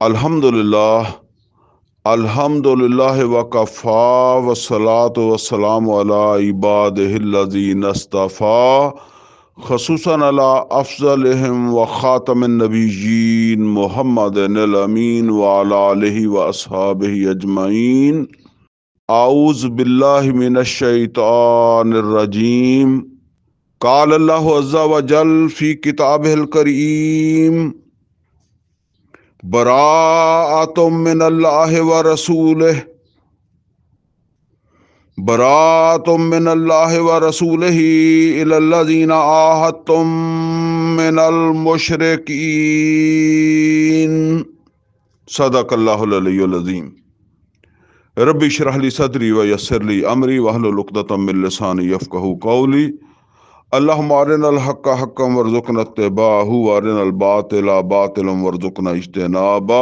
अल्हम्दुलिल्लाह अल्हम्दुलिल्लाह वकफ़ा वस्सलातु वस्सलामु अला इबादिहिल्लज़ीना इस्तफ़ा खसूसन अला अफ़ज़लिहिम व ख़ातमिन नबिय्यीन मुहम्मदिनिल अमीन व अला आलिहि व अस्हाबिहि अजमईन। आऊज़ु बिल्लाहि मिनश शैतानिर रजीम। क़ाल अल्लाहु अज़्ज़ा व जल फ़ी किताबिहिल करीम बराअतुम मिनल्लाहि व रसूलिहि इलल्लज़ीना आहदतुम मिनल मुशरिकीन। सदक़ल्लाहुल अलियुल अज़ीम। रब्बि इश्रह ली सदरी व यस्सिर ली अमरी वहलुल उक़दतम मिन लिसानी यफ़क़हू क़ौली। अल्लाहुम्मा अरिनल हक़्क़ हक़्क़न वरज़ुक़ना इत्तिबाअहू व अरिनल बातिला बातिलन वरज़ुक़ना इज्तिनाबा।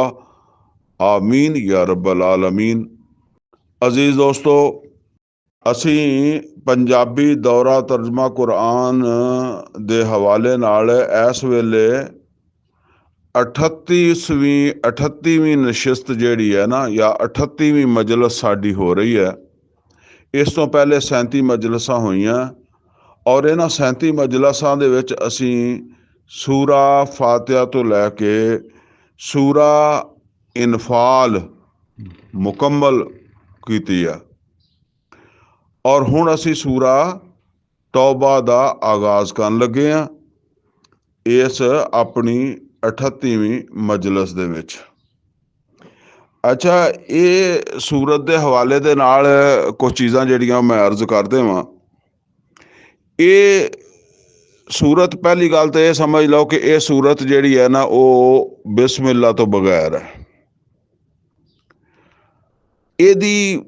आमीन या रब्बल आलमीन। अजीज़ दोस्तों, ਅਸੀਂ ਪੰਜਾਬੀ ਦੌਰਾ ਤਰਜਮਾ ਕੁਰਾਨ ਦੇ ਹਵਾਲੇ ਨਾਲ ਇਸ ਵੇਲੇ 38ਵੀਂ ਨਸ਼ਿਸਤ ਜਿਹੜੀ ਹੈ ਨਾ, ਜਾਂ 38ਵੀਂ ਮਜਲਿਸ ਸਾਡੀ ਹੋ ਰਹੀ ਹੈ। ਇਸ ਤੋਂ ਪਹਿਲੇ 37 ਮਜਲਿਸਾਂ ਹੋਈਆਂ ਔਰ ਇਹਨਾਂ 37 ਮਜਲਿਸਾਂ ਦੇ ਵਿੱਚ ਅਸੀਂ ਸੂਰਾ ਫਾਤਿਹਾ ਤੋਂ ਲੈ ਕੇ ਸੂਰਾ ਇਨਫਾਲ ਮੁਕੰਮਲ ਕੀਤੀ ਹੈ ਔਰ ਹੁਣ ਅਸੀਂ ਸੂਰਾ ਤੌਬਾ ਦਾ ਆਗਾਜ਼ ਕਰਨ ਲੱਗੇ ਹਾਂ ਇਸ ਆਪਣੀ 38ਵੀਂ ਮਜਲਿਸ ਦੇ ਵਿੱਚ। ਅੱਛਾ, ਇਹ ਸੂਰਤ ਦੇ ਹਵਾਲੇ ਦੇ ਨਾਲ ਕੁਝ ਚੀਜ਼ਾਂ ਜਿਹੜੀਆਂ ਮੈਂ ਅਰਜ਼ ਕਰ ਦੇਵਾਂ। ਇਹ ਸੂਰਤ, ਪਹਿਲੀ ਗੱਲ ਤਾਂ ਇਹ ਸਮਝ ਲਓ ਕਿ ਇਹ ਸੂਰਤ ਜਿਹੜੀ ਹੈ ਨਾ, ਉਹ ਬਿਸਮਿਲ੍ਲਾ ਤੋਂ ਬਗੈਰ ਹੈ। ਇਹਦੀ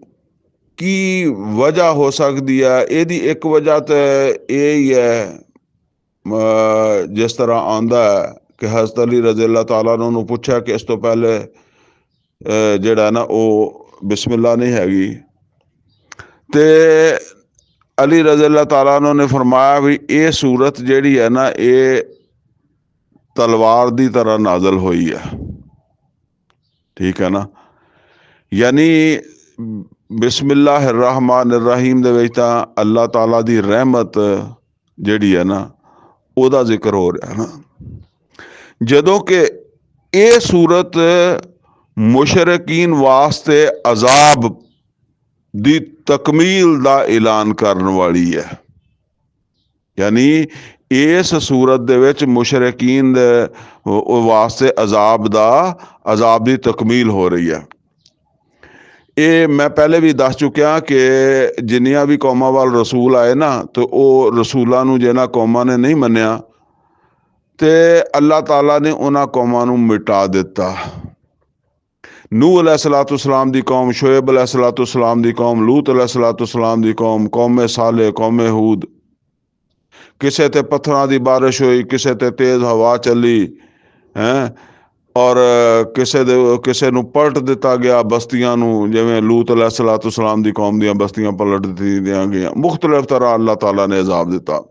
ਕੀ ਵਜ੍ਹਾ ਹੋ ਸਕਦੀ ਹੈ? ਇਹਦੀ ਇੱਕ ਵਜ੍ਹਾ ਤਾਂ ਇਹ ਹੀ ਹੈ, ਜਿਸ ਤਰ੍ਹਾਂ ਆਉਂਦਾ ਹੈ ਕਿ ਹਜ਼ਰਤ ਅਲੀ ਰਜ਼ੀ ਅੱਲਾਹ ਤਾਲਾ ਨੂੰ ਪੁੱਛਿਆ ਕਿ ਇਸ ਤੋਂ ਪਹਿਲੇ ਜਿਹੜਾ ਨਾ ਉਹ ਬਿਸਮਿਲ੍ਲਾ ਨਹੀਂ ਹੈਗੀ, ਤੇ ਅਲੀ ਰਜ਼ੀ ਅੱਲਾਹ ਤਾਲਾ ਨੇ ਫਰਮਾਇਆ ਵੀ ਇਹ ਸੂਰਤ ਜਿਹੜੀ ਹੈ ਨਾ, ਇਹ ਤਲਵਾਰ ਦੀ ਤਰ੍ਹਾਂ ਨਾਜ਼ਲ ਹੋਈ ਹੈ। ਠੀਕ ਹੈ ਨਾ, ਯਾਨੀ ਬਿਸਮਿਲ੍ਲਾਹਿਰ ਰਹਿਮਾਨਿਰ ਰਹੀਮ ਦੇ ਵਿੱਚ ਤਾਂ ਅੱਲਾਹ ਤਾਲਾ ਦੀ ਰਹਿਮਤ ਜਿਹੜੀ ਹੈ ਨਾ, ਉਹਦਾ ਜ਼ਿਕਰ ਹੋ ਰਿਹਾ ਨਾ। ਜਦੋਂ ਕਿ ਇਹ ਸੂਰਤ ਮੁਸ਼ਰਿਕੀਨ ਵਾਸਤੇ ਅਜ਼ਾਬ ਦੀ ਤਕਮੀਲ ਦਾ ਐਲਾਨ ਕਰਨ ਵਾਲੀ ਹੈ। ਯਾਨੀ ਇਸ ਸੂਰਤ ਦੇ ਵਿੱਚ ਮੁਸ਼ਰਿਕੀਨ ਦੇ ਵਾਸਤੇ ਅਜ਼ਾਬ ਦੀ ਤਕਮੀਲ ਹੋ ਰਹੀ ਹੈ। ਇਹ ਮੈਂ ਪਹਿਲੇ ਵੀ ਦੱਸ ਚੁੱਕਿਆ ਕਿ ਜਿੰਨੀਆਂ ਵੀ ਕੌਮਾਂ ਵੱਲ ਰਸੂਲ ਆਏ ਨਾ, ਤੇ ਉਹ ਰਸੂਲਾਂ ਨੂੰ ਜਿਹਨਾਂ ਕੌਮਾਂ ਨੇ ਨਹੀਂ ਮੰਨਿਆ ਤੇ ਅੱਲਾਹ ਤਾਲਾ ਨੇ ਉਹਨਾਂ ਕੌਮਾਂ ਨੂੰ ਮਿਟਾ ਦਿੱਤਾ। ਨੂਹ अलैहिस्सलाम ਦੀ ਕੌਮ, ਸ਼ੁਏਬ अलैहिस्सलाम ਦੀ ਕੌਮ, ਲੂਤ अलैहिस्सलाम ਦੀ ਕੌਮ, ਕੌਮੇ ਸਾਲੇ, ਕੌਮੇ ਹੂਦ, ਕਿਸੇ ਤੇ ਪੱਥਰਾਂ ਦੀ ਬਾਰਿਸ਼ ਹੋਈ, ਕਿਸੇ ਤੇ ਤੇਜ਼ ਹਵਾ ਚੱਲੀ ਹੈ, ਔਰ ਕਿਸੇ ਨੂੰ ਪਲਟ ਦਿੱਤਾ ਗਿਆ ਬਸਤੀਆਂ ਨੂੰ, ਜਿਵੇਂ ਲੂਤ अलैहिस्सलाम ਦੀ ਕੌਮ ਦੀਆਂ ਬਸਤੀਆਂ ਪਲਟ ਦਿੱਤੀਆਂ ਗਈਆਂ। ਮੁਖਤਲਿਫ ਤਰ੍ਹਾਂ ਅੱਲਾਹ ਤਾਲਾ ਨੇ ਅਜ਼ਾਬ ਦਿੱਤਾ।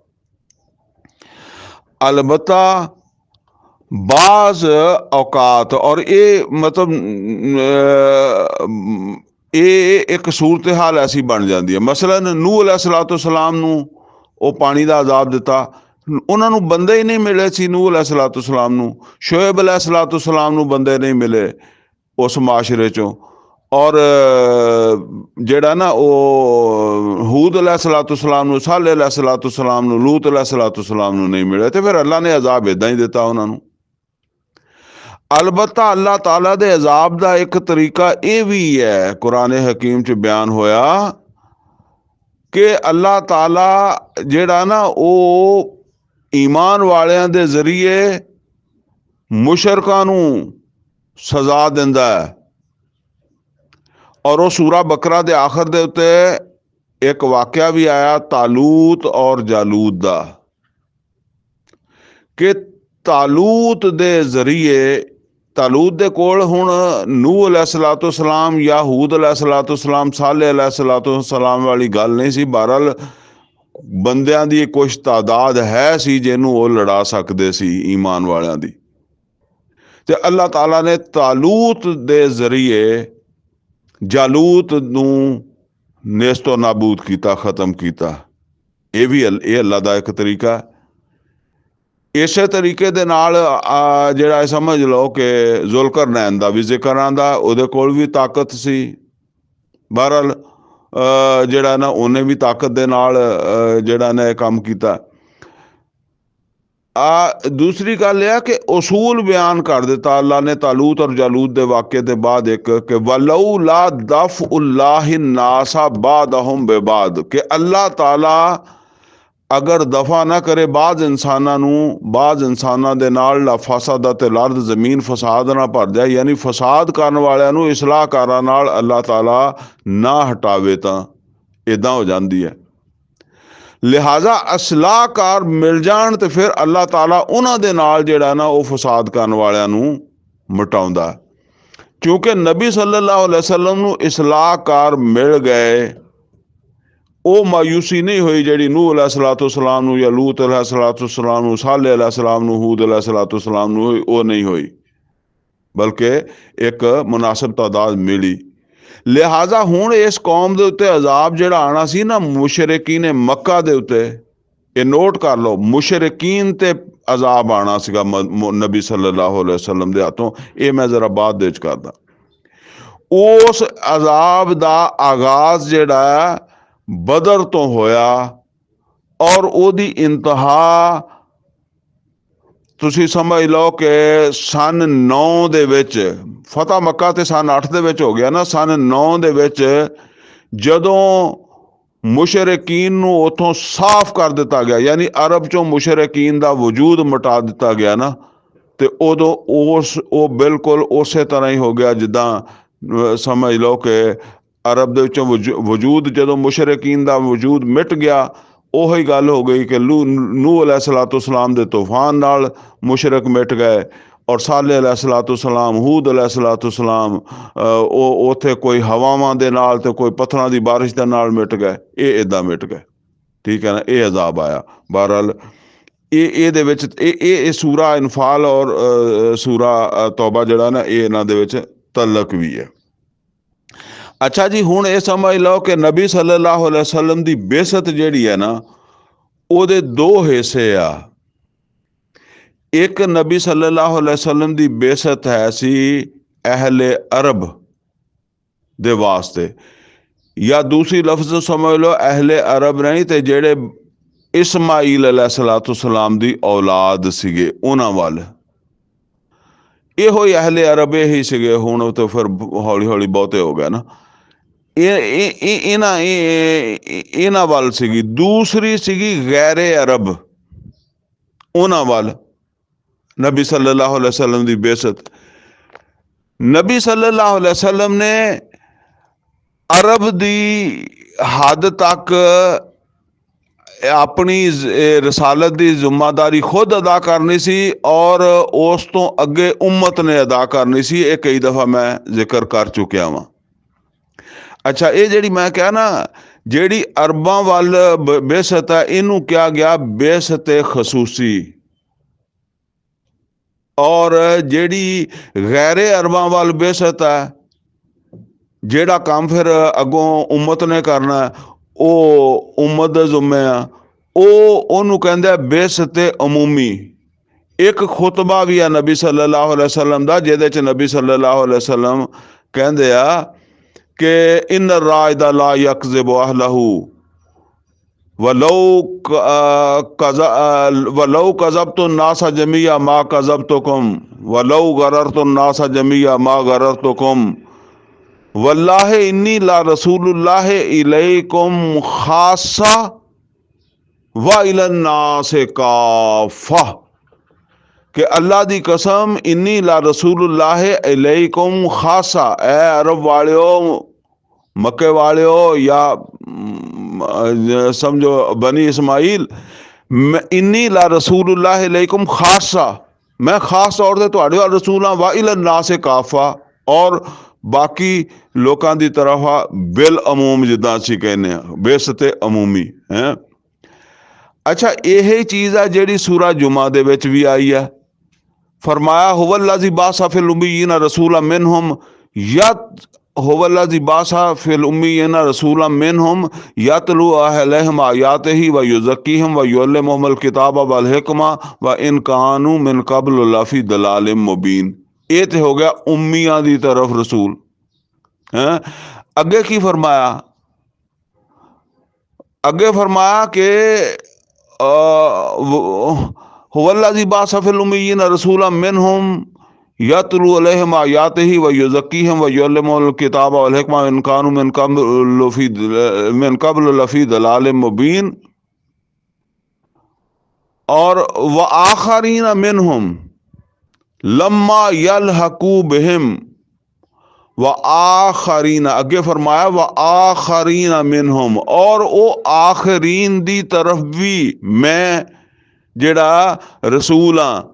अलबत्ता बाज़ औकात, और ये मतलब ਇਹ ਇੱਕ ਸੂਰਤ ਹਾਲ ਐਸੀ ਬਣ ਜਾਂਦੀ ਹੈ। ਮਸਲਨ ਨੂਹ अलैहिस्सलाम ਨੂੰ ਉਹ ਪਾਣੀ ਦਾ ਅਜ਼ਾਬ ਦਿੱਤਾ, ਉਹਨਾਂ ਨੂੰ ਬੰਦੇ ਹੀ ਨਹੀਂ ਮਿਲੇ ਸੀ। ਨੂਹ अलैहिस्सलाम ਨੂੰ, ਸ਼ੁਏਬ अलैहिस्सलाम ਨੂੰ ਬੰਦੇ ਨਹੀਂ ਮਿਲੇ ਉਸ ਮਾਸ਼ਰੇ 'ਚੋਂ, ਔਰ ਜਿਹੜਾ ਨਾ ਉਹ ਹੂਦ अलैहिस्सलाम ਨੂੰ, ਸਾਲੇ अलैहिस्सलाम ਨੂੰ, ਲੂਤ अलैहिस्सलाम ਨੂੰ ਨਹੀਂ ਮਿਲੇ, ਤੇ ਫਿਰ ਅੱਲਾ ਨੇ ਅਜ਼ਾਬ ਇੱਦਾਂ ਹੀ ਦਿੱਤਾ ਉਹਨਾਂ ਨੂੰ। अलबत्ता अल्लाह ताला दे अजाब दा एक तरीका ये भी है, कुरान हकीम च बयान होया कि अल्लाह ताला जेड़ा ना वो ईमान वालियां दे जरिए मुशरकां नूं सजा दिंदा है। और वो सूरा बकरा दे आखिर दे उत्ते एक वाकया भी आया तालूत और जालूत दा, कि तालूत दे जरिए तालूत दे कोल हुण नूह अलैहिस्सलाम या हूद अलैहिस्सलाम, साले अलैहिस्सलाम वाली गल नहीं सी। बहरहाल बंदियां दी कुछ तादाद है सी जिन्हों वो लड़ा सकते सी ईमान वालियां दी। ਤੇ ਅੱਲਾਹ ਤਾਲਾ ਨੇ ਤਾਲੂਤ ਦੇ ਜ਼ਰੀਏ ਜਾਲੂਤ ਨੂੰ ਨੇਸਤੋ ਨਾਬੂਦ ਕੀਤਾ, ਖਤਮ ਕੀਤਾ। ਇਹ ਅੱਲਾ ਦਾ ਇੱਕ ਤਰੀਕਾ। ਇਸੇ ਤਰੀਕੇ ਦੇ ਨਾਲ ਜਿਹੜਾ ਸਮਝ ਲਓ ਕਿ ਜ਼ੁਲਕਰਨੈਨ ਦਾ ਵੀ ਜ਼ਿਕਰ ਆਉਂਦਾ, ਉਹਦੇ ਕੋਲ ਵੀ ਤਾਕਤ ਸੀ। ਬਹਰਹਾਲ ਜਿਹੜਾ ਨਾ ਉਹਨੇ ਵੀ ਤਾਕਤ ਦੇ ਨਾਲ ਜਿਹੜਾ ਨਾ ਇਹ ਕੰਮ ਕੀਤਾ। ਦੂਸਰੀ ਗੱਲ ਇਹ ਆ ਕਿ ਉਸੂਲ ਬਿਆਨ ਕਰ ਦਿੱਤਾ ਅੱਲਾ ਨੇ ਤਾਲੂਤ ਔਰ ਜਾਲੂਤ ਦੇ ਵਾਕਿਏ ਦੇ ਬਾਅਦ ਇੱਕ, ਕਿ ਵਲਊ ਲਾ ਦਫ ਉल्लाह नासा बादहुम बेबाद, ਕਿ ਅੱਲਾਹ ਤਾਲਾ ਅਗਰ ਦਫਾ ਨਾ ਕਰੇ ਬਾਜ਼ ਇਨਸਾਨਾਂ ਨੂੰ ਬਾਜ਼ ਇਨਸਾਨਾਂ ਦੇ ਨਾਲ, ਲਾ ਫਸਦਾ ਤੇ ਲਰਦ ਜ਼ਮੀਨ ਫਸਾਦ ਨਾ ਭਰ ਜਾਏ, ਯਾਨੀ ਫਸਾਦ ਕਰਨ ਵਾਲਿਆਂ ਨੂੰ ਇਸਲਾਹਕਾਰਾਂ ਨਾਲ ਅੱਲਾਹ ਤਾਲਾ ਨਾ ਹਟਾਵੇ ਤਾਂ ਇੱਦਾਂ ਹੋ ਜਾਂਦੀ ਹੈ। ਲਿਹਾਜ਼ਾ ਇਸਲਾਹਕਾਰ ਮਿਲ ਜਾਣ ਤੇ ਫਿਰ ਅੱਲਾਹ ਤਾਲਾ ਉਹਨਾਂ ਦੇ ਨਾਲ ਜਿਹੜਾ ਨਾ ਉਹ ਫਸਾਦ ਕਰਨ ਵਾਲਿਆਂ ਨੂੰ ਮਿਟਾਉਂਦਾ। ਕਿਉਂਕਿ ਨਬੀ ਸੱਲੱਲਾਹੁ ਅਲੈਹਿ ਵਸੱਲਮ ਨੂੰ ਇਸਲਾਹਕਾਰ ਮਿਲ ਗਏ, ਉਹ ਮਾਯੂਸੀ ਨਹੀਂ ਹੋਈ ਜਿਹੜੀ ਨੂਹ अलैहिस्सलाम ਨੂੰ ਜਾਂ ਲੂਤ अलैहिस्सलाम ਨੂੰ, ਸਾਲeh अलैहिस्सलाम ਨੂੰ, ਹੂਦ अलैहिस्सलाम ਨੂੰ ਹੋਈ, ਉਹ ਨਹੀਂ ਹੋਈ, ਬਲਕਿ ਇੱਕ ਮੁਨਾਸਿਬ ਤਾਦਾਦ ਮਿਲੀ। ਲਿਹਾਜ਼ਾ ਹੁਣ ਇਸ ਕੌਮ ਦੇ ਉੱਤੇ ਅਜ਼ਾਬ ਜਿਹੜਾ ਆਉਣਾ ਸੀ ਨਾ ਮੁਸ਼ਰਿਕੀਨ ਮੱਕਾ ਦੇ ਉੱਤੇ, ਇਹ ਨੋਟ ਕਰ ਲਓ, ਮੁਸ਼ਰਿਕੀਨ ਤੇ ਅਜ਼ਾਬ ਆਉਣਾ ਸੀਗਾ ਨਬੀ ਸੱਲੱਲਾਹੁ ਅਲੈਹਿ ਵਸੱਲਮ ਦੇ ਹੱਥੋਂ। ਇਹ ਮੈਂ ਜ਼ਰਾ ਬਾਅਦ ਵਿੱਚ ਕਰਦਾ। ਉਸ ਅਜ਼ਾਬ ਦਾ ਆਗਾਜ਼ ਜਿਹੜਾ ਬਦਰ ਤੋਂ ਹੋਇਆ ਔਰ ਉਹਦੀ ਇੰਤਹਾ ਤੁਸੀਂ ਸਮਝ ਲਓ ਕਿ ਸਨ 9 ਦੇ ਵਿੱਚ, ਫਤਹ ਮੱਕਾ ਤੇ ਸਨ 8 ਦੇ ਵਿੱਚ ਹੋ ਗਿਆ ਨਾ, ਸਨ 9 ਦੇ ਵਿੱਚ ਜਦੋਂ ਮੁਸ਼ਰਿਕੀਨ ਨੂੰ ਉੱਥੋਂ ਸਾਫ਼ ਕਰ ਦਿੱਤਾ ਗਿਆ, ਯਾਨੀ ਅਰਬ ਚੋਂ ਮੁਸ਼ਰਿਕੀਨ ਦਾ ਵਜੂਦ ਮਿਟਾ ਦਿੱਤਾ ਗਿਆ ਨਾ, ਤੇ ਉਦੋਂ ਉਹ ਬਿਲਕੁਲ ਉਸੇ ਤਰ੍ਹਾਂ ਹੀ ਹੋ ਗਿਆ ਜਿੱਦਾਂ ਸਮਝ ਲਓ ਕਿ ਅਰਬ ਦੇ ਵਿੱਚੋਂ ਵਜੂਦ, ਜਦੋਂ ਮੁਸ਼ਰਿਕੀਨ ਦਾ ਵਜੂਦ ਮਿਟ ਗਿਆ, ਉਹੀ ਗੱਲ ਹੋ ਗਈ ਕਿ ਨੂਹ अलैहिस्सलाम ਦੇ ਤੂਫਾਨ ਨਾਲ ਮੁਸ਼ਰਿਕ ਮਿਟ ਗਏ, ਔਰ ਸਾਲeh अलैहिस्सलाम, ਹੂਦ अलैहिस्सलाम ਉਹ ਉੱਥੇ ਕੋਈ ਹਵਾਵਾਂ ਦੇ ਨਾਲ ਤੇ ਕੋਈ ਪੱਥਰਾਂ ਦੀ ਬਾਰਿਸ਼ ਦੇ ਨਾਲ ਮਿਟ ਗਏ। ਇਹ ਇੱਦਾਂ ਮਿਟ ਗਏ, ਠੀਕ ਹੈ ਨਾ, ਇਹ ਅਜ਼ਾਬ ਆਇਆ। ਬਹਰਹਾਲ ਇਹਦੇ ਵਿੱਚ ਇਹ ਸੂਰਾ ਇਨਫਾਲ ਔਰ ਸੂਰਾ ਤੌਬਾ ਜਿਹੜਾ ਨਾ ਇਹ ਇਹਨਾਂ ਦੇ ਵਿੱਚ ਤਲਕ ਵੀ ਹੈ। ਅੱਛਾ ਜੀ, ਹੁਣ ਇਹ ਸਮਝ ਲਓ ਕਿ ਨਬੀ ਸੱਲੱਲਾਹੁ ਅਲੈਹਿ ਵਸੱਲਮ ਦੀ ਬੇਸਤ ਜਿਹੜੀ ਹੈ ਨਾ ਉਹਦੇ ਦੋ ਹਿੱਸੇ ਆ। ਇੱਕ ਨਬੀ ਸੱਲੱਲਾਹੁ ਅਲੈਹਿ ਵਸੱਲਮ ਦੀ ਬੇਸਤ ਹੈ ਸੀ ਅਹਿਲੇ ਅਰਬ ਦੇ ਵਾਸਤੇ, ਜਾਂ ਦੂਸਰੀ ਲਫ਼ਜ਼ ਸਮਝ ਲਓ ਅਹਿਲੇ ਅਰਬ ਨਹੀਂ ਤੇ ਜਿਹੜੇ ਇਸਮਾਈਲ अलैहिस्सलाम ਦੀ ਔਲਾਦ ਸੀਗੇ ਉਹਨਾਂ ਵੱਲ, ਇਹੋ ਹੀ ਅਹਿਲੇ ਅਰਬ ਇਹੀ ਸੀਗੇ। ਹੁਣ ਤਾਂ ਫਿਰ ਹੌਲੀ ਹੌਲੀ ਬਹੁਤੇ ਹੋ ਗਏ ਨਾ, ਇਹਨਾਂ ਵੱਲ ਸੀਗੀ। ਦੂਸਰੀ ਸੀਗੀ ਗੈਰੇ ਅਰਬ, ਉਹਨਾਂ ਵੱਲ ਨਬੀ ਸੱਲੱਲਾਹੁ ਅਲੈਹਿ ਵਸੱਲਮ ਦੀ ਬੇਸਤ। ਨਬੀ ਸੱਲੱਲਾਹੁ ਅਲੈਹਿ ਵਸੱਲਮ ਨੇ ਅਰਬ ਦੀ ਹੱਦ ਤੱਕ ਆਪਣੀ ਰਸਾਲਤ ਦੀ ਜ਼ਿੰਮੇਦਾਰੀ ਖੁਦ ਅਦਾ ਕਰਨੀ ਸੀ ਔਰ ਉਸ ਤੋਂ ਅੱਗੇ ਉਮਤ ਨੇ ਅਦਾ ਕਰਨੀ ਸੀ। ਇਹ ਕਈ ਦਫਾ ਮੈਂ ਜ਼ਿਕਰ ਕਰ ਚੁੱਕਿਆ ਵਾਂ। ਅੱਛਾ, ਇਹ ਜਿਹੜੀ ਮੈਂ ਕਿਹਾ ਨਾ ਜਿਹੜੀ ਅਰਬਾਂ ਵੱਲ ਬੇਸਤ ਹੈ, ਇਹਨੂੰ ਕਿਹਾ ਗਿਆ ਬੇਸਤ ਖਸੂਸੀ, ਔਰ ਜਿਹੜੀ ਗੈਰੇ ਅਰਬਾਂ ਵੱਲ ਬੇਸਤ ਹੈ, ਜਿਹੜਾ ਕੰਮ ਫਿਰ ਅੱਗੋਂ ਉਮਤ ਨੇ ਕਰਨਾ, ਉਹ ਉਮਤ ਦੇ ਜ਼ਿੰਮੇ ਆ, ਉਹਨੂੰ ਕਹਿੰਦੇ ਬੇਸਤ ਅਮੂਮੀ। ਇੱਕ ਖੁਤਬਾ ਵੀ ਆ ਨਬੀ ਸੱਲੱਲਾਹੁ ਅਲੈਹਿ ਵਸੱਲਮ ਦਾ, ਜਿਹਦੇ 'ਚ ਨਬੀ ਸੱਲੱਲਾਹੁ ਅਲੈਹਿ ਵਸੱਲਮ ਕਹਿੰਦੇ ਆ ਕਿ ਇਨ ਰਾਇਦਾ ਲਾ ਯਕਜ਼ਿਬ ਅਹਲहू वलौ कज़बतु नासा जमिया मा कज़बतुकुम वलौ गररतु नासा जमिया मा गररतुकुम वल्लाहि इन्नी ला रसूलुल्लाह इलैकुम खासा व इलन नास काफा, कि अल्लाह दी कसम इन्नी ला रसूलुल्लाह इलैकुम खासा, ए अरब वालियो, मक्के वालियो, या समझो बनी इस्माइल, इन्नी ला रसूलुल्लाह इलैकुम खासा, मैं खास तौर से तुहाडे वाल रसूल हाँ, वा इलन नास काफा, और बाकी लोगों की तरफ बिल अमूम, जिदा असीं कहने बेसत अमूमी है। अच्छा, यही चीज़ है जिहड़ी सूरा जुमा दे विच भी आई है। फरमाया हुवल्लज़ी बासा फिल उम्मिय्यीना रसूला मिनहुम हुवल्लज़ी बासा फिल उम्मिय्यीना रसूला मिनहुम यतलू अलैहिम आयातिही व युज़क्कीहिम व युअल्लिमुहुमुल किताब वल हिकमा व इन कानू मिन क़ब्ल लफ़ी दलालिम मुबीन। ये तो हो गया उम्मियां दी तरफ रसूल है। अगे की फरमाया, अगे फरमाया कि हुवल्लज़ी बासा फिल उम्मिय्यीना रसूला मिनहुम यतलू अलैहिम आयातिही व युज़क्कीहिम व युअल्लिमुहुमुल किताब वल हिकमा इन कानू मिन क़ब्ल लफ़ी दलालिम मुबीन। और व आखरीन मिनहुम लम्मा यलहकू बिहिम व आखरीन, अगे फरमाया व आखरीन मिनहुम, और वो आखरीन दी तरफ भी मैं जेड़ा रसूल हाँ।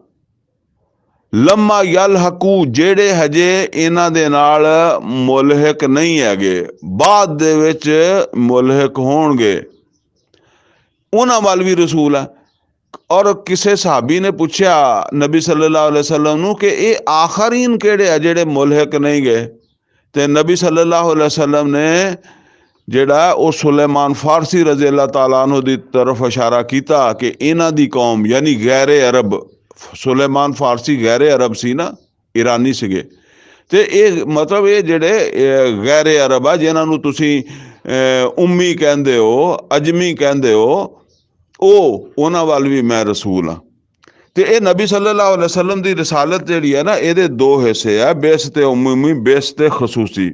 लम्मा यलहकू जेड़े हजे इन्हां दे नाल मुलहिक नहीं हैगे, बाद दे विच मुलहिक होणगे, उन्हां वाल भी रसूल है। और किसी सहाबी ने पूछा नबी सल्लल्लाहु अलैहि वसल्लम नूं कि ये आखरीन केड़े आ जेड़े मुलहिक नहीं गए, तो नबी सल्लल्लाहु अलैहि वसल्लम ने जेड़ा वो सुलेमान फारसी रज़ी अल्लाह तआला अन्हु दी तरफ इशारा किया कि इन्हां दी कौम यानी गैर अरब, सुलेमान फारसी गैर अरब सी ना, ईरानी सीगे, तो ये मतलब ये जेड़े गैर अरब आ जिन्हां नूं तुसीं उम्मी कहंदे हो, अजमी कहंदे हो, उन्हां वाल भी मैं रसूल हाँ। तो ये नबी सल्लल्लाहु अलैहि वसल्लम दी रिसालत जिहड़ी है ना, ये दो हिस्से है, बेसते उमूमी बेसते खसूसी।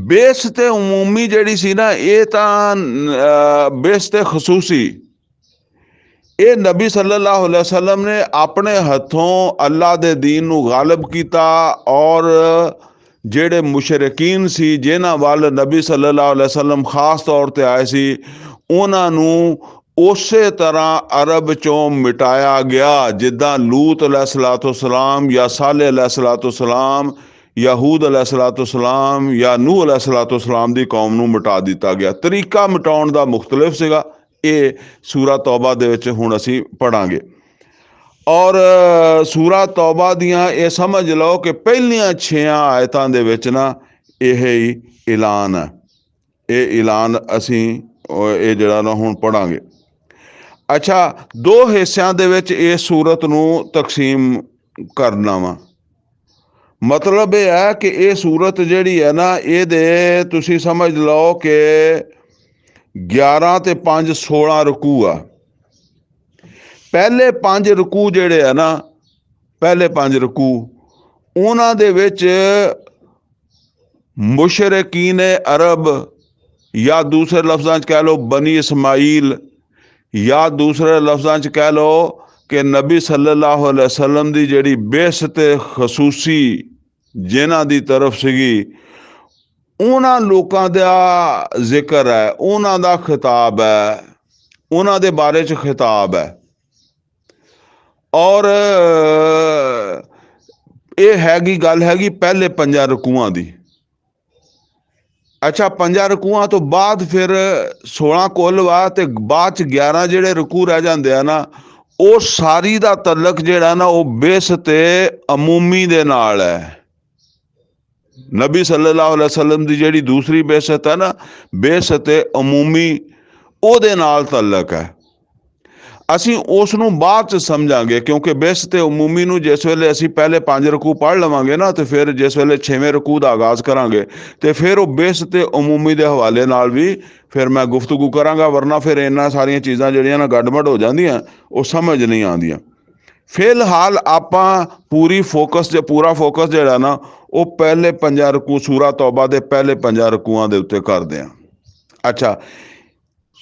बेसते उमूमी जिहड़ी सी ना, ये तां बेसते खसूसी ये नबी सल्लल्लाहु अलैहि वसल्लम ने अपने हथों अल्लाह दे दीन नूं गालिब कीता, और जेड़े मुशरिकीन सी जिन्हां वाल नबी सल्लल्लाहु अलैहि वसल्लम खास तौर ते आए सी, उन्हां नूं उसे तरह अरब चों मिटाया गया जिद्दां लूत अलैहिस्सलाम या साले अलैहिस्सलाम या हूद अलैहिस्सलाम या नूह अलैहिस्सलाम दी कौम नूं मिटा दिता गया। तरीका मिटाउण दा मुख्तलिफ सीगा। ये सूरा तौबा दे विच हुण असीं पढ़ांगे। और सूरा तौबा दियां ये समझ लो कि पहलियां 6 आयतां दे विच ना यह ही ऐलान है। ये ऐलान असीं ये जिहड़ा ना हुण पढ़ांगे। अच्छा, 2 हिस्सिਆਂ ਦੇ ਵਿੱਚ ਇਹ सूरत ਨੂੰ तकसीम करना वा। मतलब ये है कि ये सूरत जिहड़ी है ना, ये तुसीं समझ लो कि 11 ते 5 16 रकू आ। पहले 5 रकू जिहड़े है ना, पहले 5 रकू उन्हां दे विच मुशरिकीन अरब, या दूसरे लफ्ज़ां च कह लो बनी इस्माइल, या दूसरे लफ्ज़ां च कह लो कि नबी सल्लल्लाहु अलैहि वसल्लम दी जिहड़ी बेसत खसूसी जिन्हां दी तरफ सीगी, उन्हां लोकां दा जिक्र है, उन्हां दा खिताब है, उन्हां दे बारे च खिताब है। और ये हैगी गल हैगी पहले 5 रकूआं दी। अच्छा, 5 रकूआं तो बाद फिर 16 कुल वा, ते बाद च 11 जिहड़े रकू रह जांदे आ ना, वो सारी दा तलक जिहड़ा ना वो बेसते अमूमी दे नाल है। नबी सल्लल्लाहु अलैहि वसल्लम दी जिहड़ी दूसरी बेसत है ना, बेसते अमूमी, ओदे नाल तलक है। ਅਸੀਂ ਉਸ ਨੂੰ ਬਾਅਦ ਚ ਸਮਝਾਂਗੇ, ਕਿਉਂਕਿ ਬੇਸਤੇ ਉਮੂਮੀ ਨੂੰ ਜਿਸ ਵੇਲੇ ਅਸੀਂ ਪਹਿਲੇ 5 ਰਕੂ ਪੜ੍ਹ ਲਵਾਂਗੇ ਨਾ, ਤੇ ਫਿਰ ਜਿਸ ਵੇਲੇ 6ਵੇਂ ਰਕੂ ਦਾ ਆਗਾਜ਼ ਕਰਾਂਗੇ ਤੇ ਫਿਰ ਉਹ ਬੇਸਤੇ ਉਮੂਮੀ ਦੇ ਹਵਾਲੇ ਨਾਲ ਵੀ ਫਿਰ ਮੈਂ ਗੁਫ਼ਤਗੂ ਕਰਾਂਗਾ। ਵਰਨਾ ਫਿਰ ਇਹਨਾਂ ਸਾਰੀਆਂ ਚੀਜ਼ਾਂ ਜਿਹੜੀਆਂ ਨਾ ਗੱਡਮੱਡ ਹੋ ਜਾਂਦੀਆਂ, ਉਹ ਸਮਝ ਨਹੀਂ ਆਉਂਦੀਆਂ। ਫਿਲਹਾਲ ਆਪਾਂ ਪੂਰਾ ਫੋਕਸ ਜਿਹੜਾ ਨਾ ਉਹ ਪਹਿਲੇ 5 ਰਕੂ ਸੂਰਾ ਤੌਬਾ ਦੇ ਪਹਿਲੇ 5 ਰਕੂਆਂ ਦੇ ਉੱਤੇ ਕਰਦੇ ਹਾਂ। ਅੱਛਾ,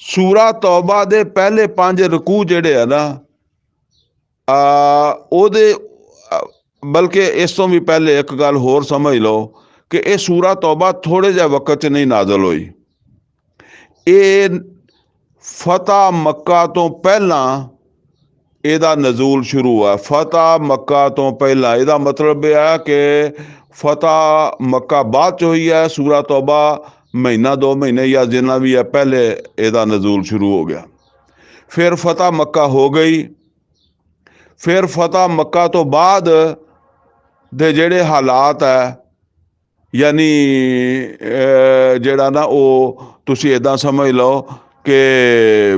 सूरा तौबा दे पहले 5 रकू जेड़े है ना, ओदे बल्कि इस तो भी पहले एक गल होर समझ लो कि ये सूरा तौबा थोड़े जे वक्त च नहीं नाजल हुई। ये फतह मक्का तो पहला ਇਹਦਾ नजूल शुरू है। फतह मक्का तो पहला, ਇਹਦਾ मतलब यह है कि फतह मक्का बाद च हुई है। सूरा तौबा महीना 2 महीने या जितना भी है पहले ਇਹਦਾ नजूल शुरू हो गया। फिर फतह मक्का हो गई, ਫਿਰ ਫਤਹ ਮੱਕਾ ਤੋਂ ਬਾਅਦ ਦੇ ਜਿਹੜੇ ਹਾਲਾਤ ਹੈ, ਯਾਨੀ ਜਿਹੜਾ ਨਾ ਉਹ ਤੁਸੀਂ ਇੱਦਾਂ ਸਮਝ ਲਓ ਕਿ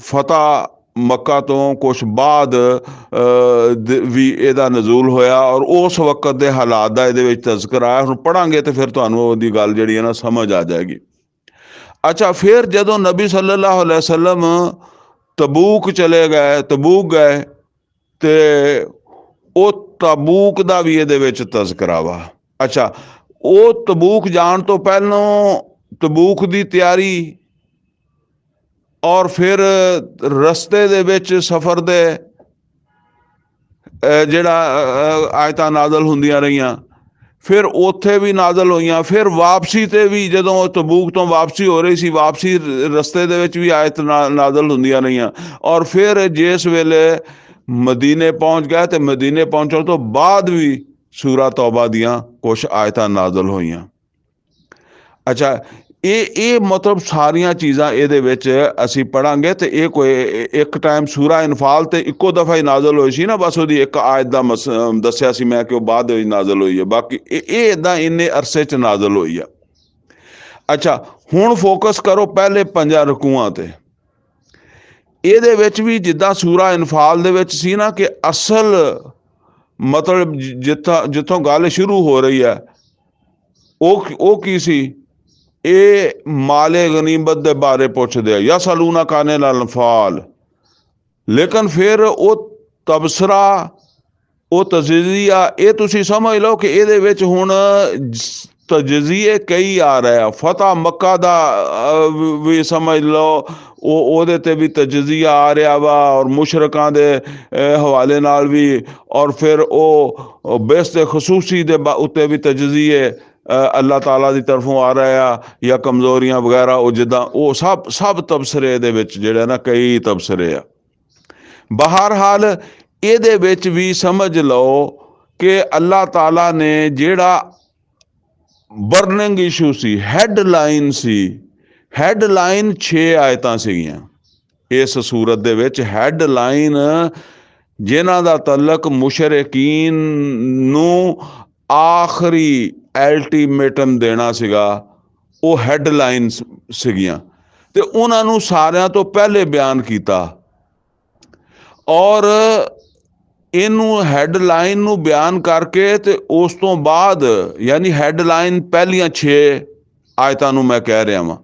ਫਤਹ ਮੱਕਾ ਤੋਂ ਕੁਛ ਬਾਅਦ ਵੀ ਇਹਦਾ ਨਜ਼ੂਲ ਹੋਇਆ, ਔਰ ਉਸ ਵਕਤ ਦੇ ਹਾਲਾਤ ਦਾ ਇਹਦੇ ਵਿੱਚ ਤਜ਼ਕਰਾ ਆਇਆ। ਹੁਣ ਪੜ੍ਹਾਂਗੇ ਤੇ ਫਿਰ ਤੁਹਾਨੂੰ ਉਹਦੀ ਗੱਲ ਜਿਹੜੀ ਹੈ ਨਾ ਸਮਝ ਆ ਜਾਏਗੀ। ਅੱਛਾ, ਫਿਰ ਜਦੋਂ ਨਬੀ ਸੱਲੱਲਾਹੁ ਅਲੈਹਿ ਵਸੱਲਮ ਤਬੂਕ ਚਲੇ ਗਏ, ਤਬੂਕ ਗਏ, ਤੇ ਉਹ ਤਬੂਕ ਦਾ ਵੀ ਇਹਦੇ ਵਿੱਚ ਤਜ਼ਕਰਾ ਵਾ। ਅੱਛਾ, ਉਹ ਤਬੂਕ ਜਾਣ ਤੋਂ ਪਹਿਲਾਂ ਤਬੂਕ ਦੀ ਤਿਆਰੀ, ਔਰ ਫਿਰ ਰਸਤੇ ਦੇ ਵਿੱਚ ਸਫ਼ਰ ਦੇ ਜਿਹੜਾ ਆਇਤਾਂ ਨਾਜ਼ਲ ਹੁੰਦੀਆਂ ਰਹੀਆਂ, ਫਿਰ ਉੱਥੇ ਵੀ ਨਾਜ਼ਲ ਹੋਈਆਂ। ਫਿਰ ਵਾਪਸੀ ਤੇ ਵੀ ਜਦੋਂ ਤਬੂਕ ਤੋਂ ਵਾਪਸੀ ਹੋ ਰਹੀ ਸੀ, ਵਾਪਸੀ ਰਸਤੇ ਦੇ ਵਿੱਚ ਵੀ ਆਇਤ ਨਾਜ਼ਲ ਹੁੰਦੀਆਂ ਰਹੀਆਂ। ਔਰ ਫਿਰ ਜਿਸ ਵੇਲੇ ਮਦੀਨੇ ਪਹੁੰਚ ਗਏ ਤੇ ਮਦੀਨੇ ਪਹੁੰਚਣ ਤੋਂ ਬਾਅਦ ਵੀ ਸੂਰਾ ਤੌਬਾ ਦੀਆਂ ਕੁਛ ਆਇਤਾਂ ਨਾਜ਼ਲ ਹੋਈਆਂ। ਅੱਛਾ, ਇਹ ਮਤਲਬ ਸਾਰੀਆਂ ਚੀਜ਼ਾਂ ਇਹਦੇ ਵਿੱਚ ਅਸੀਂ ਪੜ੍ਹਾਂਗੇ। ਤੇ ਇਹ ਕੋਈ ਇੱਕ ਟਾਈਮ ਸੂਰਾ ਇਨਫਾਲ ਤੇ ਇੱਕੋ ਦਫਾ ਹੀ ਨਾਜ਼ਲ ਹੋਈ ਸੀ ਨਾ, ਬਸ ਉਹਦੀ ਇੱਕ ਆਇਤ ਦਾ ਦੱਸਿਆ ਸੀ ਮੈਂ ਕਿ ਉਹ ਬਾਅਦ ਵਿੱਚ ਨਾਜ਼ਲ ਹੋਈ ਹੈ। ਬਾਕੀ ਇਹ ਇੱਦਾਂ ਇੰਨੇ ਅਰਸੇ 'ਚ ਨਾਜ਼ਲ ਹੋਈ ਆ। ਅੱਛਾ, ਹੁਣ ਫੋਕਸ ਕਰੋ ਪਹਿਲੇ 5 ਰਕੂਆਂ ਤੇ। ਇਹਦੇ ਵਿੱਚ ਵੀ ਜਿੱਦਾਂ ਸੂਰਾ ਇਨਫਾਲ ਦੇ ਵਿੱਚ ਸੀ ਨਾ ਕਿ ਅਸਲ ਮਤਲਬ ਜਿੱਥੋਂ ਗੱਲ ਸ਼ੁਰੂ ਹੋ ਰਹੀ ਹੈ ਉਹ ਕੀ ਸੀ? ਇਹ ਮਾਲੇ ਗਨੀਮਤ ਦੇ ਬਾਰੇ ਪੁੱਛਦੇ ਆ, ਯਸਅਲੂਨਾ ਕਾਨਿਲ ਅਨਫਾਲ। ਲੇਕਿਨ ਫਿਰ ਉਹ ਤਬਸਰਾ, ਉਹ ਤਜਜ਼ੀਆ, ਇਹ ਤੁਸੀਂ ਸਮਝ ਲਓ ਕਿ ਇਹਦੇ ਵਿੱਚ ਹੁਣ ਤਜਜ਼ੀਏ ਕਈ ਆ ਰਹੇ ਆ। ਫਤਹ ਮੱਕਾ ਦਾ ਵੀ ਸਮਝ ਲਓ, ਉਹਦੇ ਤੇ ਵੀ ਤਜਜ਼ੀਆ ਆ ਰਿਹਾ ਵਾ, ਔਰ ਮੁਸ਼ਰਕਾਂ ਦੇ ਹਵਾਲੇ ਨਾਲ ਵੀ, ਔਰ ਫਿਰ ਉਹ ਬੇਸਤ ਖਸੂਸੀ ਦੇ ਉੱਤੇ ਵੀ ਤਜਜ਼ੀਏ ਅੱਲਾਹ ਤਾਲਾ ਦੀ ਤਰਫੋਂ ਆ ਰਹੇ ਆ, ਜਾਂ ਕਮਜ਼ੋਰੀਆਂ ਵਗੈਰਾ, ਉਹ ਜਿੱਦਾਂ ਉਹ ਸਭ ਤਬਸਰੇ ਦੇ ਵਿੱਚ ਜਿਹੜੇ ਨਾ ਕਈ ਤਬਸਰੇ ਆ। ਬਹਰਹਾਲ ਇਹਦੇ ਵਿੱਚ ਵੀ ਸਮਝ ਲਓ ਕਿ ਅੱਲਾਹ ਤਾਲਾ ਨੇ ਜਿਹੜਾ ਬਰਨਿੰਗ ਇਸ਼ੂ ਸੀ, ਹੈਡਲਾਈਨ ਸੀ, ਹੈਡਲਾਈਨ 6 ਆਇਤਾਂ ਸੀਗੀਆਂ ਇਸ ਸੂਰਤ ਦੇ ਵਿੱਚ। ਹੈਡਲਾਈਨ ਜਿਨ੍ਹਾਂ ਦਾ ਤਲਕ ਮੁਸ਼ਰਿਕੀਨ ਨੂੰ ਆਖਰੀ ਅਲਟੀਮੇਟਮ ਦੇਣਾ ਸੀਗਾ, ਉਹ ਹੈਡਲਾਈਨ ਸੀਗੀਆਂ, ਤੇ ਉਹਨਾਂ ਨੂੰ ਸਾਰਿਆਂ ਤੋਂ ਪਹਿਲੇ ਬਿਆਨ ਕੀਤਾ। ਔਰ ਇਹਨੂੰ ਹੈਡਲਾਈਨ ਨੂੰ ਬਿਆਨ ਕਰਕੇ ਤੇ ਉਸ ਤੋਂ ਬਾਅਦ, ਯਾਨੀ ਹੈਡਲਾਈਨ ਪਹਿਲੀਆਂ 6 ਆਇਤਾਂ ਨੂੰ ਮੈਂ ਕਹਿ ਰਿਹਾ ਵਾਂ,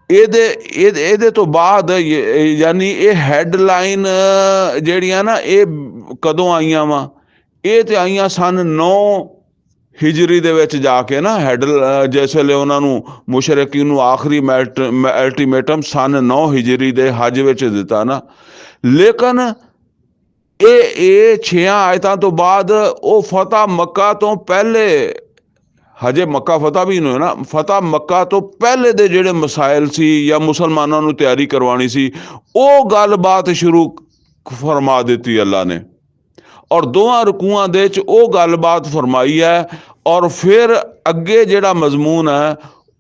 ਇਹਦੇ ਤੋਂ ਬਾਅਦ ਯਾਨੀ ਇਹ ਹੈਡਲਾਈਨ ਜਿਹੜੀਆਂ ਨਾ ਇਹ ਕਦੋਂ ਆਈਆਂ ਵਾ? ਇਹ ਤੇ ਆਈਆਂ ਸਨ 9 ਹਿਜਰੀ ਦੇ ਵਿੱਚ ਜਾ ਕੇ ਨਾ। ਜਿਸ ਵੇਲੇ ਉਹਨਾਂ ਨੂੰ ਮੁਸ਼ਰਿਕੀਨ ਨੂੰ ਆਖਰੀ ਅਲਟੀਮੇਟਮ ਸਨ 9 ਹਿਜਰੀ ਦੇ ਹਜ ਵਿੱਚ ਦਿੱਤਾ ਨਾ। ਲੇਕਿਨ ਇਹ 6 ਆਇਤਾਂ ਤੋਂ ਬਾਅਦ ਉਹ ਫਤਹ ਮੱਕਾ ਤੋਂ ਪਹਿਲੇ, ਹਜੇ ਮੱਕਾ ਫਤਹ ਵੀ ਨਹੀਂ ਹੋਇਆ ਨਾ, ਫਤਹ ਮੱਕਾ ਤੋਂ ਪਹਿਲੇ ਦੇ ਜਿਹੜੇ ਮਸਾਇਲ ਸੀ ਜਾਂ ਮੁਸਲਮਾਨਾਂ ਨੂੰ ਤਿਆਰੀ ਕਰਵਾਉਣੀ ਸੀ, ਉਹ ਗੱਲਬਾਤ ਸ਼ੁਰੂ ਫਰਮਾ ਦਿੱਤੀ ਅੱਲਾ ਨੇ। ਔਰ 2 ਰਕੂਆਂ ਦੇ ਵਿੱਚ ਉਹ ਗੱਲਬਾਤ ਫਰਮਾਈ ਹੈ। ਔਰ ਫਿਰ ਅੱਗੇ ਜਿਹੜਾ ਮਜ਼ਮੂਨ ਹੈ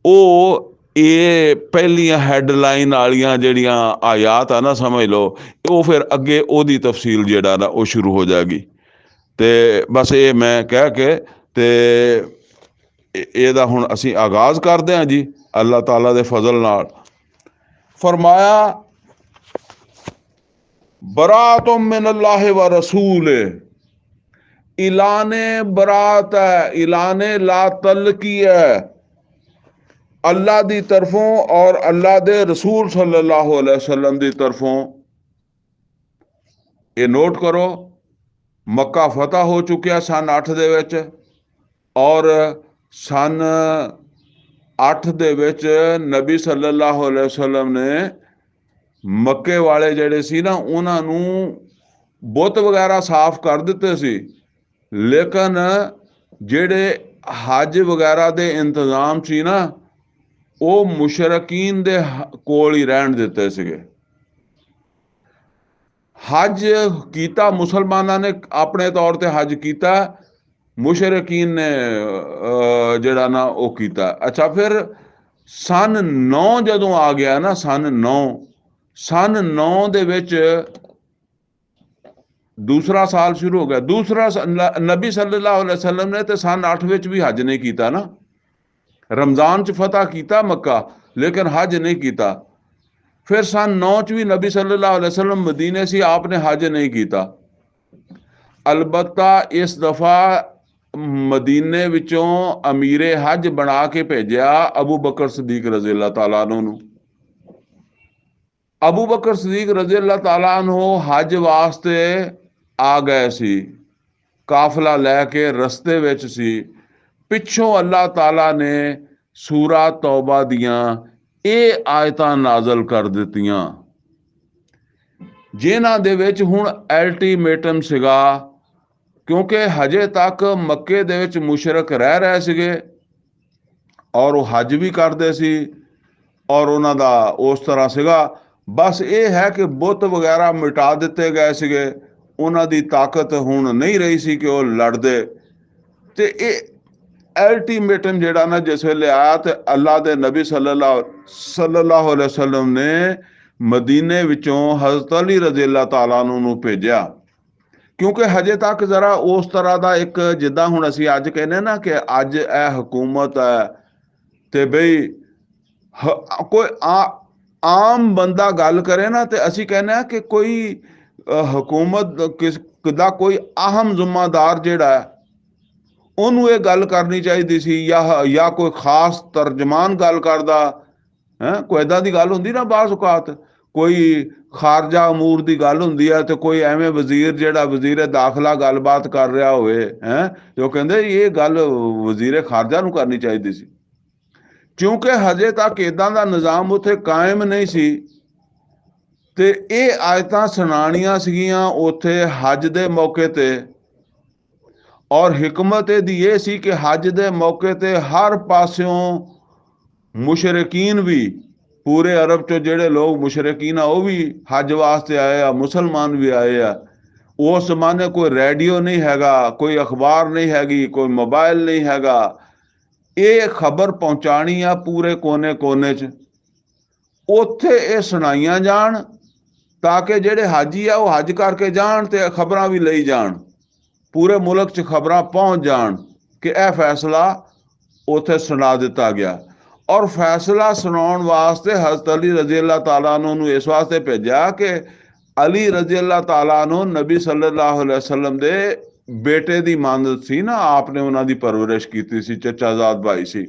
ਉਹ ਇਹ ਪਹਿਲੀਆਂ ਹੈਡਲਾਈਨ ਵਾਲੀਆਂ ਜਿਹੜੀਆਂ ਆਯਾਤ ਆ ਨਾ, ਸਮਝ ਲਓ, ਉਹ ਫਿਰ ਅੱਗੇ ਉਹਦੀ ਤਫਸੀਲ ਜਿਹੜਾ ਨਾ ਉਹ ਸ਼ੁਰੂ ਹੋ ਜਾਏਗੀ। ਤੇ ਬਸ ਇਹ ਮੈਂ ਕਹਿ ਕੇ ਤੇ ਇਹਦਾ ਹੁਣ ਅਸੀਂ ਆਗਾਜ਼ ਕਰਦੇ ਹਾਂ ਜੀ ਅੱਲਾਹ ਤਾਲਾ ਦੇ ਫਜ਼ਲ ਨਾਲ। ਫਰਮਾਇਆ ਬਰਾਤੁਮ ਮਿਨੱਲਾਹ व रसूल, इलाने बरात है, इलाने ला तलकी है अल्लाह दी तरफों और अल्लाह दे रसूल सल्लल्लाहु अलैहि वसल्लम दी तरफों। ये नोट करो, मक्का फतह हो चुकिया सन 8 ਦੇ ਵਿੱਚ, ਔਰ सन 8 ਦੇ ਵਿੱਚ ਨਬੀ ਸੱਲੱਲਾਹੁ ਅਲੈहि ਵਸੱਲਮ ਨੇ ਮੱਕੇ ਵਾਲੇ ਜਿਹੜੇ ਸੀ ਨਾ ਉਹਨਾਂ ਨੂੰ ਬੁੱਤ ਵਗੈਰਾ ਸਾਫ਼ ਕਰ ਦਿੱਤੇ ਸੀ। ਲੇਕਿਨ ਜਿਹੜੇ ਹਜ ਵਗੈਰਾ ਦੇ ਇੰਤਜ਼ਾਮ ਸੀ ਨਾ ਉਹ ਮੁਸ਼ਰਕੀਨ ਦੇ ਕੋਲ ਹੀ ਰਹਿਣ ਦਿੱਤੇ ਸੀਗੇ। ਹਜ ਕੀਤਾ ਮੁਸਲਮਾਨਾਂ ਨੇ ਆਪਣੇ ਤੌਰ ਤੇ ਹਜ ਕੀਤਾ, ਮੁਸ਼ਰਕੀਨ ਨੇ ਜਿਹੜਾ ਨਾ ਉਹ ਕੀਤਾ। ਅੱਛਾ, ਫਿਰ सन 9 ਜਦੋਂ ਆ ਗਿਆ ਨਾ, सन सन 9 ਦੇ ਵਿੱਚ ਦੂਸਰਾ ਸਾਲ ਸ਼ੁਰੂ ਹੋ ਗਿਆ। ਨਬੀ ਸੱਲੱਲਾਹੁ ਅਲੈहि ਵਸੱਲਮ ਨੇ ਤੇ सन 8 ਵਿੱਚ ਵੀ ਹਜ ਨਹੀਂ ਕੀਤਾ ਨਾ। ਰਮਜ਼ਾਨ 'ਚ ਫਤਹ ਕੀਤਾ ਮੱਕਾ, ਲੇਕਿਨ ਹਜ ਨਹੀਂ ਕੀਤਾ। ਫਿਰ सन 9 'ਚ ਵੀ ਨਬੀ ਸੱਲੱਲਾਹੁ ਅਲੈहि ਵਸੱਲਮ ਮਦੀਨੇ ਸੀ, ਆਪ ਨੇ ਹਜ ਨਹੀਂ ਕੀਤਾ। ਅਲਬੱਤਾ ਇਸ ਦਫਾ ਮਦੀਨੇ ਵਿੱਚੋਂ ਅਮੀਰੇ ਹਜ ਬਣਾ ਕੇ ਭੇਜਿਆ ਅਬੂ ਬਕਰ ਸਦੀਕ ਰਜ਼ੀ ਅੱਲਾਹ ਤਾਲਾ ਅਨਹੂ ਨੂੰ। ਅਬੂ ਬਕਰ ਸਦੀਕ ਰਜ਼ੀ ਅੱਲਾਹ ਤਾਲਾ ਅਨਹੂ ਹਜ ਵਾਸਤੇ ਆ ਗਏ ਸੀ, ਕਾਫਲਾ ਲੈ ਕੇ ਰਸਤੇ ਵਿੱਚ ਸੀ। ਪਿੱਛੋਂ ਅੱਲਾਹ ਤਾਲਾ ਨੇ ਸੂਰਾ ਤੌਬਾ ਦੀਆਂ ਇਹ ਆਇਤਾਂ ਨਾਜ਼ਲ ਕਰ ਦਿੱਤੀਆਂ, ਜਿਨ੍ਹਾਂ ਦੇ ਵਿੱਚ ਹੁਣ ਅਲਟੀਮੇਟਮ ਸੀਗਾ, ਕਿਉਂਕਿ ਹਜੇ ਤੱਕ ਮੱਕੇ ਦੇ ਵਿੱਚ ਮੁਸ਼ਰਕ ਰਹਿ ਰਹੇ ਸੀਗੇ ਔਰ ਉਹ ਹਜ ਵੀ ਕਰਦੇ ਸੀ ਔਰ ਉਹਨਾਂ ਦਾ ਉਸ ਤਰ੍ਹਾਂ ਸੀਗਾ। ਬਸ ਇਹ ਹੈ ਕਿ ਬੁੱਤ ਵਗੈਰਾ ਮਿਟਾ ਦਿੱਤੇ ਗਏ ਸੀਗੇ, ਉਹਨਾਂ ਦੀ ਤਾਕਤ ਹੁਣ ਨਹੀਂ ਰਹੀ ਸੀ ਕਿ ਉਹ ਲੜਦੇ। ਤੇ ਇਹ ਅਲਟੀਮੇਟਮ ਜਿਹੜਾ ਨਾ ਜਿਸ ਵੇਲੇ ਆਇਆ ਤੇ ਅੱਲਾਹ ਦੇ ਨਬੀ ਸੱਲੱਲਾਹੁ ਅਲੈहि ਵਸੱਲਮ ਨੇ ਮਦੀਨੇ ਵਿੱਚੋਂ ਹਜ਼ਰਤ ਅਲੀ ਰਜ਼ੀ ਅੱਲਾਹ ਤਾਲਾ ਨੂੰ ਭੇਜਿਆ, ਕਿਉਂਕਿ ਹਜੇ ਤੱਕ ਜ਼ਰਾ ਉਸ ਤਰ੍ਹਾਂ ਦਾ ਇੱਕ, ਜਿੱਦਾਂ ਹੁਣ ਅਸੀਂ ਅੱਜ ਕਹਿੰਦੇ ਨਾ ਕਿ ਅੱਜ ਇਹ ਹਕੂਮਤ ਹੈ ਤੇ ਬਈ ਕੋਈ ਆਮ ਬੰਦਾ ਗੱਲ ਕਰੇ ਨਾ ਤੇ ਅਸੀਂ ਕਹਿੰਦੇ ਹਾਂ ਕਿ ਕੋਈ ਹਕੂਮਤ ਦਾ ਕੋਈ ਅਹਿਮ ਜ਼ਿੰਮੇਦਾਰ ਜਿਹੜਾ ਉਹਨੂੰ ਇਹ ਗੱਲ ਕਰਨੀ ਚਾਹੀਦੀ ਸੀ, ਜਾਂ ਕੋਈ ਖਾਸ ਤਰਜਮਾਨ ਗੱਲ ਕਰਦਾ ਹੈ। ਕੋਈ ਇੱਦਾਂ ਦੀ ਗੱਲ ਹੁੰਦੀ ਨਾ ਬਾਜ਼ ਔਕਾਤ, ਕੋਈ ਖਾਰਜਾ ਅਮੂਰ ਦੀ ਗੱਲ ਹੁੰਦੀ ਹੈ ਤੇ ਕੋਈ ਐਵੇਂ ਵਜ਼ੀਰ ਜਿਹੜਾ ਵਜ਼ੀਰ ਦਾਖਲਾ ਗੱਲਬਾਤ ਕਰ ਰਿਹਾ ਹੋਵੇ ਹੈ, ਤੇ ਉਹ ਕਹਿੰਦੇ ਇਹ ਗੱਲ ਵਜ਼ੀਰ ਖਾਰਜਾ ਨੂੰ ਕਰਨੀ ਚਾਹੀਦੀ ਸੀ। ਕਿਉਂਕਿ ਹਜੇ ਤੱਕ ਇੱਦਾਂ ਦਾ ਨਿਜ਼ਾਮ ਉੱਥੇ ਕਾਇਮ ਨਹੀਂ ਸੀ ਤੇ ਇਹ ਆਇਤਾਂ ਸੁਣਾਉਣੀਆਂ ਸੀਗੀਆਂ ਉੱਥੇ ਹਜ ਦੇ ਮੌਕੇ ਤੇ। ਔਰ ਹਿਕਮਤ ਇਹਦੀ ਇਹ ਸੀ ਕਿ ਹਜ ਦੇ ਮੌਕੇ ਤੇ ਹਰ ਪਾਸਿਓਂ ਮੁਸ਼ਰਕੀਨ ਵੀ, ਪੂਰੇ ਅਰਬ ਚੋਂ ਜਿਹੜੇ ਲੋਕ ਮੁਸ਼ਰਕੀਨ ਆ ਉਹ ਵੀ ਹਜ ਵਾਸਤੇ ਆਏ ਆ, ਮੁਸਲਮਾਨ ਵੀ ਆਏ ਆ। ਉਸ ਜ਼ਮਾਨੇ ਕੋਈ ਰੇਡੀਓ ਨਹੀਂ ਹੈਗਾ, ਕੋਈ ਅਖਬਾਰ ਨਹੀਂ ਹੈਗੀ, ਕੋਈ ਮੋਬਾਈਲ ਨਹੀਂ ਹੈਗਾ। ਇਹ ਖਬਰ ਪਹੁੰਚਾਣੀ ਆ ਪੂਰੇ ਕੋਨੇ ਕੋਨੇ 'ਚ, ਉੱਥੇ ਇਹ ਸੁਣਾਈਆਂ ਜਾਣ ਤਾਂ ਕਿ ਜਿਹੜੇ ਹਾਜੀ ਆ ਉਹ ਹਜ ਕਰਕੇ ਜਾਣ ਤੇ ਖਬਰਾਂ ਵੀ ਲਈ ਜਾਣ, ਪੂਰੇ ਮੁਲਕ 'ਚ ਖਬਰਾਂ ਪਹੁੰਚ ਜਾਣ ਕਿ ਇਹ ਫੈਸਲਾ ਉੱਥੇ ਸੁਣਾ ਦਿੱਤਾ ਗਿਆ। ਔਰ ਫੈਸਲਾ ਸੁਣਾਉਣ ਵਾਸਤੇ ਹਜ਼ਰਤ ਅਲੀ ਰਜ਼ੀ ਅੱਲਾਹ ਤਾਲਾ ਨੂੰ ਇਸ ਵਾਸਤੇ ਭੇਜਿਆ ਕਿ ਅਲੀ ਰਜ਼ੀ ਅੱਲਾਹ ਤਾਲਾ ਨੂੰ ਨਬੀ ਸੱਲੱਲਾਹੁ ਅਲੈहि ਵਸੱਲਮ ਦੇ ਬੇਟੇ ਦੀ ਮਾਨਤ ਸੀ ਨਾ, ਆਪ ਨੇ ਉਹਨਾਂ ਦੀ ਪਰਵਰਿਸ਼ ਕੀਤੀ ਸੀ, ਚੱਚਾਜ਼ਾਦ ਭਾਈ ਸੀ।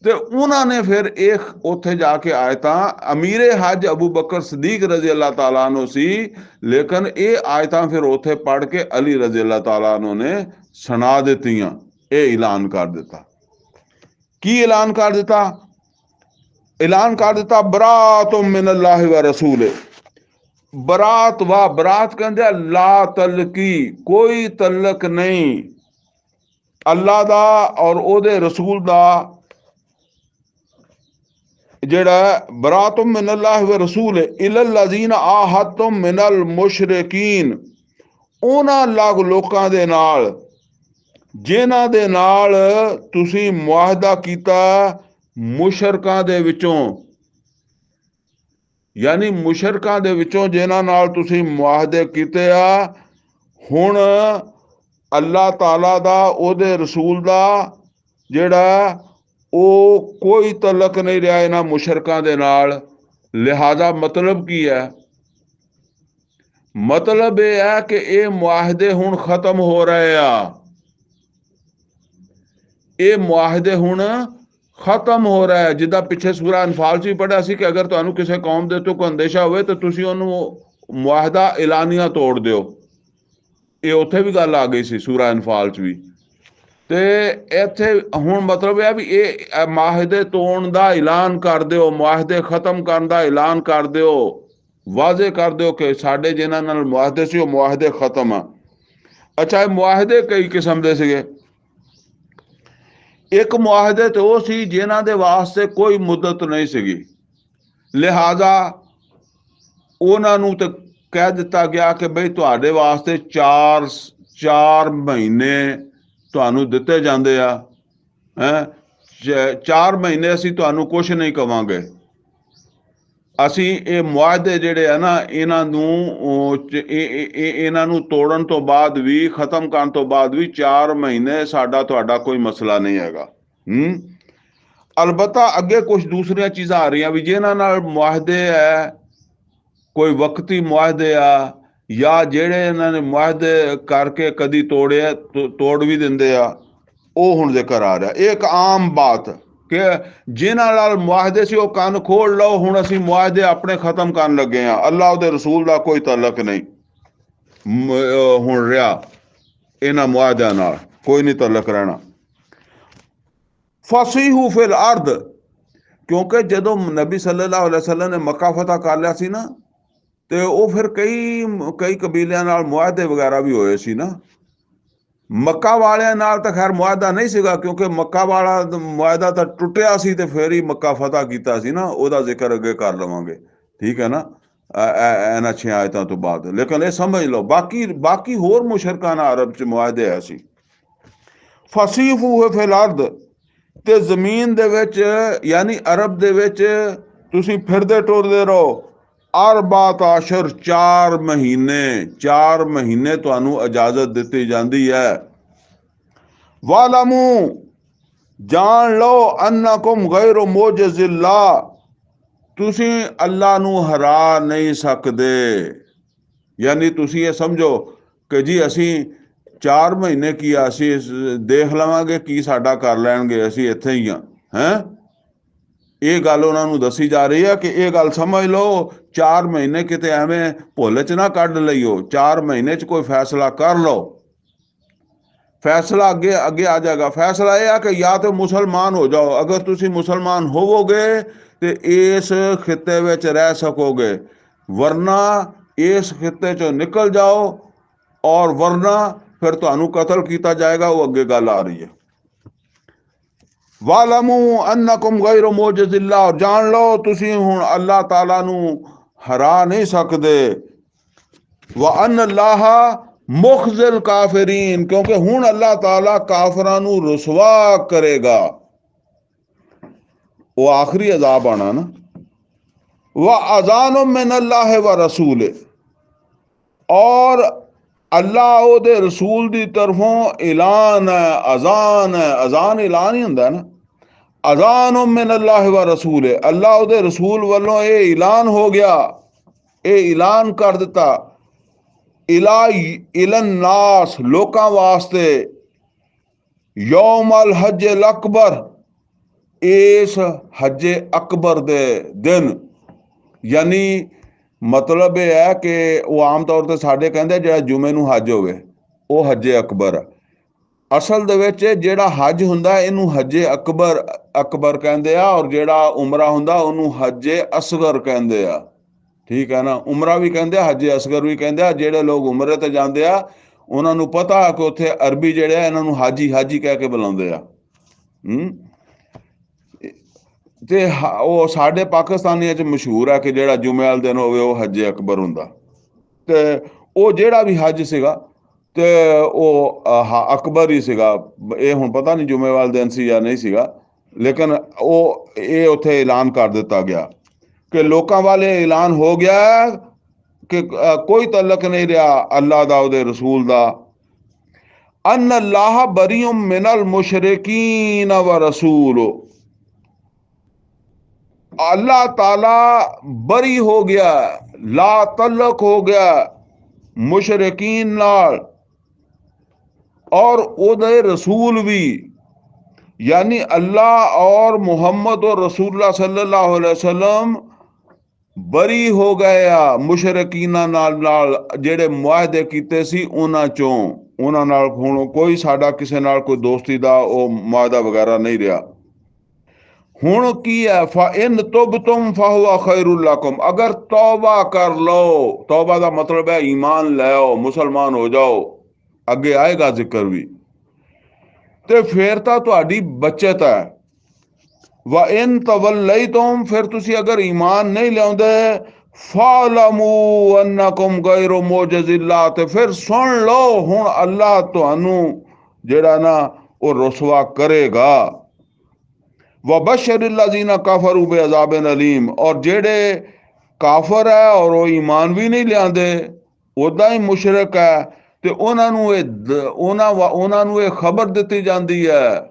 ਤੇ ਉਹਨਾਂ ਨੇ ਫਿਰ ਇਹ ਉੱਥੇ ਜਾ ਕੇ ਆਇਤਾਂ, ਅਮੀਰੇ ਹਜ ਅਬੂ ਬਕਰ ਸਦੀਕ ਰਜ਼ੀ ਅੱਲਾਹ ਤਾਲਾ ਨੂੰ ਸੀ, ਲੇਕਿਨ ਇਹ ਆਇਤਾਂ ਫਿਰ ਉੱਥੇ ਪੜ੍ਹ ਕੇ ਅਲੀ ਰਜ਼ੀ ਅੱਲਾਹ ਤਾਲਾ ਨੇ ਸੁਣਾ ਦਿੱਤੀਆਂ। ਇਹ ਐਲਾਨ ਕਰ ਦਿੱਤਾ। ਕੀ ਐਲਾਨ ਕਰ ਦਿੱਤਾ? ਐਲਾਨ ਕਰ ਦਿੱਤਾ ਬਰਾਅਤੁਮ ਮਿਨੱਲਾਹਿ व रसूल। ਬਰਾਤ ਵਾ ਬਰਾਤ ਕਹਿੰਦੇ ਲਾ ਤਲਕੀ, ਕੋਈ ਤਲਕ ਨਹੀਂ ਅੱਲਾ ਦਾ ਔਰ ਉਹਦੇ ਰਸੂਲ ਦਾ। ਜਿਹੜਾ ਬਰਾਅਤੁਮ ਮਿਨੱਲਾਹਿ व रसूल ਇਲੱਲਜ਼ੀਨਾ ਆਹਦਤੁਮ ਮਿਨਲ ਮੁਸ਼ਰਿਕੀਨ, ਉਹਨਾਂ ਲੋਕਾਂ ਦੇ ਨਾਲ ਜਿਨ੍ਹਾਂ ਦੇ ਨਾਲ ਤੁਸੀਂ ਮੁਆਹਦਾ ਕੀਤਾ ਮੁਸ਼ਰਕਾਂ ਦੇ ਵਿੱਚੋਂ, ਯਾਨੀ ਮੁਸ਼ਰਕਾਂ ਦੇ ਵਿੱਚੋਂ ਜਿਨ੍ਹਾਂ ਨਾਲ ਤੁਸੀਂ ਮੁਆਹਦੇ ਕੀਤੇ ਆ, ਹੁਣ ਅੱਲਾਹ ਤਾਲਾ ਦਾ ਉਹਦੇ ਰਸੂਲ ਦਾ ਜਿਹੜਾ ਉਹ ਕੋਈ ਤਲਕ ਨਹੀਂ ਰਿਹਾ ਇਹਨਾਂ ਮੁਸ਼ਰਕਾਂ ਦੇ ਨਾਲ। ਲਿਹਾਜ਼ਾ ਮਤਲਬ ਕੀ ਹੈ? ਮਤਲਬ ਇਹ ਹੈ ਕਿ ਇਹ ਮੁਆਹਦੇ ਹੁਣ ਖਤਮ ਹੋ ਰਹੇ ਆ, ਇਹ ਮੁਆਹਦੇ ਹੁਣ ਖਤਮ ਹੋ ਰਿਹਾ ਹੈ। ਜਿੱਦਾਂ ਪਿੱਛੇ ਸੂਰਾ ਅਨਫਾਲ 'ਚ ਵੀ ਪੜ੍ਹਿਆ ਸੀ ਕਿ ਅਗਰ ਤੁਹਾਨੂੰ ਕਿਸੇ ਕੌਮ ਦੇ ਤੋਂ ਕੋਈ ਅੰਦੇਸ਼ਾ ਹੋਵੇ ਤਾਂ ਤੁਸੀਂ ਉਹਨੂੰ ਮੁਆਹਦਾ ਐਲਾਨੀਆ ਤੋੜ ਦਿਓ। ਇਹ ਉੱਥੇ ਵੀ ਗੱਲ ਆ ਗਈ ਸੀ ਸੂਰਾ ਅਨਫਾਲ 'ਚ ਵੀ। ਤੇ ਇੱਥੇ ਹੁਣ ਮਤਲਬ ਇਹ ਵੀ ਇਹ ਮੁਆਹਦੇ ਤੋੜਨ ਦਾ ਐਲਾਨ ਕਰ ਦਿਓ, ਮੁਆਹਦੇ ਖਤਮ ਕਰਨ ਦਾ ਐਲਾਨ ਕਰ ਦਿਓ, ਵਾਜ਼ੇ ਕਰ ਦਿਓ ਕਿ ਸਾਡੇ ਜਿਨ੍ਹਾਂ ਨਾਲ ਮੁਆਹਦੇ ਸੀ ਉਹ ਮੁਆਹਦੇ ਖਤਮ ਆ। ਅੱਛਾ, ਇਹ ਮੁਆਹਦੇ ਕਈ ਕਿਸਮ ਦੇ ਸੀਗੇ। ਇੱਕ ਮੁਆਹਦੇ ਤੇ ਉਹ ਸੀ ਜਿਨ੍ਹਾਂ ਦੇ ਵਾਸਤੇ ਕੋਈ ਮੁੱਦਤ ਨਹੀਂ ਸੀਗੀ, ਲਿਹਾਜ਼ਾ ਉਹਨਾਂ ਨੂੰ ਤੇ ਕਹਿ ਦਿੱਤਾ ਗਿਆ ਕਿ ਬਈ ਤੁਹਾਡੇ ਵਾਸਤੇ 4 ਮਹੀਨੇ ਤੁਹਾਨੂੰ ਦਿੱਤੇ ਜਾਂਦੇ ਆ, 4 ਮਹੀਨੇ ਅਸੀਂ ਤੁਹਾਨੂੰ ਕੁਛ ਨਹੀਂ ਕਵਾਂਗੇ। ਅਸੀਂ ਇਹ ਮੁਆਹਦੇ ਜਿਹੜੇ ਆ ਨਾ ਇਹਨਾਂ ਨੂੰ ਤੋੜਨ ਤੋਂ ਬਾਅਦ ਵੀ, ਖਤਮ ਕਰਨ ਤੋਂ ਬਾਅਦ ਵੀ 4 ਮਹੀਨੇ ਸਾਡਾ ਤੁਹਾਡਾ ਕੋਈ ਮਸਲਾ ਨਹੀਂ ਹੈਗਾ। ਅਲਬત્ਤਾ ਅੱਗੇ ਕੁਝ ਦੂਸਰੀਆਂ ਚੀਜ਼ਾਂ ਆ ਰਹੀਆਂ ਵੀ ਜਿਨ੍ਹਾਂ ਨਾਲ ਮੁਆਹਦੇ ਹੈ, ਕੋਈ ਵਕਤੀ ਮੁਆਹਦੇ ਆ, ਜਾਂ ਜਿਹੜੇ ਇਹਨਾਂ ਨੇ ਮੁਆਹਦੇ ਕਰਕੇ ਕਦੀ ਤੋੜ ਵੀ ਦਿੰਦੇ ਆ, ਉਹ ਹੁਣ ਜ਼ਿਕਰ ਆ ਰਿਹਾ। ਇਹ ਇੱਕ ਆਮ ਬਾਤ ਕਿ ਜਿਨ੍ਹਾਂ ਨਾਲ ਮੁਆਹਦੇ ਸੀ ਉਹ ਕੰਨ ਖੋਲ ਲਓ, ਹੁਣ ਅਸੀਂ ਮੁਆਹਦੇ ਆਪਣੇ ਖਤਮ ਕਰਨ ਲੱਗੇ ਆ, ਅੱਲਾਹ ਉਹਦੇ ਰਸੂਲ ਦਾ ਕੋਈ ਤਾਲੁਕ ਨਹੀਂ ਹੁਣ ਰਿਹਾ ਇਹਨਾਂ ਮੁਆਹਦਿਆਂ ਨਾਲ, ਕੋਈ ਨਹੀਂ ਤਾਲੁਕ ਰਹਿਣਾ। ਫਸੀਹੂ ਫਿਲ ਅਰਦ, ਕਿਉਂਕਿ ਜਦੋਂ ਨਬੀ ਸੱਲੱਲਾਹੁ ਅਲੈहि ਵਸੱਲਮ ਨੇ ਮੱਕਾ ਫਤਹ ਕਰ ਲਿਆ ਸੀ ਨਾ, ਤੇ ਉਹ ਫਿਰ ਕਈ ਕਬੀਲਿਆਂ ਨਾਲ ਮੁਆਹਦੇ ਵਗੈਰਾ ਵੀ ਹੋਏ ਸੀ ਨਾ। ਮੱਕਾ ਵਾਲਿਆਂ ਨਾਲ ਤਾਂ ਖੈਰ ਮੁਆਹਦਾ ਨਹੀਂ ਸੀਗਾ, ਕਿਉਂਕਿ ਮੱਕਾ ਵਾਲਾ ਮੁਆਹਦਾ ਤਾਂ ਟੁੱਟਿਆ ਸੀ ਤੇ ਫਿਰ ਹੀ ਮੱਕਾ ਫਤਹ ਕੀਤਾ ਸੀ ਨਾ, ਉਹਦਾ ਜ਼ਿਕਰ ਅੱਗੇ ਕਰ ਲਵਾਂਗੇ, ਠੀਕ ਹੈ ਨਾ, ਇਹਨਾਂ 6 ਆਇਤਾਂ ਤੋਂ ਬਾਅਦ। ਲੇਕਿਨ ਇਹ ਸਮਝ ਲਓ ਬਾਕੀ ਹੋਰ ਮੁਸ਼ਰਕਾਂ ਨਾਲ ਅਰਬ 'ਚ ਮੁਆਹਦੇ ਹੈ ਸੀ। ਫਸੀਹੂ ਫਿਲ ਅਰਦ, ਤੇ ਜ਼ਮੀਨ ਦੇ ਵਿੱਚ ਯਾਨੀ ਅਰਬ ਦੇ ਵਿੱਚ ਤੁਸੀਂ ਫਿਰਦੇ ਟੁਰਦੇ ਰਹੋ। ਅਰਬਾਤ ਆਸ਼ਰ, 4 ਮਹੀਨੇ ਤੁਹਾਨੂੰ ਇਜਾਜ਼ਤ ਦਿੱਤੀ ਜਾਂਦੀ ਹੈ। ਵਾਲਮੂ, ਜਾਣ ਲਓ, ਅੰਨਕੁਮ ਗੈਰ ਮੋਜਜ਼ਿल्लाह, ਤੁਸੀਂ ਅੱਲਾ ਨੂੰ ਹਰਾ ਨਹੀਂ ਸਕਦੇ। ਯਾਨੀ ਤੁਸੀਂ ਇਹ ਸਮਝੋ ਕਿ ਜੀ ਅਸੀਂ 4 ਮਹੀਨੇ ਕੀ ਆ, ਅਸੀਂ ਦੇਖ ਲਵਾਂਗੇ ਕੀ ਸਾਡਾ ਕਰ ਲੈਣਗੇ, ਅਸੀਂ ਇੱਥੇ ਹੀ ਹਾਂ ਹੈਂ। ਇਹ ਗੱਲ ਉਹਨਾਂ ਨੂੰ ਦੱਸੀ ਜਾ ਰਹੀ ਹੈ ਕਿ ਇਹ ਗੱਲ ਸਮਝ ਲਓ, 4 ਮਹੀਨੇ ਕਿਤੇ ਐਵੇਂ ਭੁੱਲ 'ਚ ਨਾ ਕੱਢ ਲਈਓ, 4 ਮਹੀਨੇ 'ਚ ਕੋਈ ਫੈਸਲਾ ਕਰ ਲਓ। ਫੈਸਲਾ ਅੱਗੇ ਆ ਜਾਏਗਾ। ਫੈਸਲਾ ਇਹ ਆ ਕਿ ਜਾਂ ਤਾਂ ਮੁਸਲਮਾਨ ਹੋ ਜਾਓ, ਅਗਰ ਤੁਸੀਂ ਮੁਸਲਮਾਨ ਹੋਵੋਗੇ ਤੇ ਇਸ ਖਿੱਤੇ ਵਿੱਚ ਰਹਿ ਸਕੋਗੇ, ਵਰਨਾ ਇਸ ਖਿੱਤੇ 'ਚੋਂ ਨਿਕਲ ਜਾਓ, ਔਰ ਵਰਨਾ ਫਿਰ ਤੁਹਾਨੂੰ ਕਤਲ ਕੀਤਾ ਜਾਏਗਾ। ਉਹ ਅੱਗੇ ਗੱਲ ਆ ਰਹੀ ਹੈ। ਵਾਲਮੂ अन्नकुम गैर मोजज़िल्लाह, और जान लो तुसी हुण अल्लाह ताला नू हरा नहीं सकदे। व अन्न अल्लाह मुखज़िल काफिरीन, क्योंकि हुण अल्लाह ताला काफिरां नू रुसवा करेगा। वो आखिरी अजाब आना ना। व अज़ान मिन अल्लाह व रसूल, और अल्लाह ओदे रसूल दी तरफों ऐलान है, अजान है। अजान ऐलान ही हुंदा ना। अजान मिन अल्लाह व रसूल, अल्लाह ओदे रसूल वालों ये ऐलान हो गया, ये ऐलान कर दिता। इलन नास, लोकां वास्ते, यौम अल हज अल अकबर, इस हज अकबर दे दिन। यानी मतलब यह है कि वो आम तौर पर साढ़े कहते जो जुमे नूं हज होवे वो हज अकबर। असल दे विच जिहड़ा हज हुंदा इनू हज अकबर कहंदे आ, और जिहड़ा उमरा हुंदा उहनूं हज असगर कहंदे आ, ठीक है ना। उमरा भी कहंदे आ, हज असगर भी कहंदे आ। जिहड़े लोग उमरे ते जांदे आ उहनां नूं पता कि उत्थे अरबी जिहड़े आ इन्हां नूं हाजी कह के बुलाउंदे आ। ते वो साडे पाकिस्तानियां च मशहूर है कि जिहड़ा जुमे वाले दिन होवे वो हज अकबर हुंदा। ते वो जिहड़ा भी हज सीगा ते वो अकबर ही सीगा। ये हुण पता नहीं जुमे वाले दिन सी या नहीं सीगा, लेकिन वो ये उत्थे ऐलान कर दिता गया कि लोकां वाले ऐलान हो गया कि कोई तलक नहीं रहा अल्लाह दा उहदे रसूल दा। अन अल्लाह बरीउम मिनल मुशरिकीन व रसूल, अल्लाह ताला बरी हो गया, ला तल्लक हो गया मुशरिकीन नाल, और उहदे रसूल भी। यानी अल्लाह और मुहम्मद और रसूलुल्लाह सल्लल्लाहु अलैहि वसल्लम बरी हो गए आ मुशरिकीना नाल जेड़े मुआहदे कीते सी उन्हां चों। उन्हां नाल हुण कोई साडा किसे नाल कोई दोस्ती दा ओ मुआहदा वगैरह नहीं रहा। हुण की है, फा इन तुबतुम फहुवा खैरुल लकुम, अगर तौबा कर लो, तौबा का मतलब है ईमान लाओ, मुसलमान हो जाओ, अगे आएगा जिक्र भी, ते फिर तां तुहाडी बचत है। व इन तवल्लैतुम, फिर तुसी अगर ईमान नहीं लियाउंदे, फालमू अन्नकुम गैर मोजज़िल्लाह, ते फिर सुन लो हुण अल्लाह तुहानू जेड़ा ना वो रुसवा करेगा। व बशरिल्लज़ीना कफरू बेअज़ाबिन अलीम, और जेड़े ਕਾਫਰ ਹੈ ਔਰ ਉਹ ਈਮਾਨ ਵੀ ਨਹੀਂ ਲਿਆਂਦੇ, ਉੱਦਾਂ ਹੀ ਮੁਸ਼ਰਿਕ ਹੈ, ਤੇ ਉਹਨਾਂ ਨੂੰ ਇਹ ਖਬਰ ਦਿੱਤੀ ਜਾਂਦੀ ਹੈ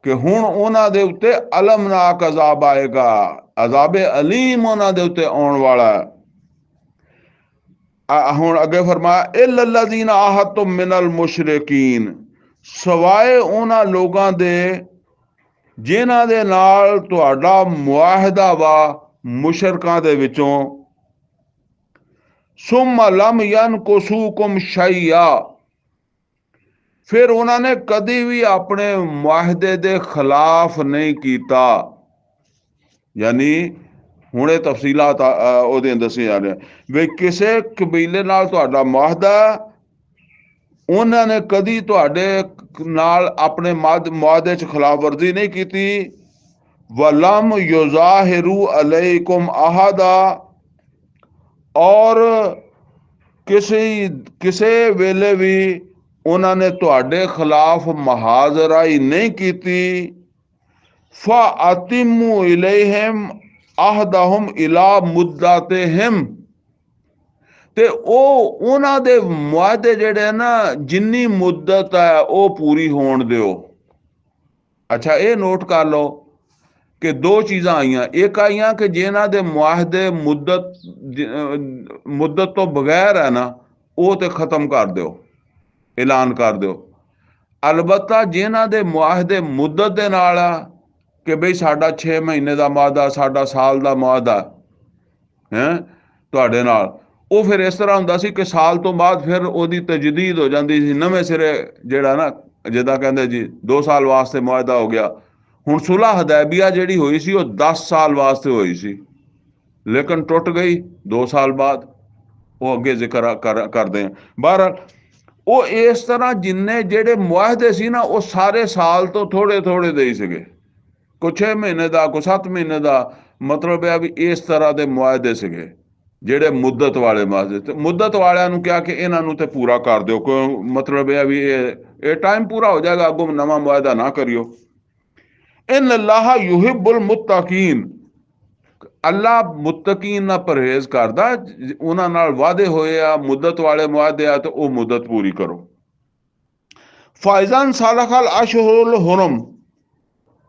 ਕਿ ਹੁਣ ਉਹਨਾਂ ਦੇ ਉੱਤੇ ਅਲਮਨਾਕ ਅਜ਼ਾਬ ਆਏਗਾ, ਅਜ਼ਾਬ ਅਲੀਮ ਉਹਨਾਂ ਦੇ ਉੱਤੇ ਆਉਣ ਵਾਲਾ ਹੈ। ਹੁਣ ਅੱਗੇ ਫਰਮਾਇਆ ਇਲੱਲਜ਼ੀਨ ਆਹਦਤੁਮ ਮਿਨਲ ਮੁਸ਼ਰਿਕੀਨ, ਸਵਾਏ ਉਹਨਾਂ ਲੋਕਾਂ ਦੇ ਜਿਨ੍ਹਾਂ ਦੇ ਨਾਲ ਤੁਹਾਡਾ ਮੁਆਹਦਾ ਵਾ ਮੁਸ਼ਰਕਾਂ ਦੇ ਵਿੱਚੋਂ। ਸੁੰਮ ਲਮ ਯਨਕਸੂਕੁਮ ਸ਼ੈਆ, ਫਿਰ ਉਹਨਾਂ ਨੇ ਕਦੀ ਵੀ ਆਪਣੇ ਮੁਆਹਦੇ ਦੇ ਖਿਲਾਫ ਨਹੀਂ ਕੀਤਾ। ਯਾਨੀ ਹੁਣ ਇਹ ਤਫਸੀਲਾਤ ਉਹਦੇ ਦੱਸੇ ਜਾ ਰਹੇ ਵੀ ਕਿਸੇ ਕਬੀਲੇ ਨਾਲ ਤੁਹਾਡਾ ਮੁਆਹਦਾ, ਉਹਨਾਂ ਨੇ ਕਦੀ ਤੁਹਾਡੇ ਨਾਲ ਆਪਣੇ ਮੁਆਹਦੇ 'ਚ ਖਿਲਾਫ ਵਰਜ਼ੀ ਨਹੀਂ ਕੀਤੀ। ਵਲਮ ਯੁਜ਼ਾਹਿਰੂ ਅਲੈਕੁਮ ਅਹਦਾ, ਔਰ ਕਿਸੇ ਵੇਲੇ ਵੀ ਉਹਨਾਂ ਨੇ ਤੁਹਾਡੇ ਖਿਲਾਫ ਮੁਹਾਜ਼ਰਾਈ ਨਹੀਂ ਕੀਤੀ। ਫਅਤਿਮੂ ਇਲੈਹਿਮ ਅਹਦਹੁਮ ਇਲਾ ਮੁੱਦਤਿਹਿਮ, ਤੇ ਉਹਨਾਂ ਦੇ ਮੁਆਹਦੇ ਜਿਹੜੇ ਨਾ ਜਿੰਨੀ ਮੁੱਦਤ ਹੈ ਉਹ ਪੂਰੀ ਹੋਣ ਦਿਓ। ਅੱਛਾ, ਇਹ ਨੋਟ ਕਰ ਲਓ ਕਿ ਦੋ ਚੀਜ਼ਾਂ ਆਈਆਂ। ਇੱਕ ਆਈਆਂ ਕਿ ਜਿਨ੍ਹਾਂ ਦੇ ਮੁਆਹਦੇ ਮੁੱਦਤ ਤੋਂ ਬਗੈਰ ਹੈ ਨਾ, ਉਹ ਤੇ ਖਤਮ ਕਰ ਦਿਓ, ਐਲਾਨ ਕਰ ਦਿਓ। ਅਲਬત્ਤਾ ਜਿਨ੍ਹਾਂ ਦੇ ਮੁਆਹਦੇ ਮੁੱਦਤ ਦੇ ਨਾਲ ਆ ਕਿ ਬਈ ਸਾਡਾ 6 ਮਹੀਨੇ ਦਾ ਮੁਆਹਦਾ, ਸਾਡਾ ਸਾਲ ਦਾ ਮੁਆਹਦਾ ਹੈ ਤੁਹਾਡੇ ਨਾਲ, ਉਹ ਫਿਰ ਇਸ ਤਰ੍ਹਾਂ ਹੁੰਦਾ ਸੀ ਕਿ ਸਾਲ ਤੋਂ ਬਾਅਦ ਫਿਰ ਉਹਦੀ ਤਜਦੀਦ ਹੋ ਜਾਂਦੀ ਸੀ, ਨਵੇਂ ਸਿਰੇ ਜਿਹੜਾ ਨਾ, ਜਿੱਦਾਂ ਕਹਿੰਦੇ ਜੀ 2 ਸਾਲ ਵਾਸਤੇ ਮੁਆਹਦਾ ਹੋ ਗਿਆ। ਹੁਣ ਸੁਲਹ ਹदैबिया ਜਿਹੜੀ ਹੋਈ ਸੀ ਉਹ 10 ਸਾਲ ਵਾਸਤੇ ਹੋਈ ਸੀ, ਲੇਕਿਨ ਟੁੱਟ ਗਈ 2 ਸਾਲ ਬਾਅਦ। ਉਹ ਅੱਗੇ ਜ਼ਿਕਰ ਕਰਦੇ ਹਾਂ। ਬਹਰਹਾਲ ਉਹ ਇਸ ਤਰ੍ਹਾਂ ਜਿੰਨੇ ਜਿਹੜੇ ਮੁਆਹਦੇ ਸੀ ਨਾ, ਉਹ ਸਾਰੇ ਸਾਲ ਤੋਂ ਥੋੜੇ ਥੋੜੇ ਦੇ ਹੀ ਸੀਗੇ, ਕੋਈ 6 ਮਹੀਨੇ ਦਾ, ਕੋਈ 7 ਮਹੀਨੇ ਦਾ। ਮਤਲਬ ਇਹ ਵੀ ਇਸ ਤਰ੍ਹਾਂ ਦੇ ਮੁਆਹਦੇ ਸੀਗੇ ਜਿਹੜੇ ਮੁੱਦਤ ਵਾਲੇ ਮੁਆਹਦੇ। ਤੇ ਮੁੱਦਤ ਵਾਲਿਆਂ ਨੂੰ ਕਿਹਾ ਕਿ ਇਹਨਾਂ ਨੂੰ ਤੇ ਪੂਰਾ ਕਰ ਦਿਓ, ਕੋਈ ਮਤਲਬ ਇਹ ਵੀ ਇਹ ਟਾਈਮ ਪੂਰਾ ਹੋ ਜਾਏਗਾ, ਅੱਗੋਂ ਨਵਾਂ ਮੁਆਹਦਾ ਨਾ ਕਰਿਓ। ਇਨ ਅੱਲਾਹ ਯੁਹਿਬੁਲ ਮੁੱਤਕੀਨ, ਅੱਲਾ ਮੁੱਤਕੀਨ ਨਾਲ ਪਰਹੇਜ਼ ਕਰਦਾ, ਉਹਨਾਂ ਨਾਲ ਵਾਅਦੇ ਹੋਏ ਆ, ਮੁੱਦਤ ਵਾਲੇ ਮੁਆਹਦੇ ਆ, ਤੇ ਉਹ ਮੁੱਦਤ ਪੂਰੀ ਕਰੋ। ਫਾਇਜ਼ਨ ਸਾਲਖਲ ਅਸ਼ਹੁਰੁਲ ਹੁਰਮ,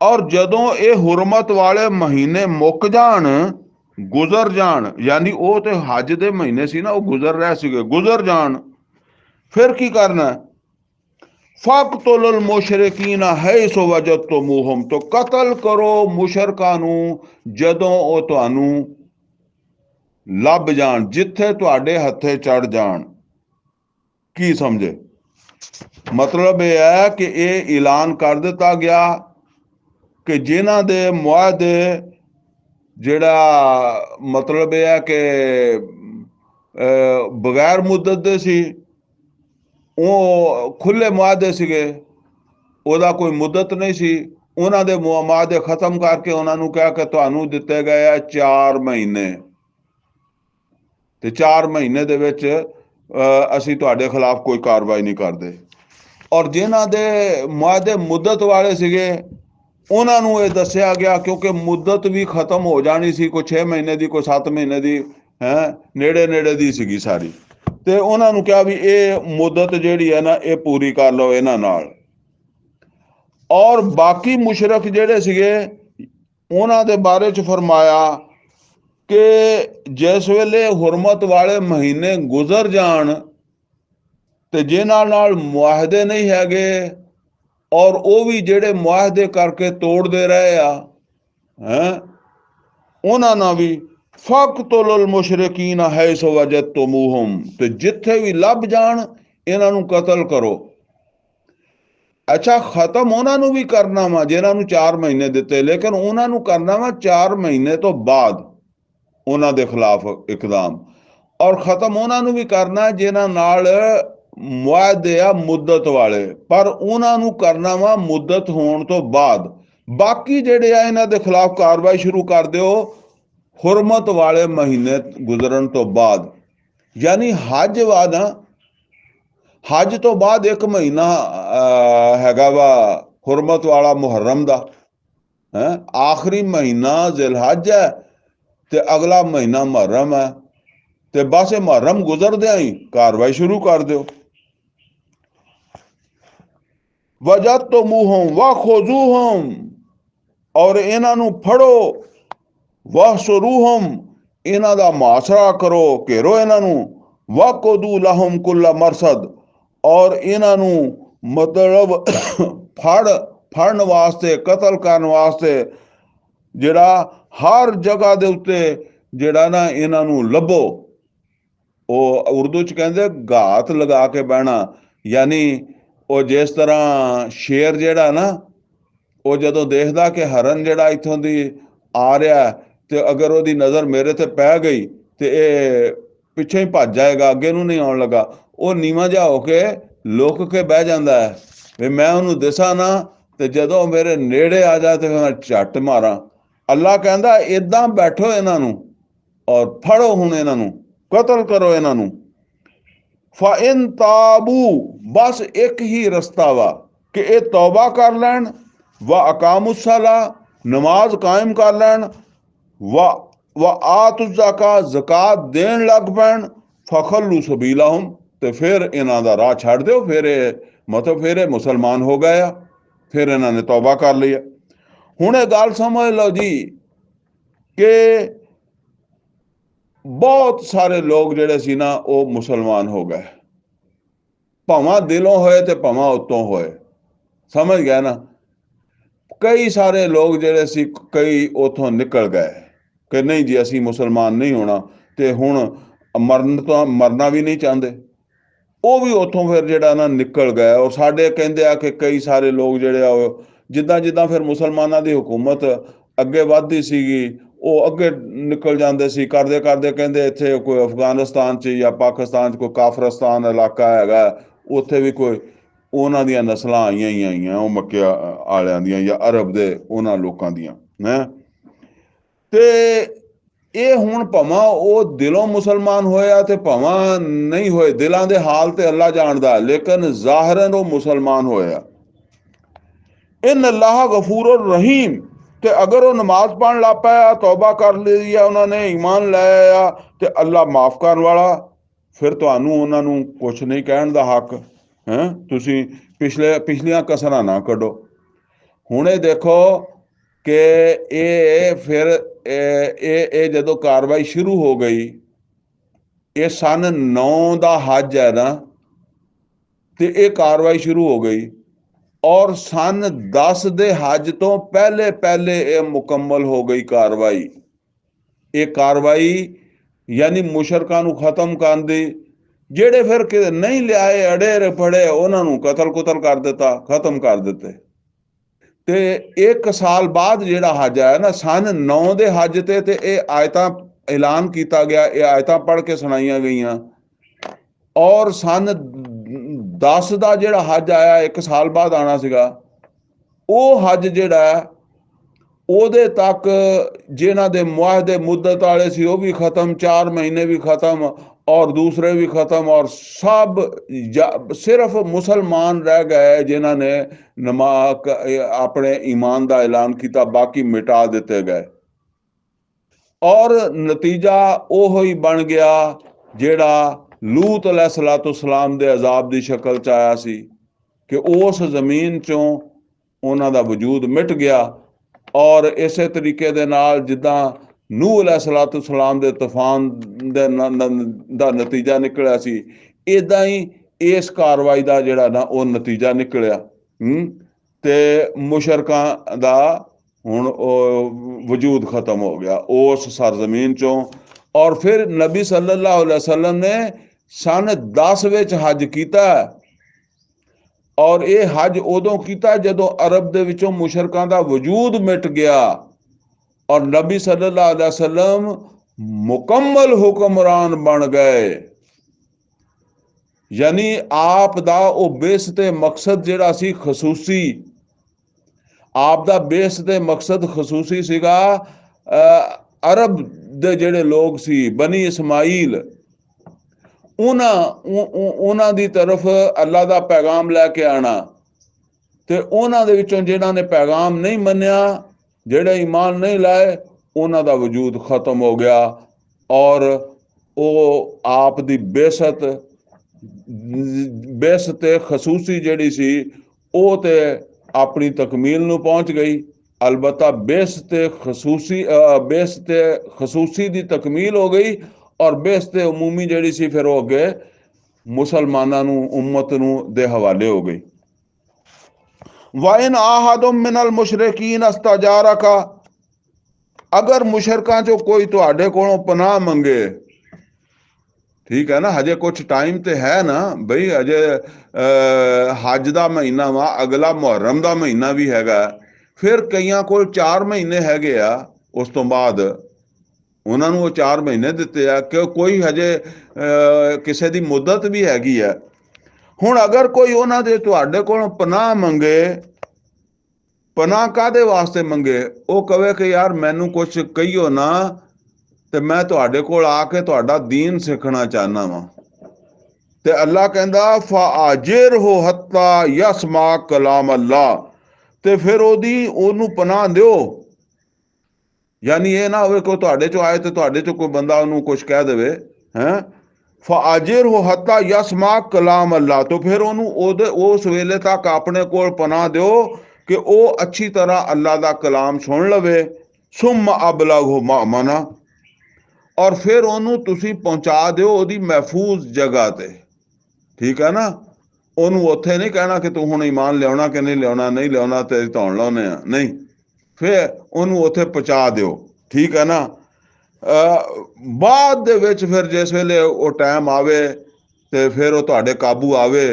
ਔਰ ਜਦੋਂ ਇਹ ਹੁਰਮਤ ਵਾਲੇ ਮਹੀਨੇ ਮੁੱਕ ਜਾਣ, ਗੁਜ਼ਰ ਜਾਣ, ਯਾਨੀ ਉਹ ਤੇ ਹਜ ਦੇ ਮਹੀਨੇ ਸੀ ਨਾ, ਉਹ ਗੁਜ਼ਰ ਰਹੇ ਸੀਗੇ, ਗੁਜ਼ਰ ਜਾਣ, ਫਿਰ ਕੀ ਕਰਨਾ? ਫਕਤੁਲ ਮੁਸ਼ਰਿਕੀਨ ਹੈਸੁ ਵਜਦਤumuਹੁਮ, तो ਕਤਲ ਕਰੋ ਮੁਸ਼ਰਕਾਂ ਨੂੰ ਜਦੋਂ ਉਹ ਤੁਹਾਨੂੰ ਲੱਭ ਜਾਣ, ਜਿੱਥੇ ਤੁਹਾਡੇ ਹੱਥੇ ਚੜ ਜਾਣ। ਕੀ ਸਮਝੇ? ਮਤਲਬ ਇਹ ਹੈ ਕਿ ਇਹ ਐਲਾਨ ਕਰ ਦਿੱਤਾ ਗਿਆ ਕਿ ਜਿਨ੍ਹਾਂ ਦੇ ਮੁਆਹਦੇ ਜਿਹੜਾ ਮਤਲਬ ਇਹ ਹੈ ਕਿ ਬਗੈਰ ਮੁੱਦਤ ਦੇ ਸੀ, ਉਹ ਖੁੱਲੇ ਮੁਆਹਦੇ ਸੀਗੇ, ਉਹਦਾ ਕੋਈ ਮੁੱਦਤ ਨਹੀਂ ਸੀ, ਉਹਨਾਂ ਦੇ ਮੁਆਹਦੇ ਖਤਮ ਕਰਕੇ ਉਹਨਾਂ ਨੂੰ ਕਿਹਾ ਕਿ ਤੁਹਾਨੂੰ ਦਿੱਤੇ ਗਏ ਆ 4 ਮਹੀਨੇ, ਤੇ 4 ਮਹੀਨੇ ਦੇ ਵਿੱਚ ਅਸੀਂ ਤੁਹਾਡੇ ਖਿਲਾਫ ਕੋਈ ਕਾਰਵਾਈ ਨਹੀਂ ਕਰਦੇ। ਔਰ ਜਿਨ੍ਹਾਂ ਦੇ ਮੁਆਹਦੇ ਮੁੱਦਤ ਵਾਲੇ ਸੀਗੇ ਉਹਨਾਂ ਨੂੰ ਇਹ ਦੱਸਿਆ ਗਿਆ, ਕਿਉਂਕਿ ਮੁੱਦਤ ਵੀ ਖਤਮ ਹੋ ਜਾਣੀ ਸੀ, ਕੋਈ 6 ਮਹੀਨੇ ਦੀ, ਕੋਈ 7 ਮਹੀਨੇ ਦੀ, ਨੇੜੇ ਨੇੜੇ ਦੀ ਸੀਗੀ ਸਾਰੀ, ਤੇ ਉਹਨਾਂ ਨੂੰ ਕਿਹਾ ਵੀ ਇਹ ਮੁੱਦਤ ਜਿਹੜੀ ਹੈ ਨਾ ਇਹ ਪੂਰੀ ਕਰ ਲਓ ਇਹਨਾਂ ਨਾਲ। ਔਰ ਬਾਕੀ ਮੁਸ਼ਰਕ ਜਿਹੜੇ ਸੀਗੇ ਉਹਨਾਂ ਦੇ ਬਾਰੇ 'ਚ ਫਰਮਾਇਆ ਕਿ ਜਿਸ ਵੇਲੇ ਹੁਰਮਤ ਵਾਲੇ ਮਹੀਨੇ ਗੁਜ਼ਰ ਜਾਣ ਤੇ ਜਿਨ੍ਹਾਂ ਨਾਲ ਮੁਆਹਦੇ ਨਹੀਂ ਹੈਗੇ, ਔਰ ਉਹ ਵੀ ਜਿਹੜੇ ਮੁਆਹਦੇ ਕਰਕੇ ਤੋੜਦੇ ਰਹੇ ਆ, ਉਹਨਾਂ ਨਾਲ ਵੀ ਫਕਤੁਲ ਮੁਸ਼ਰਿਕੀਨ ਹੈਸੁ ਵਜਦਤumuਹੁਮ, ਤੇ ਜਿੱਥੇ ਵੀ ਲੱਭ ਜਾਣ ਇਹਨਾਂ ਨੂੰ ਕਤਲ ਕਰੋ। ਅੱਛਾ, ਖਤਮ ਉਹਨਾਂ ਨੂੰ ਵੀ ਕਰਨਾ ਵਾ ਜਿਨ੍ਹਾਂ ਨੂੰ 4 ਮਹੀਨੇ ਦਿੱਤੇ, ਲੇਕਿਨ ਉਹਨਾਂ ਨੂੰ ਕਰਨਾ ਵਾ 4 ਮਹੀਨੇ ਤੋਂ ਬਾਅਦ ਉਹਨਾਂ ਦੇ ਖਿਲਾਫ ਇਕਦਾਮ। ਔਰ ਖਤਮ ਉਹਨਾਂ ਨੂੰ ਵੀ ਕਰਨਾ ਜਿਨ੍ਹਾਂ ਨਾਲ ਮੁਆਹਦੇ ਆ ਮੁੱਦਤ ਵਾਲੇ, ਪਰ ਉਹਨਾਂ ਨੂੰ ਕਰਨਾ ਵਾ ਮੁੱਦਤ ਹੋਣ ਤੋਂ ਬਾਅਦ। ਬਾਕੀ ਜਿਹੜੇ ਆ ਇਹਨਾਂ ਦੇ ਖਿਲਾਫ ਕਾਰਵਾਈ ਸ਼ੁਰੂ ਕਰ ਦਿਓ ਹੁਰਮਤ ਵਾਲੇ ਮਹੀਨੇ ਗੁਜ਼ਰਨ ਤੋਂ ਬਾਅਦ। ਯਾਨੀ ਹਜ ਵਾ ਨਾ, ਹਜ ਤੋਂ ਬਾਅਦ 1 ਮਹੀਨਾ ਹੈਗਾ ਵਾ ਹੁਰਮਤ ਵਾਲਾ ਮੁਹਰਮ ਦਾ, ਆਖਰੀ ਮਹੀਨਾ ਜ਼ਿਲਹਜ ਹੈ, ਤੇ ਅਗਲਾ ਮਹੀਨਾ ਮੁਹਰਮ ਹੈ, ਤੇ ਬਸ ਇਹ ਮੁਹਰਮ ਗੁਜ਼ਰਦਿਆਂ ਹੀ ਕਾਰਵਾਈ ਸ਼ੁਰੂ ਕਰ ਦਿਓ। ਵਜਦਤਮੂਹੁਮ ਵਖੁਜ਼ੂਹੁਮ, ਔਰ ਇਹਨਾਂ ਨੂੰ ਫੜੋ, ਵਹਸ਼ੁਰੂਹੁਮ, ਇਹਨਾਂ ਦਾ ਮੁਹਾਸਰਾ ਕਰੋ, ਘੇਰੋ ਇਹਨਾਂ ਨੂੰ, ਵਕੁਦੂ ਲਹੁਮ ਕੁੱਲ ਮਰਸਦ, ਔਰ ਇਹਨਾਂ ਨੂੰ ਮਤਲਬ ਫੜਨ ਵਾਸਤੇ, ਕਤਲ ਕਰਨ ਵਾਸਤੇ ਜਿਹੜਾ ਹਰ ਜਗ੍ਹਾ ਦੇ ਉੱਤੇ ਜਿਹੜਾ ਨਾ ਇਹਨਾਂ ਨੂੰ ਲੱਭੋ। ਉਹ ਉਰਦੂ ਚ ਕਹਿੰਦੇ ਘਾਤ ਲਗਾ ਕੇ ਬਹਿਣਾ, ਯਾਨੀ ਉਹ ਜਿਸ ਤਰ੍ਹਾਂ ਸ਼ੇਰ ਜਿਹੜਾ ਨਾ, ਉਹ ਜਦੋਂ ਦੇਖਦਾ ਕਿ ਹਰਨ ਜਿਹੜਾ ਇੱਥੋਂ ਦੀ ਆ ਰਿਹਾ ਤੇ ਅਗਰ ਉਹਦੀ ਨਜ਼ਰ ਮੇਰੇ ਤੇ ਪੈ ਗਈ ਤੇ ਇਹ ਪਿੱਛੇ ਹੀ ਭੱਜ ਜਾਏਗਾ, ਅੱਗੇ ਨੂੰ ਨਹੀਂ ਆਉਣ ਲੱਗਾ, ਉਹ ਨੀਵਾਂ ਜਿਹਾ ਹੋ ਕੇ ਲੁਕ ਕੇ ਬਹਿ ਜਾਂਦਾ ਹੈ ਵੀ ਮੈਂ ਉਹਨੂੰ ਦਿਸਾਂ ਨਾ, ਤੇ ਜਦੋਂ ਮੇਰੇ ਨੇੜੇ ਆ ਜਾ ਤੇ ਮੈਂ ਝੱਟ ਮਾਰਾਂ। ਅੱਲਾ ਕਹਿੰਦਾ ਏਦਾਂ ਬੈਠੋ ਇਹਨਾਂ ਨੂੰ ਔਰ ਫੜੋ, ਹੁਣ ਇਹਨਾਂ ਨੂੰ ਕਤਲ ਕਰੋ ਇਹਨਾਂ ਨੂੰ। ਫਇਨ ਤਾਬੂ, ਬਸ ਇੱਕ ਹੀ ਰਸਤਾ ਵਾ ਕਿ ਇਹ ਤੌਬਾ ਕਰ ਲੈਣ, व अकामुस्सला, नमाज कायम कर लैन, व आतुज़का, ज़कात देन लग पैन, फ़खल्लू सबीलहुम, तो फिर इन्हां दा राह छड़ दो, फिर मतलब फिर मुसलमान हो गए, फिर इन्हां ने तौबा कर लिया। हुण ये गल समझ लो जी कि बहुत सारे लोग जिहड़े सी ना वो मुसलमान हो गए, भावां दिलों होए ते भावां उत्तों होए, समझ गया ना। कई सारे लोग जिहड़े सी कई उथों निकल गए कि नहीं जी असी मुसलमान नहीं होना, ते हुण मरना भी नहीं चाहते, वो भी उथों फिर जिहड़ा ना निकल गए। और साडे कहंदे आ कि कई सारे लोग जिहड़े आ जिद्दां जिद्दां फिर मुसलमानां दी हुकूमत अगे वधदी सीगी, वो अगे निकल जाते सी, करदे करदे कहंदे इत्थे कोई अफगानिस्तान च या पाकिस्तान च कोई काफरिस्तान इलाका हैगा, उत्थे भी कोई ਉਹਨਾਂ ਦੀਆਂ ਨਸਲਾਂ ਆਈਆਂ ਹੀ ਆਈਆਂ, ਉਹ ਮੱਕੇ ਵਾਲਿਆਂ ਦੀਆਂ ਜਾਂ ਅਰਬ ਦੇ ਉਹਨਾਂ ਲੋਕਾਂ ਦੀਆਂ ਹੈ। ਤੇ ਇਹ ਹੁਣ ਭਾਵਾਂ ਉਹ ਦਿਲੋਂ ਮੁਸਲਮਾਨ ਹੋਇਆ ਤੇ ਭਾਵਾਂ ਨਹੀਂ ਹੋਏ, ਦਿਲਾਂ ਦੇ ਹਾਲ ਤੇ ਅੱਲਾ ਜਾਣਦਾ, ਲੇਕਿਨ ਜ਼ਾਹਰਨ ਉਹ ਮੁਸਲਮਾਨ ਹੋਇਆ। ਇਨ ਅੱਲਾਹ ਗਫੂਰ ਰਹੀਮ, ਤੇ ਅਗਰ ਉਹ ਨਮਾਜ਼ ਪੜ੍ਹਨ ਲੱਗ ਪਿਆ, ਤੌਬਾ ਕਰ ਲਈ ਆ, ਉਹਨਾਂ ਨੇ ਈਮਾਨ ਲੈ ਆਇਆ, ਤੇ ਅੱਲਾ ਮਾਫ ਕਰਨ ਵਾਲਾ, ਫਿਰ ਤੁਹਾਨੂੰ ਉਹਨਾਂ ਨੂੰ ਕੁਛ ਨਹੀਂ ਕਹਿਣ ਦਾ ਹੱਕ ਹੈ। ਤੁਸੀਂ ਪਿਛਲੀਆਂ ਕਸਰਾਂ ਨਾ ਕੱਢੋ। ਹੁਣ ਇਹ ਦੇਖੋ ਕਿ ਇਹ ਫਿਰ ਇਹ ਜਦੋਂ ਕਾਰਵਾਈ ਸ਼ੁਰੂ ਹੋ ਗਈ, ਇਹ ਸਨ 9 ਦਾ ਹੱਜ ਹੈ ਨਾ, ਤੇ ਇਹ ਕਾਰਵਾਈ ਸ਼ੁਰੂ ਹੋ ਗਈ, ਔਰ ਸਨ 10 ਦੇ ਹੱਜ ਤੋਂ ਪਹਿਲੇ ਇਹ ਮੁਕੰਮਲ ਹੋ ਗਈ ਕਾਰਵਾਈ। ਇਹ ਕਾਰਵਾਈ ਯਾਨੀ ਮੁਸ਼ਰਕਾਂ ਨੂੰ ਖਤਮ ਕਰਨ ਦੀ, ਜਿਹੜੇ ਫਿਰ ਨਹੀਂ ਲਿਆਏ ਅੜੇ ਫੜੇ ਉਹਨਾਂ ਨੂੰ ਕਤਲ ਕੁਤਲ ਕਰ ਦਿੱਤਾ, ਖਤਮ ਕਰ ਦਿੱਤੇ। ਤੇ 1 ਸਾਲ ਬਾਅਦ ਜਿਹੜਾ ਹੱਜ ਆਇਆ ਨਾ, ਸਨ 9 ਦੇ ਹੱਜ ਤੇ ਇਹ ਆਇਤਾਂ ਐਲਾਨ ਕੀਤਾ ਗਿਆ, ਇਹ ਆਇਤਾਂ ਪੜ੍ਹ ਕੇ ਸੁਣਾਈਆਂ ਗਈਆਂ। ਔਰ ਸਨ 10 ਦਾ ਜਿਹੜਾ ਹੱਜ ਆਇਆ, 1 ਸਾਲ ਬਾਅਦ ਆਉਣਾ ਸੀਗਾ, ਉਹ ਹੱਜ ਜਿਹੜਾ ਉਹਦੇ ਤੱਕ ਜਿਨ੍ਹਾਂ ਦੇ ਮੁਆਹਦੇ ਮੁੱਦਤ ਵਾਲੇ ਸੀ ਉਹ ਵੀ ਖਤਮ, 4 ਮਹੀਨੇ ਵੀ ਖਤਮ, और दूसरे भी खत्म, और सब सिर्फ मुसलमान रह गए जिन्होंने नमाज अपने ईमान का ऐलान किया, बाकी मिटा दिते गए। और नतीजा वो ही बन गया जेड़ा लूत अलैहिस्सलाम दे अजाब की शक्ल च आया सी कि उस जमीन चों उन्हां दा वजूद मिट गया। और इस तरीके दे नाल जिद्दां ਨੂਹ अलैहिस्सलाम ਦੇ ਤੂਫਾਨ ਦਾ ਨਤੀਜਾ ਨਿਕਲਿਆ ਸੀ, ਇਦਾਂ ਹੀ ਇਸ ਕਾਰਵਾਈ ਦਾ ਜਿਹੜਾ ਨਾ ਉਹ ਨਤੀਜਾ ਨਿਕਲਿਆ। ਤੇ ਮੁਸ਼ਰਕਾਂ ਦਾ ਹੁਣ ਉਹ ਵਜੂਦ ਖਤਮ ਹੋ ਗਿਆ ਉਸ ਸਰਜ਼ਮੀਨ ਚੋਂ। ਔਰ ਫਿਰ ਨਬੀ ਸੱਲੱਲਾਹੁ अलैहि वसल्लम ने सन 10 ਵਿੱਚ ਹੱਜ ਕੀਤਾ, ਔਰ ਇਹ ਹੱਜ ਉਦੋਂ ਕੀਤਾ ਜਦੋਂ ਅਰਬ ਦੇ ਵਿੱਚੋਂ ਮੁਸ਼ਰਕਾਂ ਦਾ ਵਜੂਦ ਮਿਟ ਗਿਆ, और नबी सल्लल्लाहु अलैहि वसल्लम मुकम्मल हुक्मरान बन गए। यानी आप दा वो बेसते मकसद जिहड़ा सी खसूसी, आप दा बेसते मकसद खसूसी सीगा अरब दे जिहड़े लोग सी बनी इस्माइल, उन्हां दी तरफ अल्लाह दा पैगाम लैके आना, ते उन्हां दे विचों जिन्हां ने पैगाम नहीं मन्निया, ਜਿਹੜੇ ईमान नहीं लाए, ਉਹਨਾਂ ਦਾ ਵਜੂਦ ਖਤਮ ਹੋ ਗਿਆ ਔਰ ਉਹ ਆਪ ਦੀ ਬੇਸਤ ਖਸੂਸੀ ਜਿਹੜੀ ਸੀ ਉਹ ਤੇ ਆਪਣੀ ਤਕਮੀਲ ਨੂੰ ਪਹੁੰਚ ਗਈ। ਅਲਬત્ਤਾ ਬੇਸਤ ਖਸੂਸੀ ਦੀ ਤਕਮੀਲ ਹੋ ਗਈ ਔਰ ਬੇਸਤ ਉਮੂਮੀ ਜਿਹੜੀ ਸੀ ਫਿਰ ਉਹ ਅੱਗੇ ਮੁਸਲਮਾਨਾਂ ਨੂੰ ਉਮਤ ਨੂੰ ਦੇ ਹਵਾਲੇ ਹੋ ਗਈ। ਵਾਇਨ ਆਹਦੁਮ ਮਿਨਲ ਮੁਸ਼ਰਿਕੀਨ ਅਸਤਜਾਰਕਾ, ਅਗਰ ਮੁਸ਼ਰਕਾਂ ਚੋਂ ਕੋਈ ਤੁਹਾਡੇ ਕੋਲੋਂ ਪਨਾਹ ਮੰਗੇ, ਠੀਕ ਹੈ ਨਾ, ਹਜੇ ਕੁਛ ਟਾਈਮ ਤੇ ਹੈ ਨਾ ਬਈ, ਹਜੇ ਹਜ ਦਾ ਮਹੀਨਾ ਵਾ, ਅਗਲਾ ਮੁਹਰਮ ਦਾ ਮਹੀਨਾ ਵੀ ਹੈਗਾ, ਫਿਰ ਕਈਆਂ ਕੋਲ 4 ਮਹੀਨੇ ਹੈਗੇ ਆ, ਉਸ ਤੋਂ ਬਾਅਦ ਉਹਨਾਂ ਨੂੰ ਉਹ 4 ਮਹੀਨੇ ਦਿੱਤੇ ਆ ਕਿ ਕੋਈ ਹਜੇ ਕਿਸੇ ਦੀ ਮੁੱਦਤ ਵੀ ਹੈਗੀ ਆ। ਹੁਣ ਅਗਰ ਕੋਈ ਉਹਨਾਂ ਦੇ ਤੁਹਾਡੇ ਕੋਲੋਂ ਪਨਾਹ ਮੰਗੇ, ਪਨਾਹ ਕਾਹਦੇ ਵਾਸਤੇ ਮੰਗੇ? ਉਹ ਕਵੇ ਕਿ ਯਾਰ ਮੈਨੂੰ ਕੁਛ ਕਹੀਓ ਨਾ ਤੇ ਮੈਂ ਤੁਹਾਡੇ ਕੋਲ ਆ ਕੇ ਤੁਹਾਡਾ ਦੀਨ ਸਿੱਖਣਾ ਚਾਹਨਾ ਵਾਂ, ਤੇ ਅੱਲਾ ਕਹਿੰਦਾ ਫਾਜਿਰਹੁ ਹੱਤਾ ਯਸਮਾ ਕਲਾਮ ਅੱਲਾ, ਤੇ ਫਿਰ ਉਹਨੂੰ ਪਨਾਹ ਦਿਓ। ਯਾਨੀ ਇਹ ਨਾ ਹੋਵੇ ਕੋਈ ਤੁਹਾਡੇ ਚੋਂ ਆਏ ਤੇ ਤੁਹਾਡੇ ਚੋਂ ਕੋਈ ਬੰਦਾ ਉਹਨੂੰ ਕੁਛ ਕਹਿ ਦੇਵੇ, ਹੈਂ। ਫਾਜਿਰਹੁ ਹੱਤਾ ਯਸਮਾ ਕਲਾਮ ਅੱਲਾ, ਤੋਂ ਫਿਰ ਉਹਨੂੰ ਉਸ ਵੇਲੇ ਤੱਕ ਆਪਣੇ ਕੋਲ ਪਨਾਹ ਦਿਓ ਕਿ ਉਹ ਅੱਛੀ ਤਰ੍ਹਾਂ ਅੱਲਾ ਦਾ ਕਲਾਮ ਸੁਣ ਲਵੇ। ਸੁਮ ਅਬਲਗਹੁ ਮਾਮਨਾ, ਔਰ ਫਿਰ ਉਹਨੂੰ ਤੁਸੀਂ ਪਹੁੰਚਾ ਦਿਓ ਉਹਦੀ ਮਹਿਫੂਜ਼ ਜਗ੍ਹਾ ਤੇ, ਠੀਕ ਹੈ ਨਾ। ਉਹਨੂੰ ਉੱਥੇ ਨਹੀਂ ਕਹਿਣਾ ਕਿ ਤੂੰ ਹੁਣ ਈਮਾਨ ਲਿਆਉਣਾ ਕਿ ਨਹੀਂ ਲਿਆਉਣਾ, ਨਹੀਂ ਲਿਆਉਣਾ ਤੇ ਧੌਣ ਲਾਉਣੇ ਆ, ਨਹੀਂ, ਫਿਰ ਉਹਨੂੰ ਉੱਥੇ ਪਹੁੰਚਾ ਦਿਓ, ਠੀਕ ਹੈ ਨਾ। ਬਾਅਦ ਦੇ ਵਿੱਚ ਫਿਰ ਜਿਸ ਵੇਲੇ ਉਹ ਟਾਈਮ ਆਵੇ ਤੇ ਫਿਰ ਉਹ ਤੁਹਾਡੇ ਕਾਬੂ ਆਵੇ,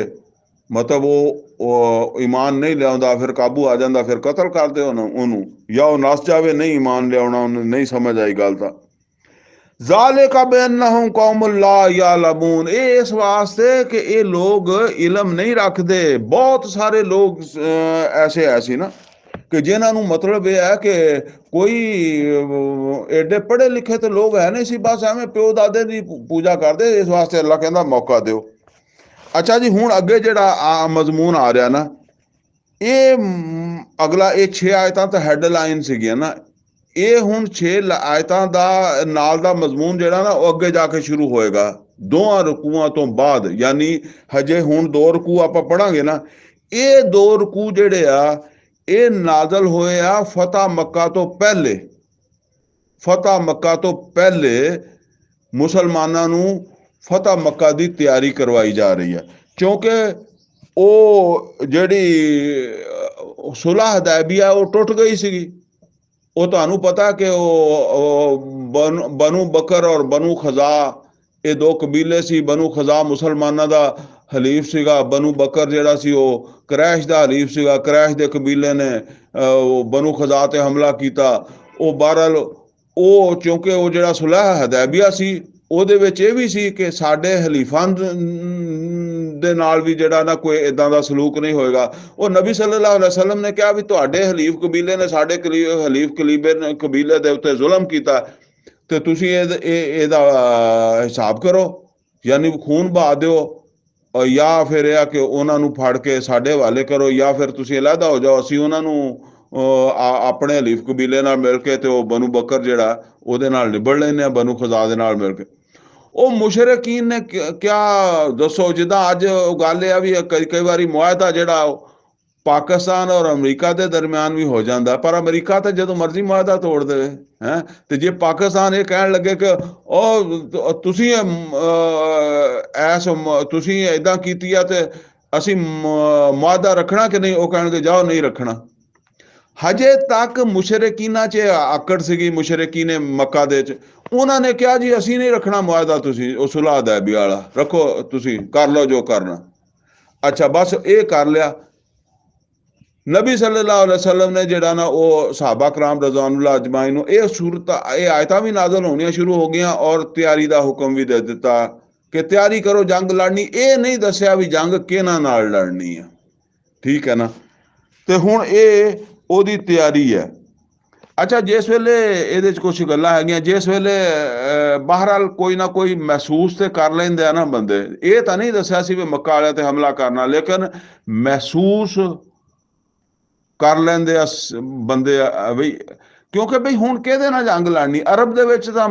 ਮਤਲਬ ਉਹ ਈਮਾਨ ਨਹੀਂ ਲਿਆਉਂਦਾ, ਫਿਰ ਕਾਬੂ ਆ ਜਾਂਦਾ, ਫਿਰ ਕਤਲ ਕਰ ਦਿਓ ਉਹਨੂੰ, ਜਾਂ ਉਹ ਨੱਸ ਜਾਵੇ, ਨਹੀਂ ਈਮਾਨ ਲਿਆਉਣਾ, ਉਹਨੂੰ ਨਹੀਂ ਸਮਝ ਆਈ ਗੱਲ ਤਾਂ। ਜ਼ਾਲਿਕਾ ਬਿਅੰਨਹੁਮ ਕੌਮੁਨ ਲਾ ਯਅਲਮੂਨ, ਇਹ ਇਸ ਵਾਸਤੇ ਕਿ ਇਹ ਲੋਕ ਇਲਮ ਨਹੀਂ ਰੱਖਦੇ। ਬਹੁਤ ਸਾਰੇ ਲੋਕ ਐਸੇ ਸੀ ਨਾ ਕਿ ਜਿਨ੍ਹਾਂ ਨੂੰ ਮਤਲਬ ਇਹ ਹੈ ਕਿ ਕੋਈ ਐਡੇ ਪੜ੍ਹੇ ਲਿਖੇ ਤੇ ਲੋਕ ਹੈ ਨਹੀਂ ਸੀ, ਬਸ ਐਵੇਂ ਪਿਓ ਦਾਦੇ ਦੀ ਪੂਜਾ ਕਰਦੇ। ਇਸ ਵਾਸਤੇ ਅੱਲਾ ਕਹਿੰਦਾ ਮੌਕਾ ਦਿਓ। ਅੱਛਾ ਜੀ, ਹੁਣ ਅੱਗੇ ਜਿਹੜਾ ਮਜ਼ਮੂਨ ਆ ਰਿਹਾ ਨਾ, ਇਹ ਅਗਲਾ ਇਹ 6 ਆਇਤਾਂ ਤਾਂ ਹੈਡਲਾਈਨ ਸੀਗੀਆਂ ਨਾ, ਇਹ ਹੁਣ 6 ਆਇਤਾਂ ਦਾ ਨਾਲ ਦਾ ਮਜ਼ਮੂਨ ਜਿਹੜਾ ਨਾ ਉਹ ਅੱਗੇ ਜਾ ਕੇ ਸ਼ੁਰੂ ਹੋਏਗਾ 2 ਰਕੂਆਂ ਤੋਂ ਬਾਅਦ। ਯਾਨੀ ਹਜੇ ਹੁਣ 2 ਰਕੂ ਆਪਾਂ ਪੜਾਂਗੇ ਨਾ, ਇਹ 2 ਰਕੂ ਜਿਹੜੇ ਆ ਇਹ ਨਾਜ਼ਲ ਹੋਏ ਆ ਫਤਹ ਮੱਕਾ ਤੋਂ ਪਹਿਲੇ। ਫਤਹ ਮੱਕਾ ਤੋਂ ਪਹਿਲੇ ਮੁਸਲਮਾਨਾਂ ਨੂੰ ਫਤਹ ਮੱਕਾ ਦੀ ਤਿਆਰੀ ਕਰਵਾਈ ਜਾ ਰਹੀ ਹੈ, ਕਿਉਂਕਿ ਉਹ ਜਿਹੜੀ ਸੁਲਹ ਹਦੈਬੀਆ ਉਹ ਟੁੱਟ ਗਈ ਸੀਗੀ। ਉਹ ਤੁਹਾਨੂੰ ਪਤਾ ਕਿ ਉਹ ਬਨੂ ਬਕਰ ਔਰ ਬਨੂ ਖਜ਼ਾ, ਇਹ 2 ਕਬੀਲੇ ਸੀ। ਬਨੂ ਖਜ਼ਾ ਮੁਸਲਮਾਨਾਂ ਦਾ ਹਲੀਫ ਸੀਗਾ, ਬਨੂ ਬਕਰ ਜਿਹੜਾ ਸੀ ਉਹ ਕਰੈਸ਼ ਦਾ ਹਲੀਫ ਸੀਗਾ। ਕਰੈਸ਼ ਦੇ ਕਬੀਲੇ ਨੇ ਬਨੂ ਖਜ਼ਾ ਤੇ ਹਮਲਾ ਕੀਤਾ। ਉਹ ਬਹਰਹਾਲ ਉਹ ਕਿਉਂਕਿ ਉਹ ਜਿਹੜਾ ਸੁਲਹ ਹਦੈਬੀਆ ਸੀ ਉਹਦੇ ਵਿੱਚ ਇਹ ਵੀ ਸੀ ਕਿ ਸਾਡੇ ਹਲੀਫਾਂ ਦੇ ਨਾਲ ਵੀ ਜਿਹੜਾ ਨਾ ਕੋਈ ਇਦਾਂ ਦਾ ਸਲੂਕ ਨਹੀਂ ਹੋਏਗਾ। ਉਹ ਨਬੀ ਸੱਲੱਲਾਹੁ ਅਲੈਹਿ ਵਸੱਲਮ ਨੇ ਕਿਹਾ ਵੀ ਤੁਹਾਡੇ ਹਲੀਫ ਕਬੀਲੇ ਨੇ ਸਾਡੇ ਹਲੀਫ ਕਬੀਲੇ ਦੇ ਉੱਤੇ ਜ਼ੁਲਮ ਕੀਤਾ ਤੇ ਤੁਸੀਂ ਇਹਦਾ ਹਿਸਾਬ ਕਰੋ, ਯਾਨੀ ਖੂਨ ਬਹਾ ਦਿਓ, ਜਾਂ ਫਿਰ ਇਹ ਆ ਕਿ ਉਹਨਾਂ ਨੂੰ ਫੜ ਕੇ ਸਾਡੇ ਹਵਾਲੇ ਕਰੋ, ਜਾਂ ਫਿਰ ਤੁਸੀਂ ਅਲੱਗਾ ਹੋ ਜਾਓ, ਅਸੀਂ ਉਹਨਾਂ ਨੂੰ ਆਪਣੇ ਹਲੀਫ ਕਬੀਲੇ ਨਾਲ ਮਿਲ ਕੇ ਤੇ ਉਹ ਬਨੂ ਬਕਰ ਜਿਹੜਾ ਉਹਦੇ ਨਾਲ ਨਿਬੜ ਲੈਂਦੇ ਆ, ਬਨੂ ਖਜ਼ਾ ਦੇ ਨਾਲ ਮਿਲ ਕੇ। ਉਹ ਮੁਸ਼ਰਿਕੀਨ ਨੇ ਕਿਆ ਦੱਸੋ, ਜਿੱਦਾਂ ਅੱਜ ਉਹ ਗੱਲ ਇਹ ਆ ਵੀ ਕਈ ਵਾਰੀ ਮੁਆਹਦਾ ਜਿਹੜਾ ਪਾਕਿਸਤਾਨ ਔਰ ਅਮਰੀਕਾ ਦੇ ਦਰਮਿਆਨ ਵੀ ਹੋ ਜਾਂਦਾ, ਪਰ ਅਮਰੀਕਾ ਤਾਂ ਜਦੋਂ ਮਰਜ਼ੀ ਮੁਆਹਦਾ ਤੋੜ ਦੇਵੇ, ਹੈਂ। ਤੇ ਜੇ ਪਾਕਿਸਤਾਨ ਇਹ ਕਹਿਣ ਲੱਗੇ ਕਿ ਉਹ ਤੁਸੀਂ ਏਦਾਂ ਕੀਤੀ ਆ ਤੇ ਅਸੀਂ ਮੁਆਹਦਾ ਰੱਖਣਾ ਕਿ ਨਹੀਂ, ਉਹ ਕਹਿਣਗੇ ਜਾਓ ਨਹੀਂ ਰੱਖਣਾ। ਹਜੇ ਤੱਕ ਮੁਸ਼ਰਿਕੀਨਾਂ 'ਚ ਆਕੜ ਸੀਗੀ, ਮੁਸ਼ਰਿਕੀਨ ਮੱਕਾ ਦੇ 'ਚ ਉਹਨਾਂ ਨੇ ਕਿਹਾ ਜੀ ਅਸੀਂ ਨਹੀਂ ਰੱਖਣਾ ਮੁਆਹਦਾ, ਤੁਸੀਂ ਉਹ ਸੁਲਹ ਹਦੈਬੀਆ ਵਾਲਾ ਰੱਖੋ, ਤੁਸੀਂ ਕਰ ਲਓ ਜੋ ਕਰਨਾ। ਅੱਛਾ, ਬਸ ਇਹ ਕਰ ਲਿਆ। ਨਬੀ ਸੱਲੱਲਾਹੁ ਅਲੈਹਿ ਵਸੱਲਮ ਨੇ ਜਿਹੜਾ ਨਾ ਉਹ ਸਹਾਬਾ ਕਰਾਮ ਰਜ਼ਵਾਨੁੱਲਾਹ ਅਜਮਾਈਨ ਨੂੰ ਇਹ ਆਇਤਾਂ ਵੀ ਨਾਜ਼ਲ ਹੋਣੀਆਂ ਸ਼ੁਰੂ ਹੋ ਗਈਆਂ ਔਰ ਤਿਆਰੀ ਦਾ ਹੁਕਮ ਵੀ ਦੇ ਦਿੱਤਾ ਕਿ ਤਿਆਰੀ ਕਰੋ ਜੰਗ ਲੜਨੀ। ਇਹ ਨਹੀਂ ਦੱਸਿਆ ਵੀ ਜੰਗ ਕਿਹਨਾਂ ਨਾਲ ਲੜਨੀ ਆ, ਠੀਕ ਹੈ ਨਾ। ਤੇ ਹੁਣ ਇਹ ਉਹਦੀ ਤਿਆਰੀ ਹੈ। ਅੱਛਾ, ਜਿਸ ਵੇਲੇ ਇਹਦੇ 'ਚ ਕੁਛ ਗੱਲਾਂ ਹੈਗੀਆਂ, ਜਿਸ ਵੇਲੇ ਬਹਰਹਾਲ ਕੋਈ ਨਾ ਕੋਈ ਮਹਿਸੂਸ ਤੇ ਕਰ ਲੈਂਦੇ ਆ ਨਾ ਬੰਦੇ। ਇਹ ਤਾਂ ਨਹੀਂ ਦੱਸਿਆ ਸੀ ਵੀ ਮੱਕਾ ਵਾਲਿਆਂ ਤੇ ਹਮਲਾ ਕਰਨਾ, ਲੇਕਿਨ ਮਹਿਸੂਸ ਕਰ ਲੈਂਦੇ ਆ ਬੰਦੇ ਬਈ ਕਿਉਂਕਿ ਬਈ ਹੁਣ ਕਿਹਦੇ ਨਾਲ ਜੰਗ ਲੜਨੀ? ਅਰਬ ਦੇ ਵਿੱਚ ਤਾਂ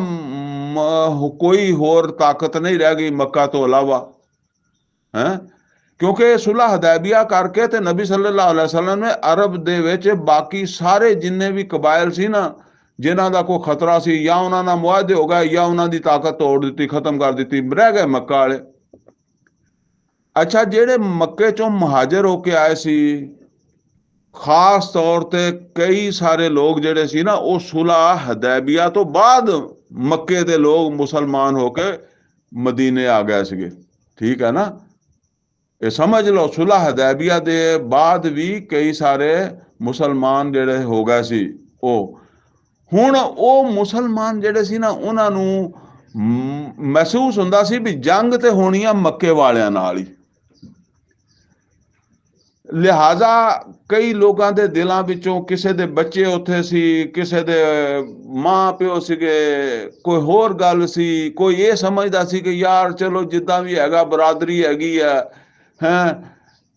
ਕੋਈ ਹੋਰ ਤਾਕਤ ਨਹੀਂ ਰਹਿ ਗਈ ਮੱਕਾ ਤੋਂ ਇਲਾਵਾ, ਹੈ। ਕਿਉਂਕਿ ਸੁਲ੍ਹਾ ਹदैबिया ਕਰਕੇ ਤੇ ਨਬੀ ਸੱਲੱਲਾਹੁ ਅਲੈहि ਵਸੱਲਮ ਨੇ ਅਰਬ ਦੇ ਵਿੱਚ ਬਾਕੀ ਸਾਰੇ ਜਿੰਨੇ ਵੀ ਕਬਾਇਲ ਸੀ ਨਾ, ਜਿਨ੍ਹਾਂ ਦਾ ਕੋਈ ਖਤਰਾ ਸੀ, ਜਾਂ ਉਹਨਾਂ ਨਾਲ ਮੁਆਹਦੇ ਹੋ ਗਏ ਜਾਂ ਉਹਨਾਂ ਦੀ ਤਾਕਤ ਤੋੜ ਦਿੱਤੀ, ਖਤਮ ਕਰ ਦਿੱਤੀ, ਰਹਿ ਗਏ ਮੱਕਾ ਵਾਲੇ। ਅੱਛਾ, ਜਿਹੜੇ ਮੱਕੇ ਚੋਂ ਮੁਹਾਜਰ ਹੋ ਕੇ ਆਏ ਸੀ, ਖਾਸ ਤੌਰ ਤੇ ਕਈ ਸਾਰੇ ਲੋਕ ਜਿਹੜੇ ਸੀ ਨਾ, ਉਹ ਸੁਲ੍ਹਾ ਹदैबिया ਤੋਂ ਬਾਅਦ ਮੱਕੇ ਦੇ ਲੋਕ ਮੁਸਲਮਾਨ ਹੋ ਕੇ ਮਦੀਨੇ ਆ ਗਏ ਸੀਗੇ। ਠੀਕ ਹੈ ਨਾ, ਇਹ ਸਮਝ ਲਓ ਸੁਲ੍ਹਾ ਹदैबिया ਦੇ ਬਾਅਦ ਵੀ ਕਈ ਸਾਰੇ ਮੁਸਲਮਾਨ ਜਿਹੜੇ ਹੋ ਗਏ ਸੀ। ਉਹ ਹੁਣ ਉਹ ਮੁਸਲਮਾਨ ਜਿਹੜੇ ਸੀ ਨਾ, ਉਹਨਾਂ ਨੂੰ ਮਹਿਸੂਸ ਹੁੰਦਾ ਸੀ ਵੀ ਜੰਗ ਤੇ ਹੋਣੀ ਆ ਮੱਕੇ ਵਾਲਿਆਂ ਨਾਲ ਹੀ। ਲਿਹਾਜ਼ਾ ਕਈ ਲੋਕਾਂ ਦੇ ਦਿਲਾਂ ਵਿੱਚੋਂ, ਕਿਸੇ ਦੇ ਬੱਚੇ ਉੱਥੇ ਸੀ, ਕਿਸੇ ਦੇ ਮਾਂ ਪਿਓ ਸੀਗੇ, ਕੋਈ ਹੋਰ ਗੱਲ ਸੀ, ਕੋਈ ਇਹ ਸਮਝਦਾ ਸੀ ਕਿ ਯਾਰ ਚਲੋ ਜਿੱਦਾਂ ਵੀ ਹੈਗਾ ਬਰਾਦਰੀ ਹੈਗੀ ਆ, ਹੈਂ,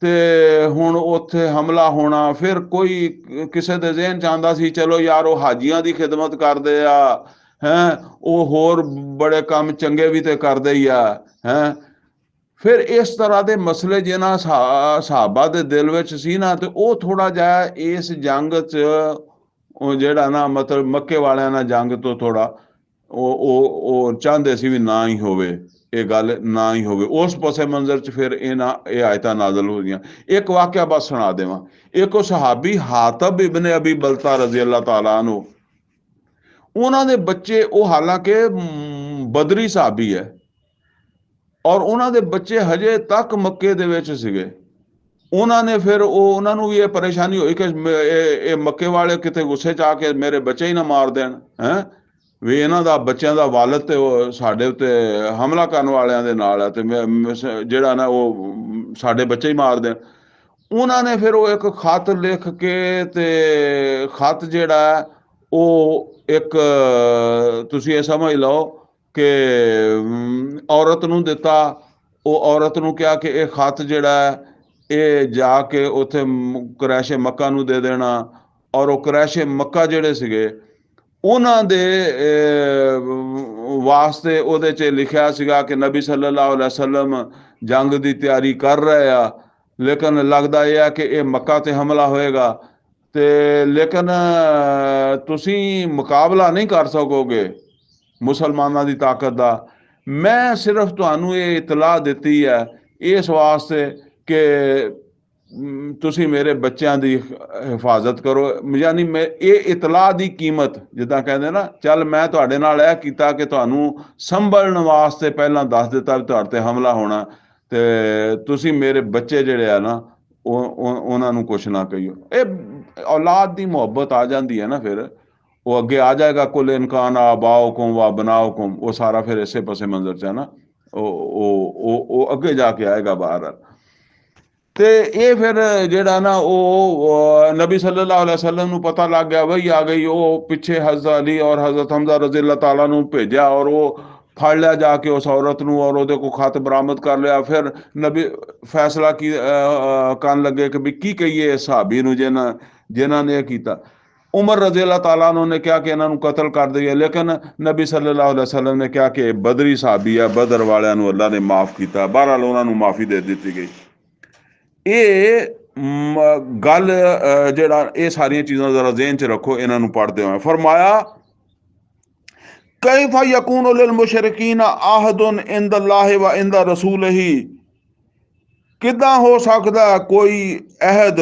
ਤੇ ਹੁਣ ਉੱਥੇ ਹਮਲਾ ਹੋਣਾ। ਫਿਰ ਕੋਈ ਕਿਸੇ ਦੇ ਜ਼ਿਹਨ 'ਚ ਆਉਂਦਾ ਸੀ ਚਲੋ ਯਾਰ ਉਹ ਹਾਜੀਆਂ ਦੀ ਖਿਦਮਤ ਕਰਦੇ ਆ, ਹੈਂ, ਉਹ ਹੋਰ ਬੜੇ ਕੰਮ ਚੰਗੇ ਵੀ ਤੇ ਕਰਦੇ ਹੀ ਆ, ਹੈਂ। ਫਿਰ ਇਸ ਤਰ੍ਹਾਂ ਦੇ ਮਸਲੇ ਜਿਹਨਾਂ ਸਹਾਬਾ ਦੇ ਦਿਲ ਵਿੱਚ ਸੀ ਨਾ, ਤੇ ਉਹ ਥੋੜਾ ਜਿਹਾ ਇਸ ਜੰਗ 'ਚ ਉਹ ਜਿਹੜਾ ਨਾ, ਮਤਲਬ ਮੱਕੇ ਵਾਲਿਆਂ ਨਾਲ ਜੰਗ ਤੋਂ ਥੋੜਾ ਉਹ ਚਾਹੁੰਦੇ ਸੀ ਵੀ ਨਾ ਹੀ ਹੋਵੇ, ਇਹ ਗੱਲ ਨਾ ਹੀ ਹੋਵੇ। ਉਸ ਪਸੇ ਮੰਜ਼ਰ 'ਚ ਫਿਰ ਇਹ ਆਇਤਾਂ ਨਾਜ਼ਲ ਹੋਈਆਂ। ਇੱਕ ਵਾਕਿਆ ਬਸ ਸੁਣਾ ਦੇਵਾਂ। ਇੱਕ ਉਹ ਸਹਾਬੀ ਹਾਤਬ ਇਬਨ ਅਬੀ ਬਲਤਾ ਰਜ਼ੀ ਅੱਲਾਹ ਤਾਲਾ ਅਨਹੂ, ਉਹਨਾਂ ਦੇ ਬੱਚੇ, ਉਹ ਹਾਲਾਂਕਿ ਬਦਰੀ ਸਹਾਬੀ ਹੈ, ਔਰ ਉਹਨਾਂ ਦੇ ਬੱਚੇ ਹਜੇ ਤੱਕ ਮੱਕੇ ਦੇ ਵਿੱਚ ਸੀਗੇ। ਉਹਨਾਂ ਨੇ ਫਿਰ ਉਹਨਾਂ ਨੂੰ ਵੀ ਇਹ ਪਰੇਸ਼ਾਨੀ ਹੋਈ ਕਿ ਇਹ ਮੱਕੇ ਵਾਲੇ ਕਿਤੇ ਗੁੱਸੇ 'ਚ ਆ ਕੇ ਮੇਰੇ ਬੱਚੇ ਹੀ ਨਾ ਮਾਰ ਦੇਣ, ਹੈਂ, ਵੀ ਇਹਨਾਂ ਦਾ ਬੱਚਿਆਂ ਦਾ ਵਾਲਦ ਤੇ ਉਹ ਸਾਡੇ ਉੱਤੇ ਹਮਲਾ ਕਰਨ ਵਾਲਿਆਂ ਦੇ ਨਾਲ ਹੈ, ਤੇ ਜਿਹੜਾ ਨਾ ਉਹ ਸਾਡੇ ਬੱਚੇ ਹੀ ਮਾਰ ਦੇਣ। ਉਹਨਾਂ ਨੇ ਫਿਰ ਉਹ ਇੱਕ ਖਤ ਲਿਖ ਕੇ, ਤੇ ਖਤ ਜਿਹੜਾ ਉਹ ਇੱਕ, ਤੁਸੀਂ ਇਹ ਸਮਝ ਲਓ ਕਿ ਔਰਤ ਨੂੰ ਦਿੱਤਾ। ਉਹ ਔਰਤ ਨੂੰ ਕਿਹਾ ਕਿ ਇਹ ਖਤ ਜਿਹੜਾ ਇਹ ਜਾ ਕੇ ਉੱਥੇ ਕੁਰੈਸ਼ੇ ਮੱਕਾ ਨੂੰ ਦੇ ਦੇਣਾ। ਔਰ ਉਹ ਕੁਰੈਸ਼ੇ ਮੱਕਾ ਜਿਹੜੇ ਸੀਗੇ, ਉਹਨਾਂ ਦੇ ਵਾਸਤੇ ਉਹਦੇ 'ਚ ਲਿਖਿਆ ਸੀਗਾ ਕਿ ਨਬੀ ਸੱਲੱਲਾਹੁ ਅਲੈहि ਵਸੱਲਮ ਜੰਗ ਦੀ ਤਿਆਰੀ ਕਰ ਰਹੇ ਆ, ਲੇਕਿਨ ਲੱਗਦਾ ਇਹ ਹੈ ਕਿ ਇਹ ਮੱਕਾ ਤੇ ਹਮਲਾ ਹੋਏਗਾ, ਤੇ ਲੇਕਿਨ ਤੁਸੀਂ ਮੁਕਾਬਲਾ ਨਹੀਂ ਕਰ ਸਕੋਗੇ ਮੁਸਲਮਾਨਾਂ ਦੀ ਤਾਕਤ ਦਾ। ਮੈਂ ਸਿਰਫ ਤੁਹਾਨੂੰ ਇਹ ਇਤਲਾਹ ਦਿੱਤੀ ਹੈ ਇਸ ਵਾਸਤੇ ਕਿ ਤੁਸੀਂ ਮੇਰੇ ਬੱਚਿਆਂ ਦੀ ਹਿਫਾਜ਼ਤ ਕਰੋ। ਯਾਨੀ ਮੈਂ ਇਹ ਇਤਲਾਹ ਦੀ ਕੀਮਤ, ਜਿੱਦਾਂ ਕਹਿੰਦੇ ਨਾ, ਚੱਲ ਮੈਂ ਤੁਹਾਡੇ ਨਾਲ ਇਹ ਕੀਤਾ ਕਿ ਤੁਹਾਨੂੰ ਸੰਭਲਣ ਵਾਸਤੇ ਪਹਿਲਾਂ ਦੱਸ ਦਿੱਤਾ ਵੀ ਤੁਹਾਡੇ ਤੇ ਹਮਲਾ ਹੋਣਾ, ਤੇ ਤੁਸੀਂ ਮੇਰੇ ਬੱਚੇ ਜਿਹੜੇ ਆ ਨਾ ਉਹਨਾਂ ਨੂੰ ਕੁਛ ਨਾ ਕਹੀਓ। ਇਹ ਔਲਾਦ ਦੀ ਮੁਹੱਬਤ ਆ ਜਾਂਦੀ ਹੈ ਨਾ, ਫਿਰ ਉਹ ਅੱਗੇ ਆ ਜਾਏਗਾ। ਕੁਲ ਇਨਕਾਨ ਆਬਾਉਕੁਮ व ਅਬਨਾਉਕੁਮ, ਉਹ ਸਾਰਾ ਫਿਰ ਇਸੇ ਪਸੇ ਮੰਜ਼ਰ 'ਚ ਹੈ ਨਾ, ਉਹ ਅੱਗੇ ਜਾ ਕੇ ਆਏਗਾ ਬਾਹਰ। ਤੇ ਇਹ ਫਿਰ ਜਿਹੜਾ ਨਾ ਉਹ ਨਬੀ ਸੱਲੱਲਾਹੁ ਅਲੈहि ਵਸੱਲਮ ਨੂੰ ਪਤਾ ਲੱਗ ਗਿਆ, ਵਹੀ ਆ ਗਈ। ਉਹ ਪਿੱਛੇ ਹਜ਼ਰਤ ਅਲੀ ਔਰ ਹਜ਼ਰਤ ਹਮਜ਼ਾ ਰਜ਼ੀ ਅੱਲਾਹ ਤਾਲਾ ਨੂੰ ਭੇਜਿਆ, ਔਰ ਉਹ ਫੜ ਲਿਆ ਜਾ ਕੇ ਉਸ ਔਰਤ ਨੂੰ, ਔਰ ਉਹਦੇ ਕੋਲ ਖਤ ਬਰਾਮਦ ਕਰ ਲਿਆ। ਫਿਰ ਨਬੀ ਫੈਸਲਾ ਕਰਨ ਲੱਗੇ ਕਿ ਵੀ ਕੀ ਕਹੀਏ ਸਹਾਬੀ ਨੂੰ ਜਿਨ੍ਹਾਂ ਨੇ ਇਹ ਕੀਤਾ। ਉਮਰ ਰਜ਼ੀ ਅੱਲਾਹ ਤਾਲਾ ਨੇ ਕਿਹਾ ਕਿ ਇਹਨਾਂ ਨੂੰ ਕਤਲ ਕਰ ਦਈਏ, ਲੇਕਿਨ ਨਬੀ ਸੱਲੱਲਾਹੁ ਅਲੈहि ਵਸੱਲਮ ਨੇ ਕਿਹਾ ਕਿ ਬਦਰੀ ਸਹਾਬੀ ਹੈ, ਬਦਰ ਵਾਲਿਆਂ ਨੂੰ ਅੱਲਾ ਨੇ ਮਾਫ ਕੀਤਾ। ਬਹਰਹਾਲ ਉਹਨਾਂ ਨੂੰ ਮਾਫੀ ਦੇ ਦਿੱਤੀ ਗਈ। ਇਹ ਗੱਲ ਜਿਹੜਾ, ਇਹ ਸਾਰੀਆਂ ਚੀਜ਼ਾਂ ਜ਼ਰਾ ਜ਼ਿਹਨ 'ਚ ਰੱਖੋ, ਇਹਨਾਂ ਨੂੰ ਪੜ੍ਹਦੇ ਹੋਏ। ਫਰਮਾਇਆ ਕੈਫ ਯਕੂਨ ਲਿਲ ਮੁਸ਼ਰਿकीन ਆਹਦੁਨ ਇੰਦ ਅੱਲਾਹ व ਇੰਦ ਰਸੂਲਿhi, ਕਿੱਦਾਂ ਹੋ ਸਕਦਾ ਕੋਈ ਅਹਿਦ।